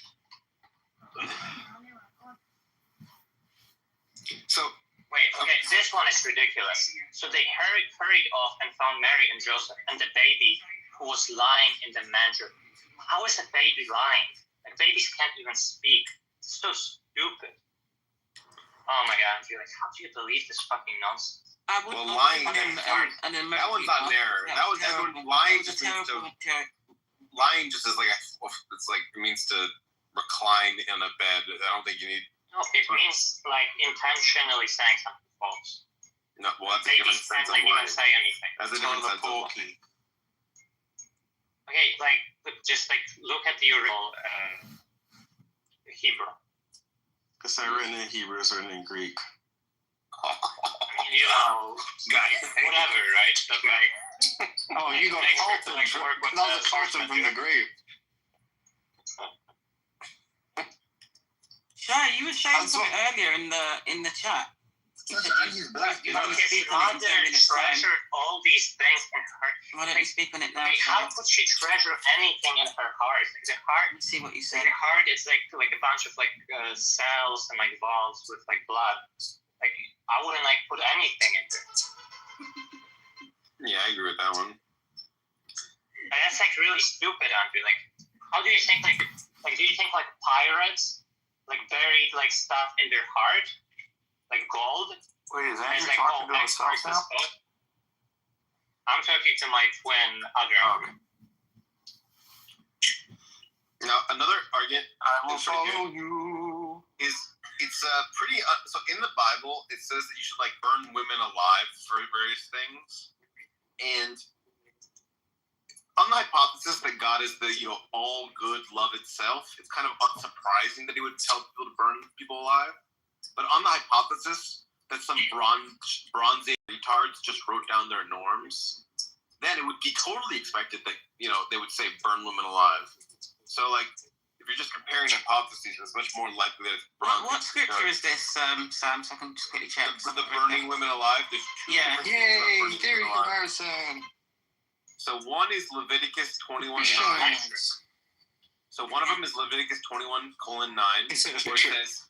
So, wait, okay, this one is ridiculous. So they hurried off and found Mary and Joseph and the baby who was lying in the manger. How is a baby lying? Like, babies can't even speak. It's so stupid. Oh my god, I'm like, how do you believe this fucking nonsense? Well, lying that one's not there. That was lying just means to lying just is like it's like it means to recline in a bed. I don't think you need. No, it means like intentionally saying something false. No, well, that's a different sense of lying. Even say anything. That's a different sense of lying. Okay, like just like look at the original Hebrew. Because they're written in Hebrew, it's written in Greek. Whatever, right? But like, you go Carlton, another Carlton from the grave. Shy, you were saying something earlier in the chat. His mother treasured all these things in her. Why don't you speak on it now? How could she treasure anything in her heart? Like, the heart. Let's see what you said. The heart is like a bunch of like cells and like valves with like blood. Like I wouldn't like put anything in it. Yeah, I agree with that one. And that's like really stupid, Andrew. Like, how do you think like do you think like pirates like buried like stuff in their heart? Like gold? Wait, is that like, talking to himself now? I'm talking to my twin, Adrian. Now, another argument I will follow you. Is it's pretty. So in the Bible, it says that you should like burn women alive for various things, and on the hypothesis that God is the all good love itself, it's kind of unsurprising that he would tell people to burn people alive. But on the hypothesis that some Bronze Age retards just wrote down their norms, then it would be totally expected that they would say burn women alive. So like, if you're just comparing hypotheses, it's much more likely that it's Bronze. What scripture is this, Sam? So I can just quickly check. The burning women alive. Yeah. Yay! Theory comparison. So one is Leviticus 21:9. So one of them is Leviticus 21:9, where it says,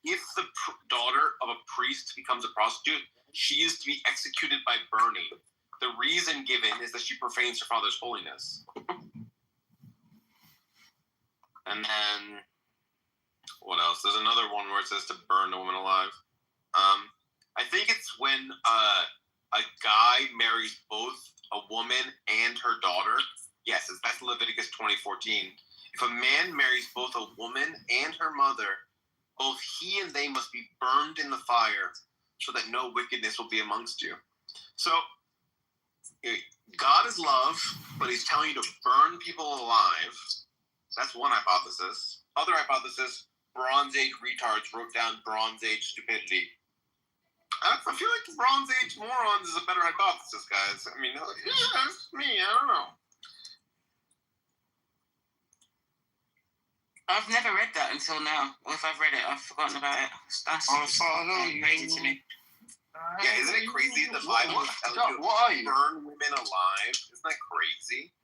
if the daughter of a priest becomes a prostitute, she is to be executed by burning. The reason given is that she profanes her father's holiness. And then, what else? There's another one where it says to burn a woman alive. I think it's when a guy marries both a woman and her daughter. Yes, that's Leviticus 20:14. If a man marries both a woman and her mother, both he and they must be burned in the fire, so that no wickedness will be amongst you. So, God is love, but he's telling you to burn people alive. That's one hypothesis. Other hypothesis, Bronze Age retards wrote down Bronze Age stupidity. I feel like Bronze Age morons is a better hypothesis, guys. I mean, it's me, I don't know. I've never read that until now. Or if I've read it, I've forgotten about it. That's crazy to me. Yeah, isn't it crazy? The Bible tells you to burn women alive. Isn't that crazy?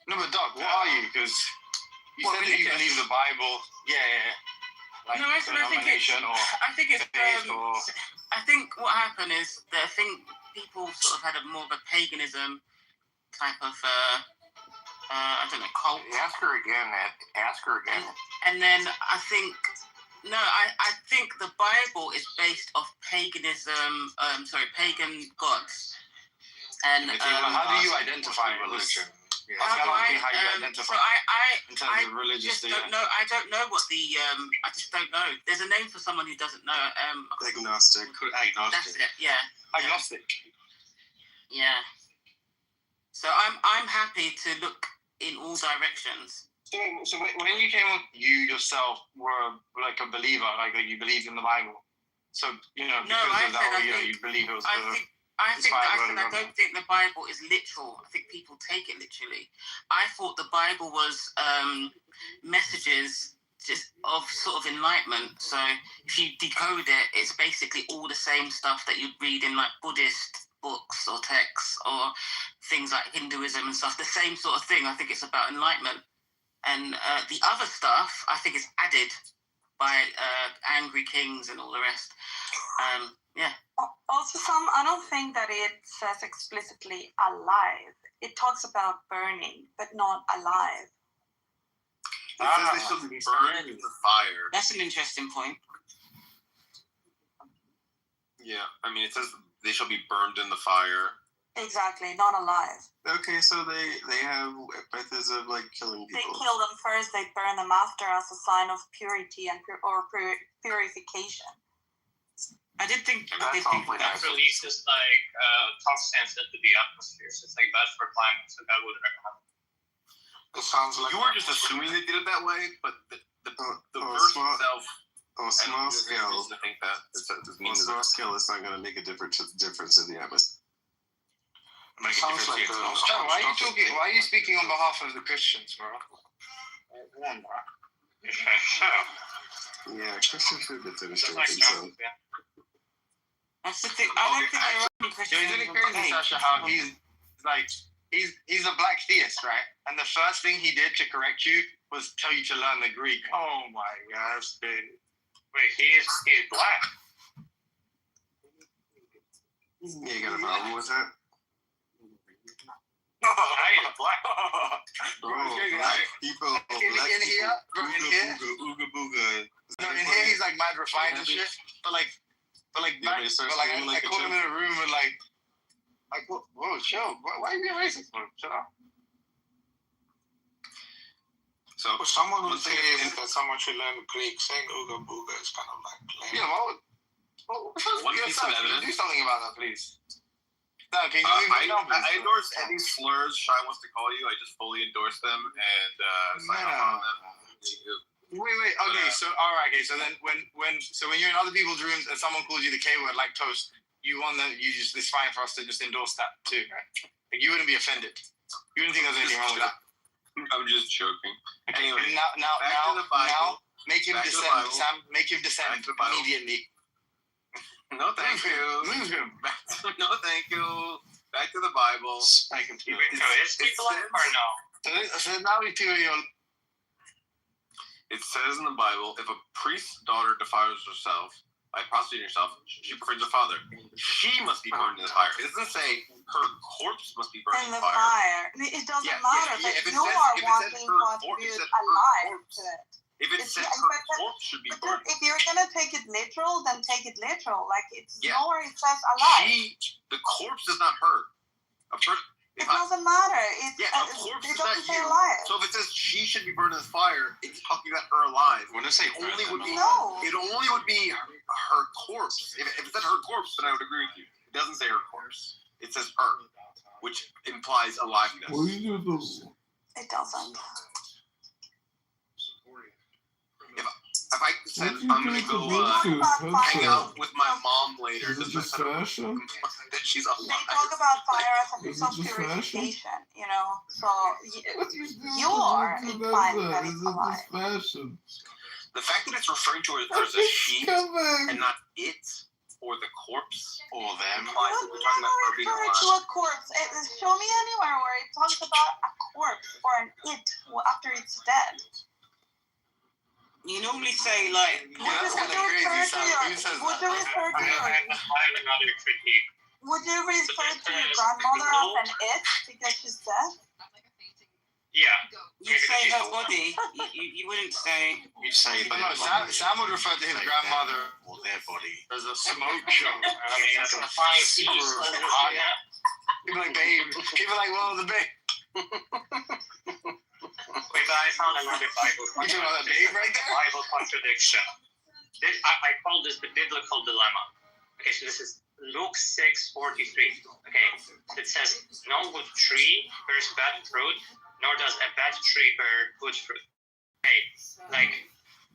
No, but Doc, what are you? Because you said that you believe the Bible. Yeah. Like no, I think what happened is that I think people sort of had a more of a paganism type of I don't know, cult. Ask her again, Ed. Ask her again. And then I think the Bible is based off paganism. Pagan gods. And how do you identify religion? Yeah, how you identify in terms of religious. Don't know. I don't know what the. I just don't know. There's a name for someone who doesn't know. Agnostic. That's it. Yeah. Agnostic. Yeah. So I'm happy to look in all directions. So when you came up, you yourself were like a believer, like you believed in the Bible. So because of that, you believe it was. I don't think the Bible is literal. I think people take it literally. I thought the Bible was messages just of sort of enlightenment. So if you decode it, it's basically all the same stuff that you'd read in like Buddhist books or texts or things like Hinduism and stuff. The same sort of thing. I think it's about enlightenment. And the other stuff, I think, is added by angry kings and all the rest. Yeah. Also, I don't think that it says explicitly alive. It talks about burning, but not alive. It says they should be burned in the fire. That's an interesting point. Yeah, I mean, it says they shall be burned in the fire. Exactly, not alive. Okay, so they have methods of like killing people. They kill them first, they burn them after as a sign of purity and purification. I did think that releases like toxins into the atmosphere, so it's like bad for climate, so that would recommend. It sounds like you were just assuming they did it that way, but the verse itself. On a small scale, I think that on a small scale, it's not going to make a difference in the atmosphere. It sounds like why are you speaking on behalf of the Christians, bro? Yeah, Christians should be finished with themselves. That's the thing. I don't think they're only Christians. Isn't it crazy, Sasha, how he's a black theist, right? And the first thing he did to correct you was tell you to learn the Greek. Oh my gosh, dude. Wait, he is black. Yeah, you got a problem with that? I am black. People in here, ooga booga. No, in here he's like mad refined and shit. But I caught him in a room and whoa, chill. Why are you being racist, bro? Shut up. So someone would say that someone should learn Greek. Saying ooga booga is kind of like lame. Yeah, one piece of evidence. Do something about that, please. No, can you I endorse any slurs Shy wants to call you. I just fully endorse them and sign off on them. Wait. Okay, so all right. Okay, so then when you're in other people's rooms and someone calls you the K word like toast, it's fine for us to just endorse that too, right? Like you wouldn't be offended. You wouldn't think there's anything wrong with that. I'm just joking. Anyway, now, make him descend, Sam. Make him descend immediately. No, thank you. Move him. No, thank you. Back to the Bible. Is people like or no? So now we do your. It says in the Bible, if a priest's daughter defiles herself by prostituting herself, she prefers her father. She must be burned in the fire. It doesn't say her corpse must be burned in the fire. It doesn't matter. But you are wanting to attribute a life to it. If it says her corpse should be burned. If you're gonna take it literal, then take it literal. Like it's nowhere it says alive. The corpse is not her. It doesn't matter. A corpse is not say you. alive. So if it says she should be burned in the fire, it's talking about her alive. When I say it only would be her corpse. If it said her corpse, then I would agree with you. It doesn't say her corpse. It says her, which implies aliveness. It doesn't. If I said I'm gonna go hang out with my mom later, is it just fashion? That she's alive. They talk about fire as a piece of purification, you know. So you are implying that it's alive. Fashion. The fact that it's referring to her as a she and not it or the corpse or them implies that we're talking about her being alive. To a corpse. Show me anywhere where it talks about a corpse or an it after it's dead. You normally say like. Would you refer to your grandmother as an it because she's dead? Yeah. You say her body. You wouldn't say. You say. But no, Sam would refer to his grandmother or their body as a smoke show. I mean, that's a fine piece. People like babe. People like the babe. Wait, I found another Bible contradiction. I call this the biblical dilemma. Okay, so this is Luke 6:43. Okay, it says, "No good tree bears bad fruit, nor does a bad tree bear good fruit." Okay, like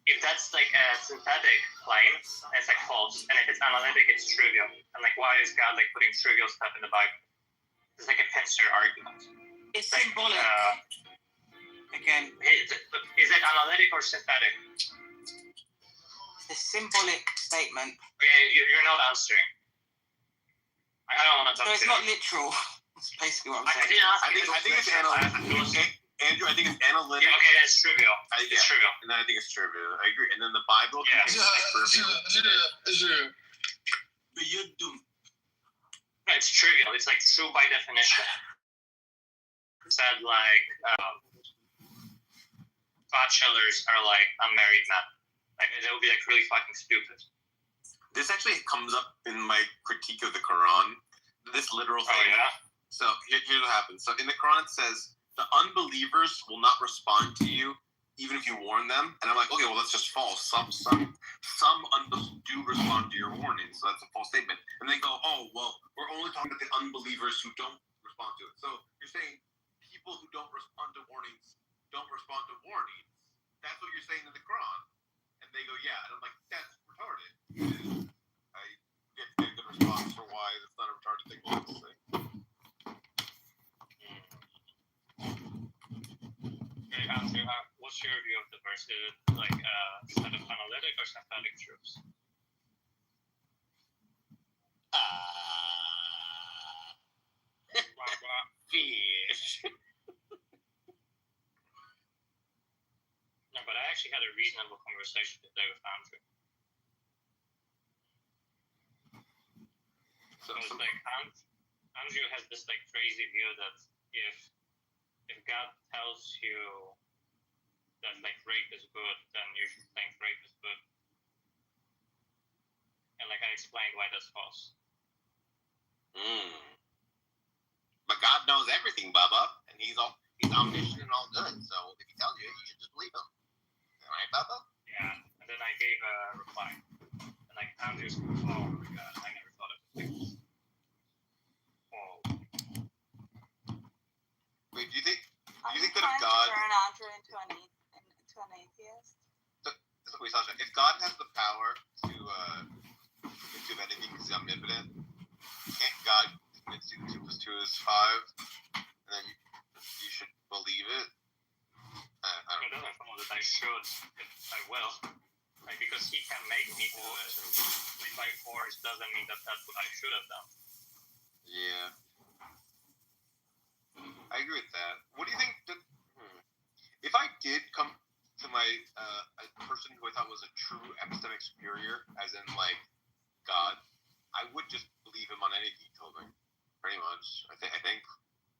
if that's like a synthetic claim, it's like false, and if it's analytic, it's trivial. And like, why is God like putting trivial stuff in the Bible? It's like a pincer argument. It's like, symbolic. Again, is it analytic or synthetic? It's a symbolic statement. Okay, you're not answering. I don't want to talk to you. So it's not literal. That's basically what I'm saying. I think it's analytic. Andrew, I think it's analytic. Yeah, okay, that's trivial. It's trivial. And then I think it's trivial. I agree. And then the Bible. Yeah. It's trivial. It's like true by definition. Said like bachelors are like unmarried men. Like it would be like really fucking stupid. This actually comes up in my critique of the Quran. This literal thing. Oh, yeah? So here's what happens. So in the Quran it says the unbelievers will not respond to you even if you warn them. And I'm like, okay, well that's just false. Some unbelievers do respond to your warning, so that's a false statement. And they go, oh well, we're only talking about the unbelievers who don't respond to it. So you're saying people who don't respond to warnings don't respond to warnings. That's what you're saying in the Quran. And they go, yeah. And I'm like, that's retarded. And I get a good response for why it's not a retarded thing, honestly. Okay, Andrew, what's your view of the verse? Is it like set of analytic or synthetic truths? Fish. No, but I actually had a reasonable conversation today with Andrew. So it's like Andrew has this like crazy view that if God tells you that like rape is good, then you should think rape is good. And like I explained why that's false. But God knows everything, Bubba, and He's omniscient and all good. So if He tells you, you should just believe Him. Right, Bubba? Yeah. And then I gave a reply. And like Andrew's, oh my God, I never thought of this. Oh, that if God turn Andre into an atheist? If God has the power to do anything because he's omnipotent, can't God convince you 2 + 2 is 5, and then you should believe it? I It doesn't follow that I should, I will. Like, because he can make me do it. Like, by force doesn't mean that that's what I should have done. Yeah. I agree with that. What do you think? If I did come to my a person who I thought was a true epistemic superior, as in like God, I would just believe him on anything he told me. Pretty much. I think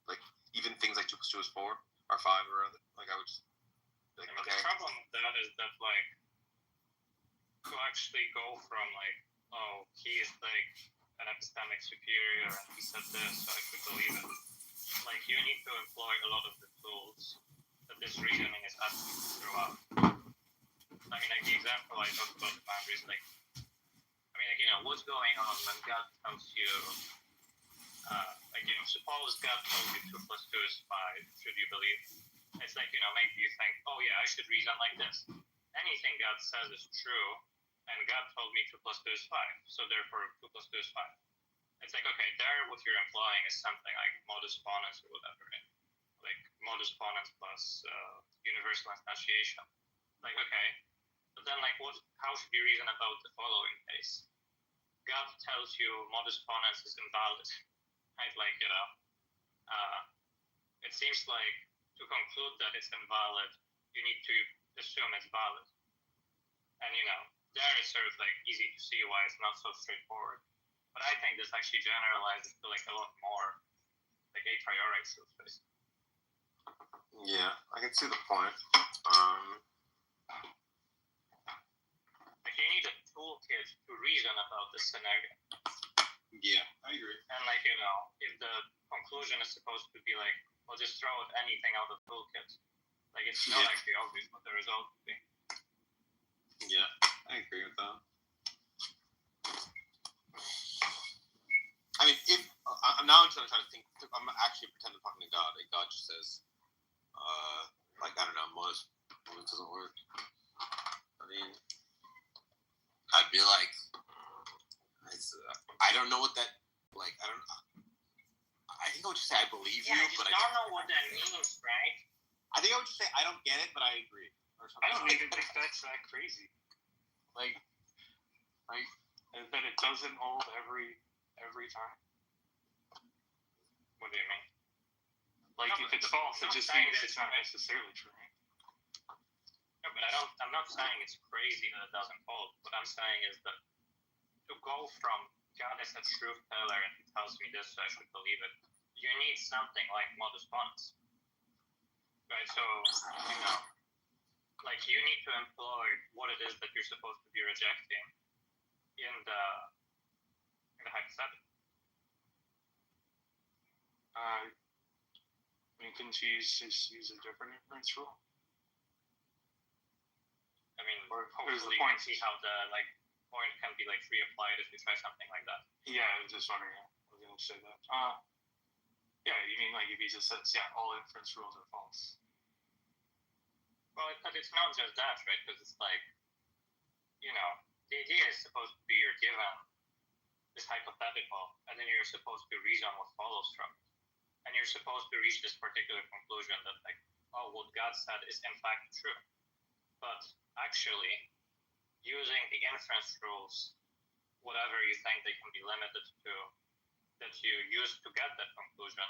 like even things like 2 + 2 is 4 or 5 or other. Like I would just like okay. The problem with that is that like to actually go from like, oh, he is like an epistemic superior and he said this, so I could believe it. Like you need to employ a lot of the tools that this reasoning is asking you throughout. I mean, like the example I talked about the boundaries, like, I mean, like, you know, what's going on when God tells you, like, you know, suppose God told you 2 + 2 is 5, should you believe? It's like, you know, maybe you think, oh yeah, I should reason like this. Anything God says is true, and God told me 2 + 2 is 5, so therefore 2 + 2 is 5. It's like, okay, there what you're implying is something like modus ponens or whatever, right? Like modus ponens plus universal instantiation. Like, okay, but then like how should you reason about the following case? God tells you modus ponens is invalid, right? Like, you know, it seems like to conclude that it's invalid, you need to assume it's valid. And, you know, there is sort of like easy to see why it's not so straightforward. But I think this actually generalizes to like a lot more like a priori space. Yeah, I can see the point. Like you need a toolkit to reason about this scenario. Yeah, I agree. And like, you know, if the conclusion is supposed to be like, well, just throw anything out of the toolkit, like it's not actually obvious what the result would be. Yeah, I agree with that. I mean, if I'm trying to think. I'm actually pretending talking to God, and God just says, like I don't know, most doesn't work. I mean, I'd be like, I don't know what that like. I don't. I think I would just say I believe you, but I don't know what that means, right? I think I would just say I don't get it, but I agree. Or something. I don't even think that's that crazy. Like that it doesn't hold every time. What do you mean? Like if it's false, it just means it's not necessarily true. No, but I'm not saying it's crazy that it doesn't hold. What I'm saying is that to go from God is a truth teller and he tells me this, so I should believe it. You need something like modus ponens, right? So you know, like you need to employ what it is that you're supposed to be rejecting in the hypothetical. I mean, couldn't you just use a different inference rule? I mean, hopefully you can see how the like point can be like reapplied if you try something like that. Yeah, I was just wondering. I was going to say that. Yeah, you mean like if he just says, yeah, all inference rules are false. Well, but it's not just that, right? Because it's like, you know, the idea is supposed to be you're given this hypothetical, and then you're supposed to reason what follows from it. And you're supposed to reach this particular conclusion that, like, oh, what God said is in fact true. But actually, using the inference rules, whatever you think they can be limited to, that you use to get that conclusion,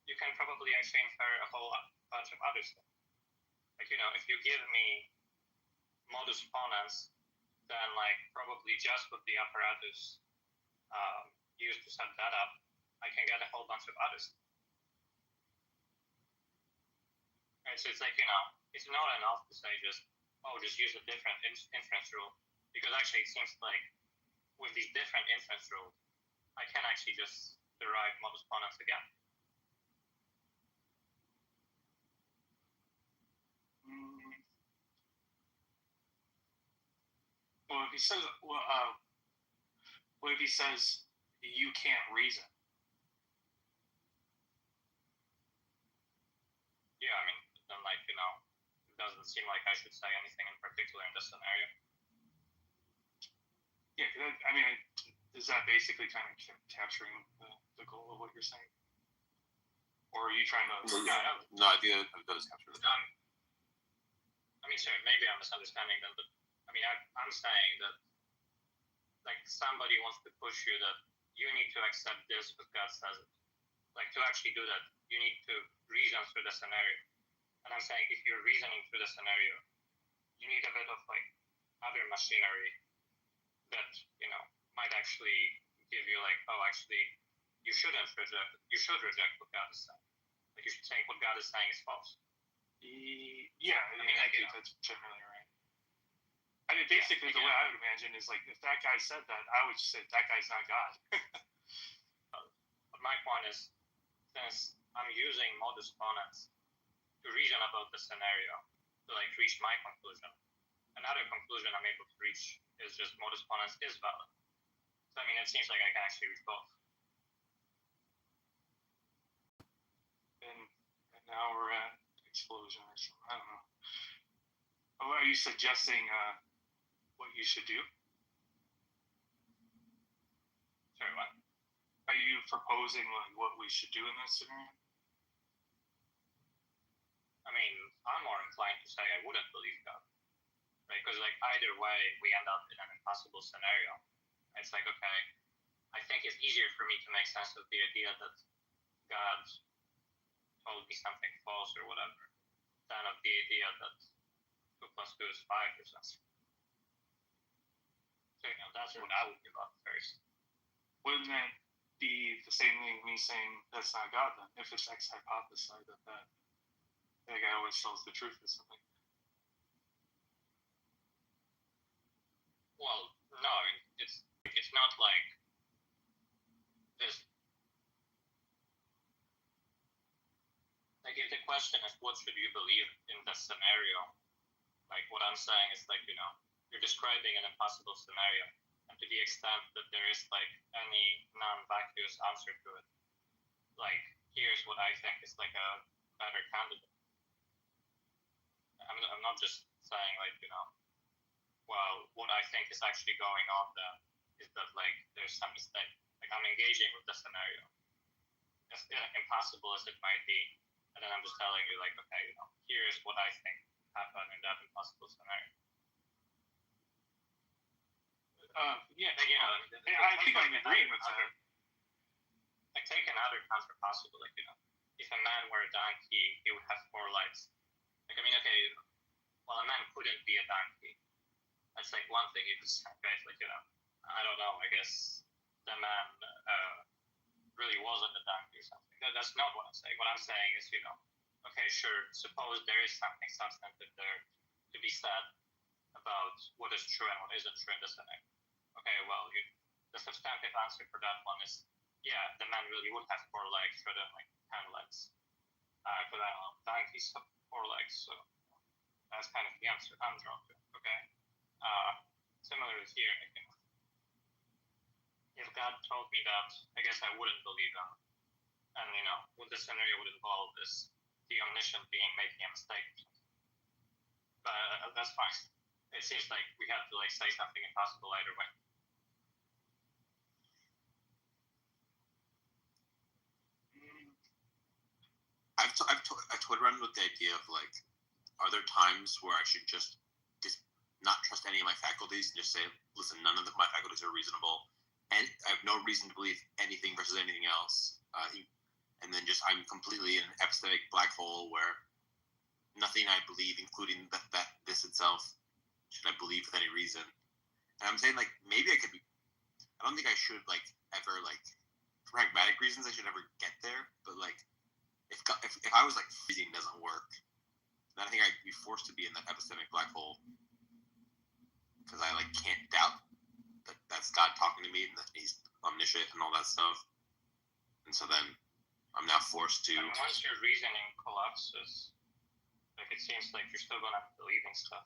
you can probably actually infer a whole bunch of other stuff. Like, you know, if you give me modus ponens, then, like, probably just with the apparatus used to set that up, I can get a whole bunch of other stuff. Right, so it's like, you know, it's not enough to say just use a different inference rule, because actually it seems like with these different inference rules, I can actually just derive modus ponens again. Well, if he says, what if he says you can't reason? Yeah, I mean, then it doesn't seem like I should say anything in particular in this scenario. Yeah, I mean, is that basically kind of capturing the goal of what you're saying? Or are you trying to... No, I think that does capture it. I mean, sorry, maybe I'm misunderstanding them, but I mean, I'm saying that, like, somebody wants to push you that you need to accept this because God says it. Like, to actually do that, you need to reason through the scenario. And I'm saying, if you're reasoning through the scenario, you need a bit of, like, other machinery that, might actually give you, like, oh, actually, you should reject what God is saying. Like, you should think what God is saying is false. Yeah, I think that's generally right. I mean, basically, the way I would imagine is, like, if that guy said that, I would just say, that guy's not God. But my point is, since I'm using modus ponens to reason about the scenario, to, like, reach my conclusion, another conclusion I'm able to reach is just modus ponens is valid. So, I mean, it seems like I can actually reach both. And now we're at explosion or something. I don't know. Oh, are you suggesting what you should do? Sorry, what? Are you proposing, like, what we should do in this scenario? I mean, I'm more inclined to say I wouldn't believe God. Right? Because, like, either way, we end up in an impossible scenario. It's like, okay, I think it's easier for me to make sense of the idea that God told me something false or whatever than of the idea that 2 plus 2 is 5 or something. So, that's what I would give up first. Wouldn't that be the same thing me saying that's not God then? If it's ex hypothesized that guy always tells the truth or something. Well, no, it's not like this. Like, if the question is what should you believe in this scenario, like, what I'm saying is, like, you're describing an impossible scenario, and to the extent that there is, like, any non-vacuous answer to it, like, here's what I think is, like, a better candidate. I'm not just saying, like, well, what I think is actually going on then is that, like, there's some mistake. Like, I'm engaging with the scenario, as impossible as it might be, and then I'm just telling you, like, okay, here's what I think happened in that impossible scenario. Yeah, I think I'm agreeing with that. Like, take another counter possible, like, if a man were a donkey, he would have 4 legs. Like, I mean, okay, well, a man couldn't be a donkey. That's, like, one thing you could say, right? Like, I don't know, I guess the man really wasn't a donkey or something. That's not what I'm saying. What I'm saying is, okay, sure, suppose there is something substantive there to be said about what is true and what isn't true in this scenario. Okay, well, the substantive answer for that one is, yeah, the man really would have 4 legs rather than, like, 10 legs. But I don't know, donkeys have 4 legs, so that's kind of the answer I'm drawn to. Okay. Similarly here, if God told me that, I guess I wouldn't believe him. And, what the scenario would involve is the omniscient being making a mistake or something. But that's fine. It seems like we have to, like, say something impossible either way. I've toyed around with the idea of, like, are there times where I should just not trust any of my faculties and just say, listen, none of my faculties are reasonable, and I have no reason to believe anything versus anything else, and then just I'm completely in an epistemic black hole where nothing I believe, including that this itself, should I believe with any reason. And I'm saying, like, maybe I don't think I should, like, ever, like, for pragmatic reasons I should ever get there, but, like, if I was, like, freezing doesn't work, then I think I'd be forced to be in that epistemic black hole because I, like, can't doubt that that's God talking to me and that he's omniscient and all that stuff. And so then I'm now forced to... And once your reasoning collapses, like, it seems like you're still going to be believing stuff.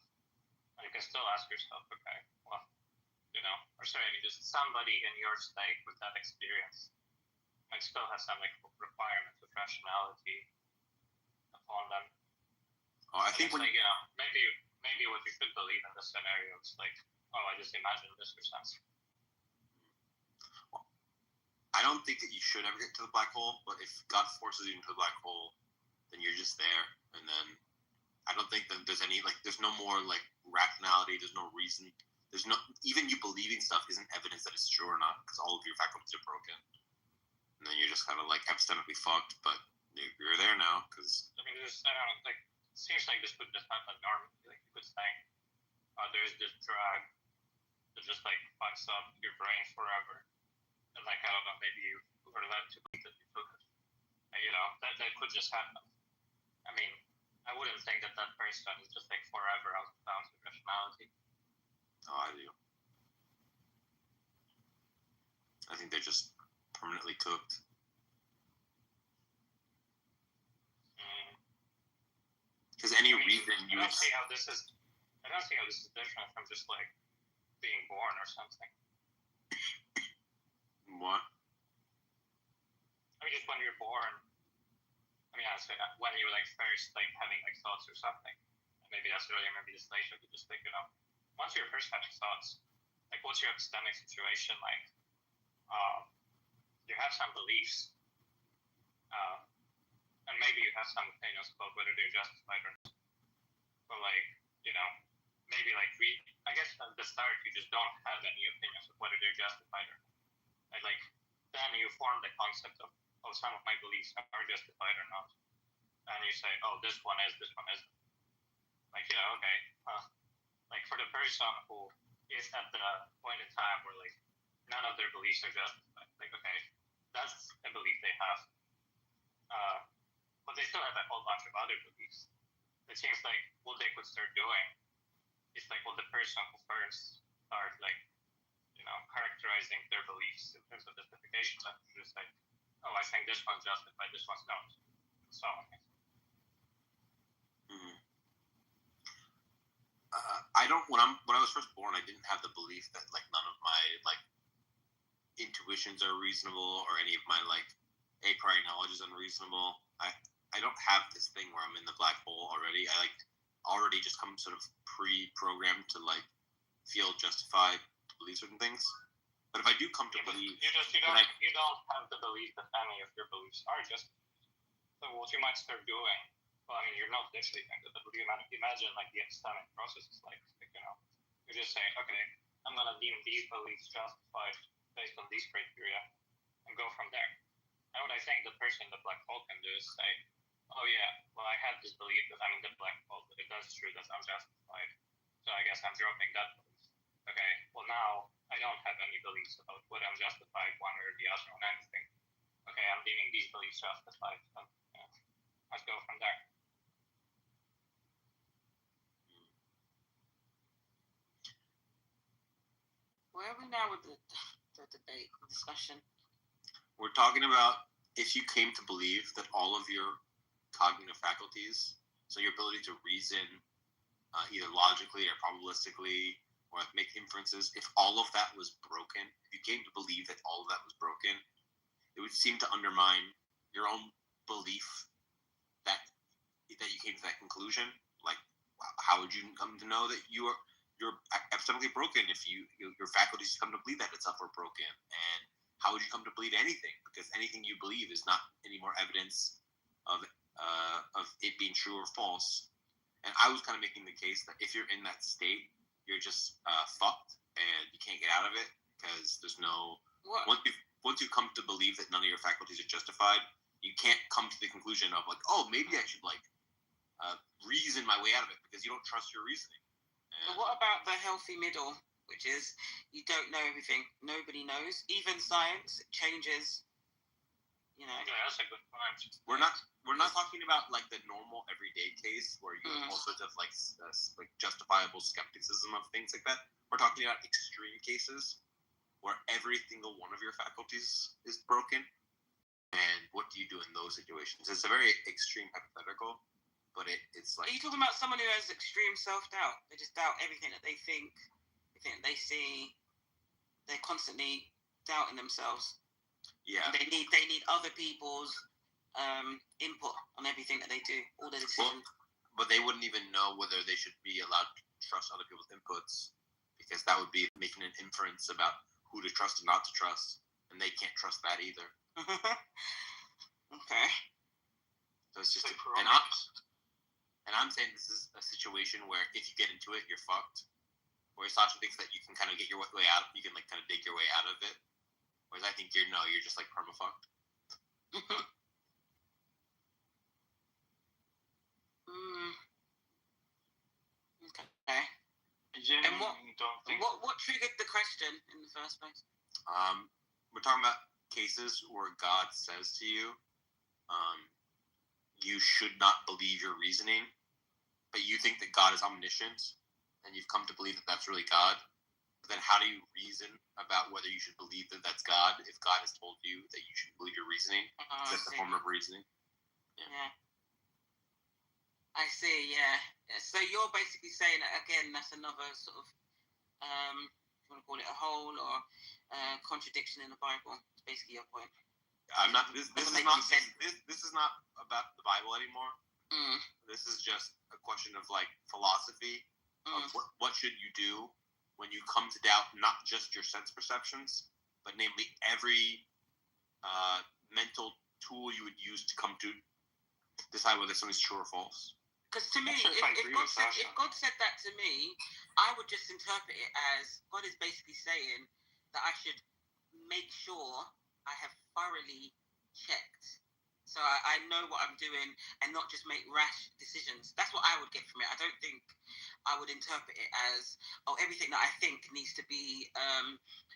And you can still ask yourself, okay, well, or sorry, just somebody in your state with that experience might still have some, like, requirements of rationality upon them. I think when maybe what you should believe in this scenario is like, oh, I just imagined this or something. I don't think that you should ever get to the black hole, but if God forces you into the black hole, then you're just there. And then I don't think that there's no more like rationality. There's no reason. There's no, even you believing stuff isn't evidence that it's true or not, because all of your faculties are broken. And then you're just kind of like epistemically fucked, but you're there now, because. I mean, it seems like this would just happen normally. Like you could think, there's this drug that just like fucks up your brain forever. And like, I don't know, maybe you were led to believe that you took it. And, that could just happen. I mean, I wouldn't think that person is just like forever out of bounds with rationality. Oh, I do. I think they're just permanently cooked. Because any reason you I don't see how this is different from just like being born or something. What? I mean, just when you're born. I mean, honestly, when you're like first like having like thoughts or something. Maybe that's really maybe this later, but just think, once you're first having thoughts, like what's your epistemic situation like? You have some beliefs, and maybe you have some opinions about whether they're justified or not. But like, maybe like I guess at the start you just don't have any opinions of whether they're justified or not. Like then you form the concept of, oh, some of my beliefs are justified or not, and you say, oh, this one isn't. Like, okay. Like for the person who is at the point in time where like none of their beliefs are justified, like okay, that's a belief they have. But they still have a whole bunch of other beliefs. It seems like what they could start doing is like what the person who first started like, characterizing their beliefs in terms of justification, like just like, oh, I think this one's justified, this one's not. So when I was first born, I didn't have the belief that like none of my like intuitions are reasonable or any of my like a priori knowledge is unreasonable. I don't have this thing where I'm in the black hole already. I like already just come sort of pre-programmed to like feel justified to believe certain things. But if I do come to believe, you don't have the belief that any of your beliefs are justified. So what you might start doing. Well, I mean, you're not literally thinking that, but you imagine like the epistemic process is like, you're just saying, okay, I'm going to deem these beliefs justified based on these criteria and go from there. And what I think the person in the black hole can do is say, oh yeah, well, I had this belief that I'm in the black hole, but it does true that I'm justified. So I guess I'm dropping that belief. Okay, well now I don't have any beliefs about whether I'm justified one way or the other on anything. Okay, I'm deeming these beliefs justified. So, yeah, let's go from there. Where are we now with the debate, discussion? We're talking about if you came to believe that all of your cognitive faculties, so your ability to reason either logically or probabilistically or make inferences, if all of that was broken, if you came to believe that all of that was broken, it would seem to undermine your own belief that you came to that conclusion. Like, how would you come to know that you're epistemically broken if your faculties come to believe that itself are broken? And how would you come to believe anything? Because anything you believe is not any more evidence of it being true or false. And I was kind of making the case that if you're in that state, you're just fucked and you can't get out of it because there's no. Once you come to believe that none of your faculties are justified, you can't come to the conclusion of like, oh, maybe I should like reason my way out of it because you don't trust your reasoning. But what about the healthy middle, which is you don't know everything, nobody knows, even science changes. Yeah, that's a good point. We're not talking about like the normal everyday case where you have all sorts of like justifiable skepticism of things like that. We're talking about extreme cases where every single one of your faculties is broken. And what do you do in those situations? It's a very extreme hypothetical, but it's like. Are you talking about someone who has extreme self-doubt? They just doubt everything that they think, everything that they see. They're constantly doubting themselves. Yeah. And they need other people's input on everything that they do, all their decisions. but they wouldn't even know whether they should be allowed to trust other people's inputs, because that would be making an inference about who to trust and not to trust, and they can't trust that either. Okay. So it's just, Like and I'm saying this is a situation where if you get into it, you're fucked. Whereas Sasha thinks that you can kind of get your way out, you can like kind of dig your way out of it. Whereas I think you're just like perma fucked. Okay. And what triggered the question in the first place? We're talking about cases where God says to you, you should not believe your reasoning, but you think that God is omniscient, and you've come to believe that that's really God. But then how do you reason about whether you should believe that that's God if God has told you that you should believe your reasoning? That's a form of reasoning. Yeah. I see, yeah. So you're basically saying that, again, that's another sort of, if you want to call it a hole or contradiction in the Bible. It's basically your point. I'm not. This is not about the Bible anymore. This is just a question of like philosophy. Of what should you do when you come to doubt not just your sense perceptions, but namely every mental tool you would use to come to decide whether something's true or false. Because to me, if God said that to me, I would just interpret it as God is basically saying that I should make sure I have thoroughly checked. So I know what I'm doing and not just make rash decisions. That's what I would get from it. I don't think I would interpret it as, oh, everything that I think needs to be,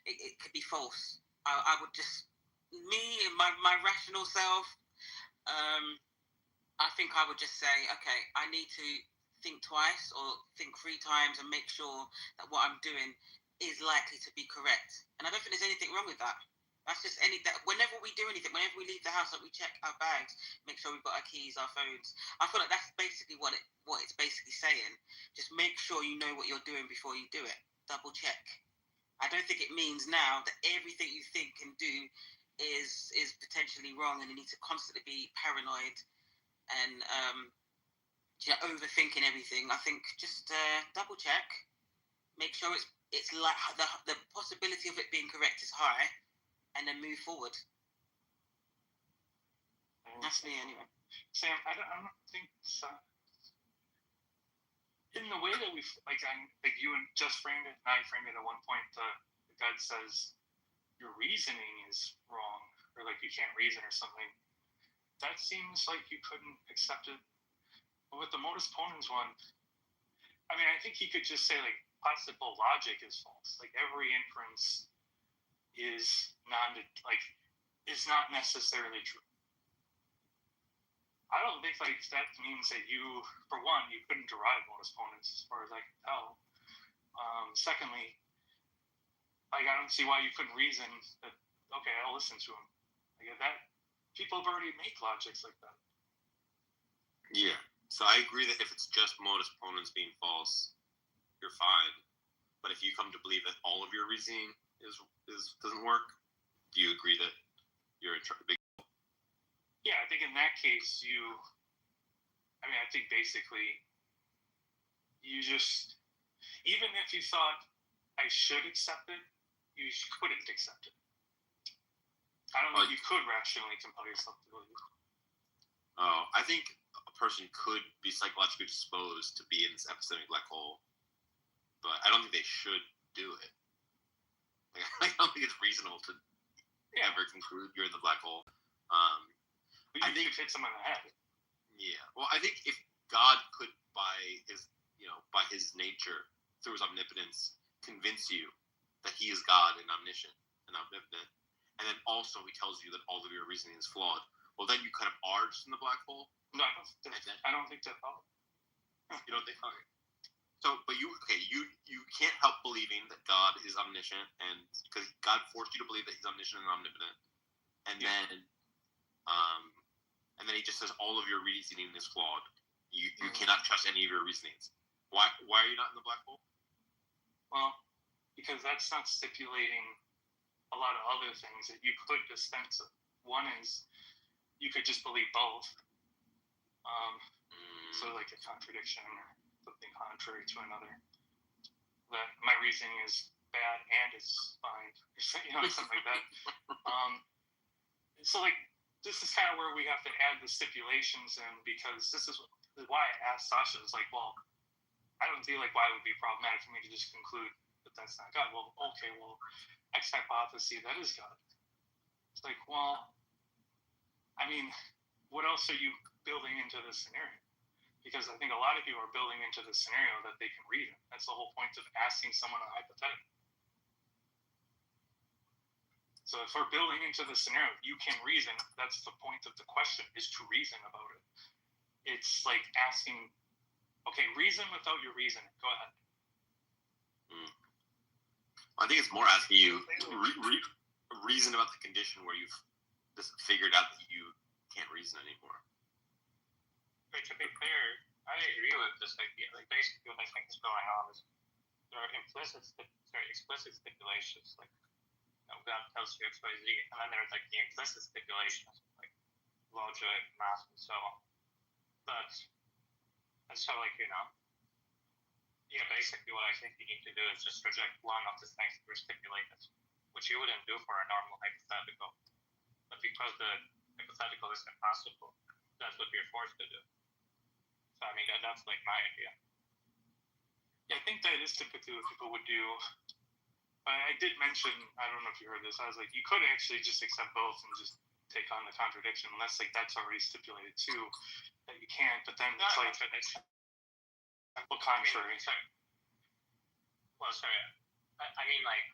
it could be false. I would just, me and my rational self, I think I would just say, okay, I need to think twice or think 3 times and make sure that what I'm doing is likely to be correct. And I don't think there's anything wrong with that. That's just that whenever we do anything, whenever we leave the house, like we check our bags, make sure we've got our keys, our phones. I feel like that's basically what it's basically saying. Just make sure you know what you're doing before you do it. Double check. I don't think it means now that everything you think and do is potentially wrong, and you need to constantly be paranoid and overthinking everything. I think just double check, make sure it's like the possibility of it being correct is high, and then move forward. That's me anyway. Sam, I don't think so. In the way that like you and just framed it, and I framed it at one point, God says your reasoning is wrong, or like you can't reason or something. That seems like you couldn't accept it. But with the modus ponens one, I mean, I think he could just say like possible logic is false. Like every inference is not necessarily true. I don't think like that means that you, for one, you couldn't derive modus ponens as far as I can tell. Secondly, like I don't see why you couldn't reason that. Okay, I'll listen to him. Like that, people have already made logics like that. Yeah. So I agree that if it's just modus ponens being false, you're fine. But if you come to believe that all of your reasoning doesn't work, do you agree that you're in big? Yeah, I think in that case, I think basically you just, even if you thought I should accept it, you couldn't accept it. I don't know if you could rationally compel yourself to believe it. Oh, I think a person could be psychologically disposed to be in this epistemic black hole, but I don't think they should do it. Like, I don't think it's reasonable to ever conclude you're in the black hole. I think it hit someone in the head. Yeah. Well, I think if God could, by his nature, through his omnipotence, convince you that he is God and omniscient and omnipotent, and then also he tells you that all of your reasoning is flawed, well, then you kind of are just in the black hole. No, I don't think that. You don't think? Okay. So, but you can't help believing that God is omniscient, and because God forced you to believe that he's omniscient and omnipotent, and then he just says all of your reasoning is flawed. You cannot trust any of your reasonings. Why are you not in the black hole? Well, because that's not stipulating a lot of other things that you could dispense of. One is you could just believe both. So like a contradiction or something contrary to another. That my reasoning is bad and it's fine, something like that. So like this is kind of where we have to add the stipulations in, because this is why I asked Sasha. It's like, well, I don't feel like why it would be problematic for me to just conclude that that's not God. Well, okay, well, X hypothesis, that is God. It's like, well, I mean, what else are you building into this scenario? Because I think a lot of people are building into the scenario that they can read it. That's the whole point of asking someone a hypothetical. So if we're building into the scenario, you can reason. That's the point of the question, is to reason about it. It's like asking, okay, reason without your reasoning. Go ahead. I think it's more asking you reason about the condition where you've just figured out that you can't reason anymore. But to be clear, I agree with this idea. Like basically, what I think is going on is there are explicit stipulations, like God tells you X, Y, Z, and then there's like the implicit stipulations, like logic, math, and so on. But and so like basically what I think you need to do is just reject one of the things that were stipulated, which you wouldn't do for a normal hypothetical. But because the hypothetical is impossible, that's what you're forced to do. So I mean that's like my idea. Yeah, I think that is typically what people would do. But I did mention, I don't know if you heard this, I was like, you could actually just accept both and just take on the contradiction, unless like that's already stipulated too, that you can't. But then it's like, well, contrary. I mean, like,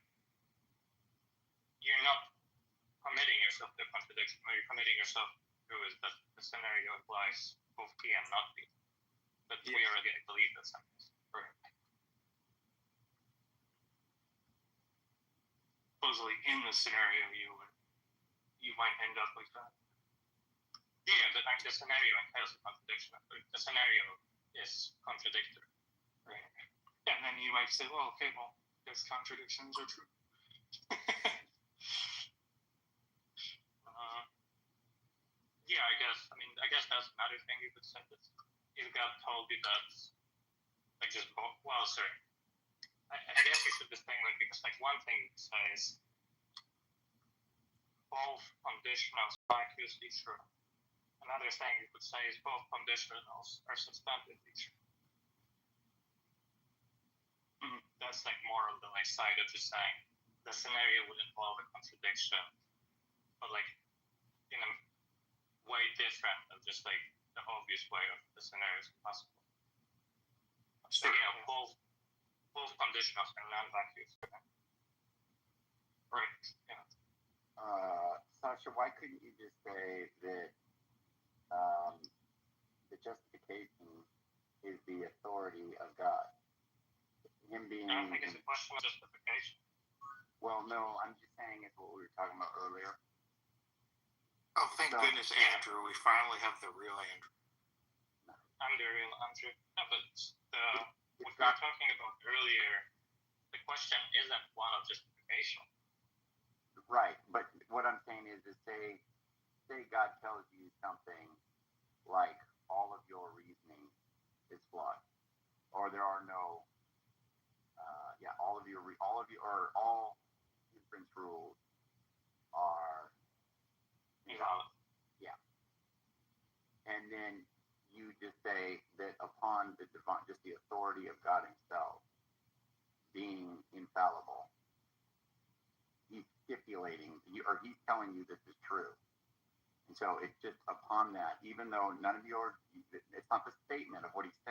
you're not committing yourself to contradiction, or you're committing yourself to is that the scenario applies both P and not P. But we already believe that something. Right. Supposedly in the scenario you might end up like that. Yeah, but like the scenario entails a contradiction. The scenario is contradictory. Right. Yeah, and then you might say, well, okay, I guess contradictions are true. Yeah, I guess that's another thing you could say. If God told you that, like just, well, sorry. I guess you should distinguish, because like one thing you could say is both conditionals are accusely true. Another thing you could say is both conditionals are substantively true. That's like more of the like side of just saying the scenario would involve a contradiction, but like in a way different than just like the obvious way of the scenario is possible. So both conditionals are non-vacuous. Right. Yeah. Sasha, why couldn't you just say that the justification is the authority of God? Him being. I don't think it's a question of justification. Well, no, I'm just saying it's what we were talking about earlier. Oh, thank goodness, Andrew. We finally have the real Andrew. I'm the real Andrew. No, but what we were talking about earlier, the question isn't one of justification. Right, but what I'm saying is say God tells you something like all of your reasoning is flawed, or there are no, all inference rules are invalid. Yeah, and then you just say that upon the divine, just the authority of God Himself being infallible, He's stipulating, or He's telling you this is true. And so it's just upon that, even though none of it's not the statement of what He's saying.